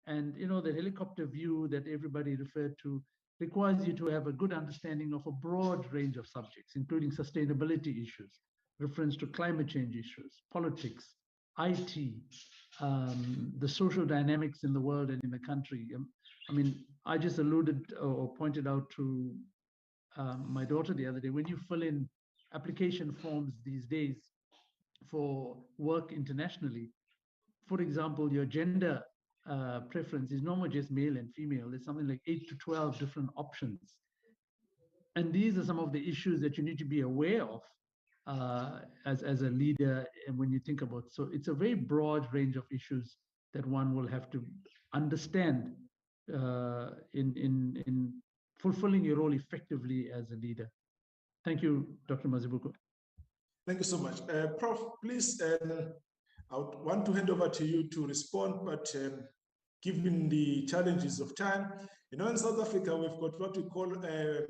And, you know, the helicopter view that everybody referred to requires you to have a good understanding of a broad range of subjects, including sustainability issues, reference to climate change issues, politics, IT, the social dynamics in the world and in the country. I mean, I just alluded or pointed out to my daughter the other day, when you fill in application forms these days for work internationally, for example, your gender preference is no more just male and female. There's something like 8 to 12 different options. And these are some of the issues that you need to be aware of as a leader. And when you think about, so it's a very broad range of issues that one will have to understand in fulfilling your role effectively as a leader. Thank you, Dr. Mazibuko. Thank you so much. Prof, please, I would want to hand over to you to respond, but given the challenges of time. You know, in South Africa, we've got what we call a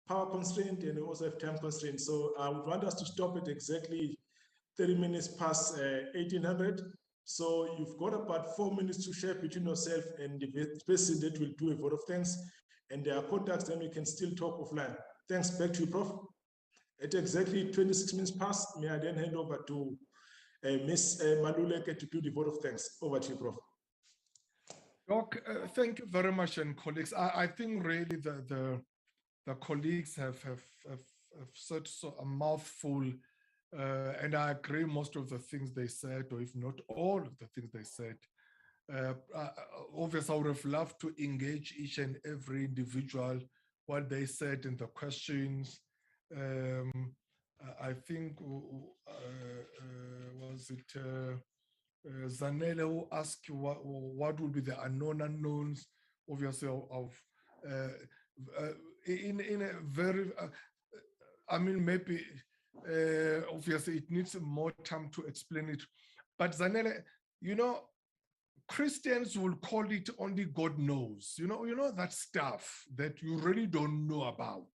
power constraint, and we also have time constraint. So I would want us to stop at exactly 30 minutes past 1800. So you've got about 4 minutes to share between yourself and the person that will do a vote of thanks. And there are contacts, then we can still talk offline. Thanks, back to you, Prof. At exactly 26 minutes past, may I then hand over to Ms. Maluleke to do the vote of thanks. Over to you, Prof. Doc, thank you very much, and colleagues. I think really the colleagues have said a mouthful, and I agree most of the things they said, or if not all of the things they said. Obviously, I would have loved to engage each and every individual, what they said in the questions. I think, was it Zanele who asked what will be the unknowns? Obviously, in a very, I mean, maybe, obviously it needs more time to explain it. But Zanele, you know, Christians will call it only God knows. You know that stuff that you really don't know about.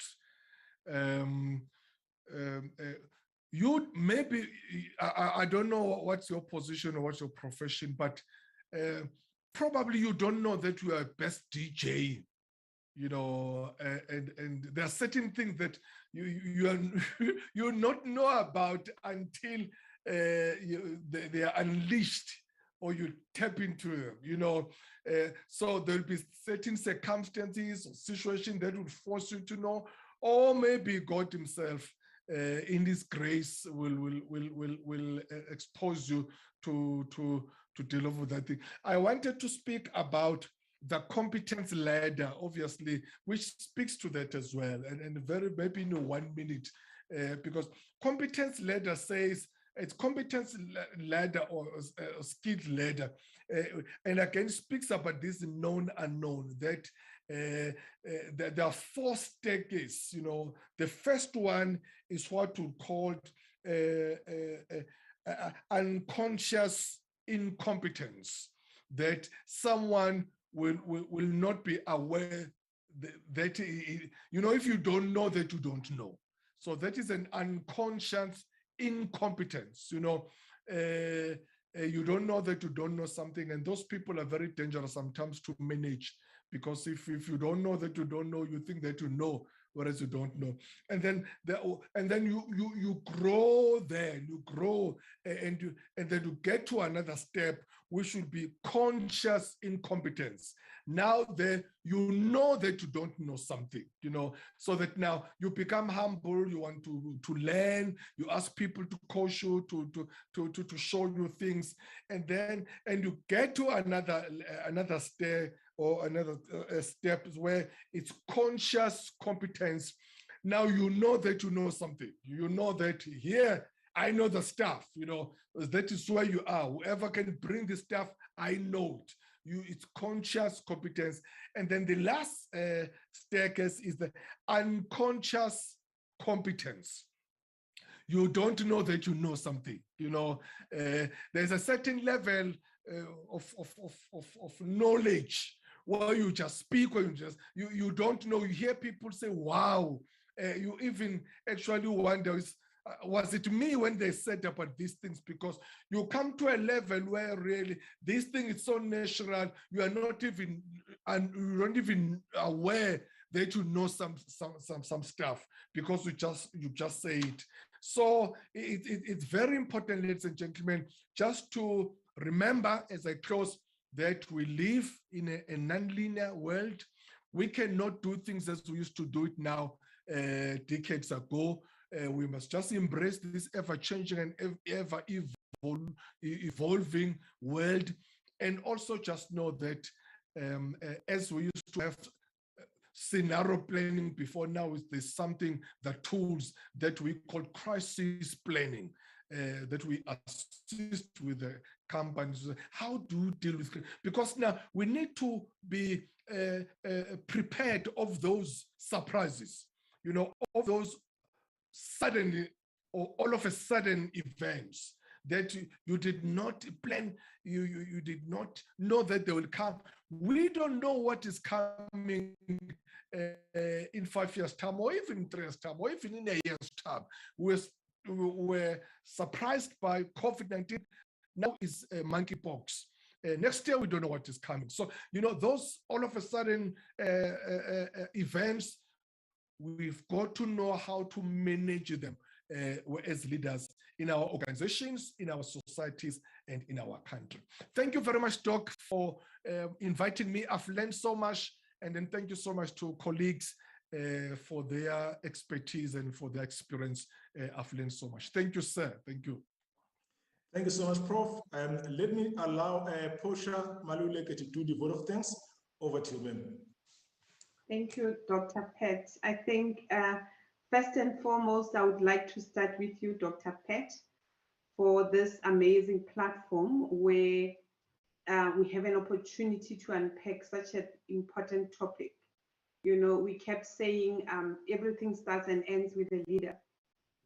You maybe, I don't know what's your position or what's your profession, but probably you don't know that you are a best DJ, you know, and there are certain things that you not know about until they are unleashed or you tap into them, you know. So there'll be certain circumstances or situations that will force you to know, or maybe God himself in his grace will expose you to deal with that thing. I wanted to speak about the competence ladder, obviously, which speaks to that as well, and very maybe in 1 minute, because competence ladder says it's competence ladder or skilled ladder, and again speaks about this known unknown, that there are 4 staircases. You know, the first one is what we call unconscious incompetence, that someone will not be aware that, you know, if you don't know that you don't know. So that is an unconscious incompetence, you know. You don't know that you don't know something, and those people are very dangerous sometimes to manage, because if you don't know that you don't know, you think that you know, whereas you don't know. And then you grow there, you grow, and then you get to another step, which should be conscious incompetence. Now then, you know that you don't know something, you know, so that now you become humble, you want to learn, you ask people to coach you, to show you things, and you get to another step, or another step where it's conscious competence. Now you know that you know something. You know that here, I know the stuff, you know, that is where you are. Whoever can bring the stuff, I know it. It's conscious competence. And then the last staircase is the unconscious competence. You don't know that you know something, you know. There's a certain level of knowledge where you just speak, or you don't know. You hear people say, wow. You even actually wonder, was it me when they said about these things? Because you come to a level where really this thing is so natural, you are not even, and you don't even aware that you know some stuff, because you just say it. So it's very important, ladies and gentlemen, just to remember as I close that we live in a non-linear world. We cannot do things as we used to do it now decades ago. We must just embrace this ever-changing and evolving world, and also just know that as we used to have scenario planning before, now there's something, the tools that we call crisis planning, that we assist with the companies. How do you deal with it? Because now we need to be prepared of those surprises, you know, of those suddenly or all of a sudden events that you did not plan, you did not know that they will come. We don't know what is coming in 5 years' time, or even in 3 years' time, or even in a year's time. We were surprised by COVID-19. Now is monkeypox. Next year, we don't know what is coming. So, those all of a sudden events, we've got to know how to manage them as leaders in our organizations, in our societies, and in our country. Thank you very much, Doc, for inviting me. I've learned so much. And then thank you so much to colleagues for their expertise and for their experience. I've learned so much. Thank you, sir. Thank you. Thank you so much, Prof. Let me allow Portia Maluleke to do the vote of thanks. Over to you, ma'am. Thank you, Dr. Pett. I think first and foremost, I would like to start with you, Dr. Pett, for this amazing platform where we have an opportunity to unpack such an important topic. We kept saying everything starts and ends with a leader.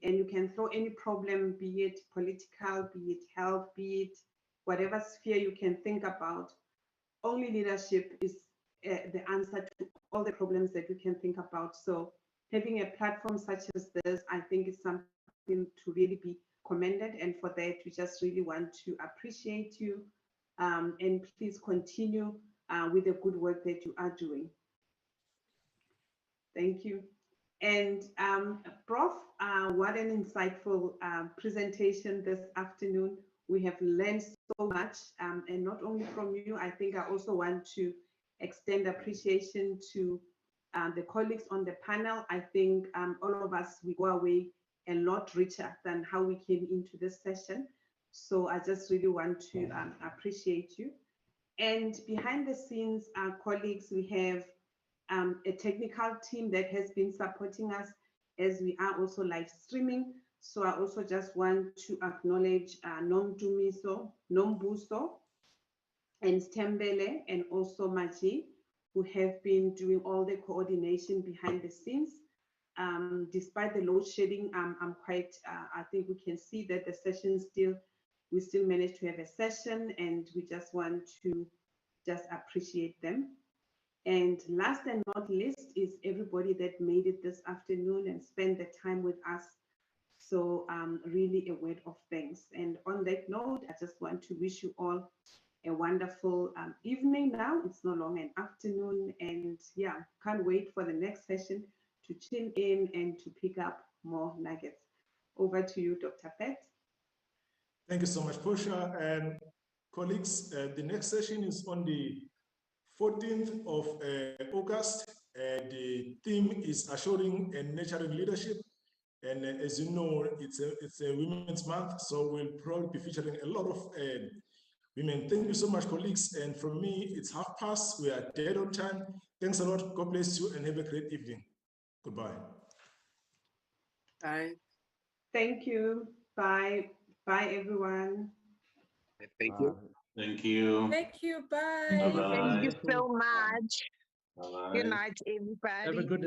And you can throw any problem, be it political, be it health, be it whatever sphere you can think about. Only leadership is the answer to all the problems that you can think about. So having a platform such as this, I think is something to really be commended. And for that, we just really want to appreciate you. And please continue with the good work that you are doing. Thank you. And Prof, what an insightful presentation this afternoon. We have learned so much, and not only from you. I think I also want to extend appreciation to the colleagues on the panel. I think all of us, we go away a lot richer than how we came into this session. So I just really want to appreciate you. And behind the scenes, our colleagues, we have a technical team that has been supporting us as we are also live streaming. So I also just want to acknowledge Nombuso, and Stembele, and also Maji, who have been doing all the coordination behind the scenes. Despite the load shedding, I'm quite, I think we can see that the session we still managed to have a session, and we just want to just appreciate them. And last and not least is everybody that made it this afternoon and spent the time with us. So really a word of thanks. And on that note, I just want to wish you all a wonderful evening now. It's no longer an afternoon. And yeah, can't wait for the next session to tune in and to pick up more nuggets. Over to you, Dr. Pett. Thank you so much, Portia. And colleagues, the next session is on the 14th of August. The theme is Assuring and Nurturing Leadership. And as you know, it's a Women's Month, so we'll probably be featuring a lot of women. Thank you so much, colleagues. And from me, it's past. We are dead on time. Thanks a lot. God bless you and have a great evening. Goodbye. Bye. Thank you. Bye. Bye, everyone. Thank you. Thank you. Thank you. Bye. Thank you so much. Bye-bye. Good night, everybody. Have a good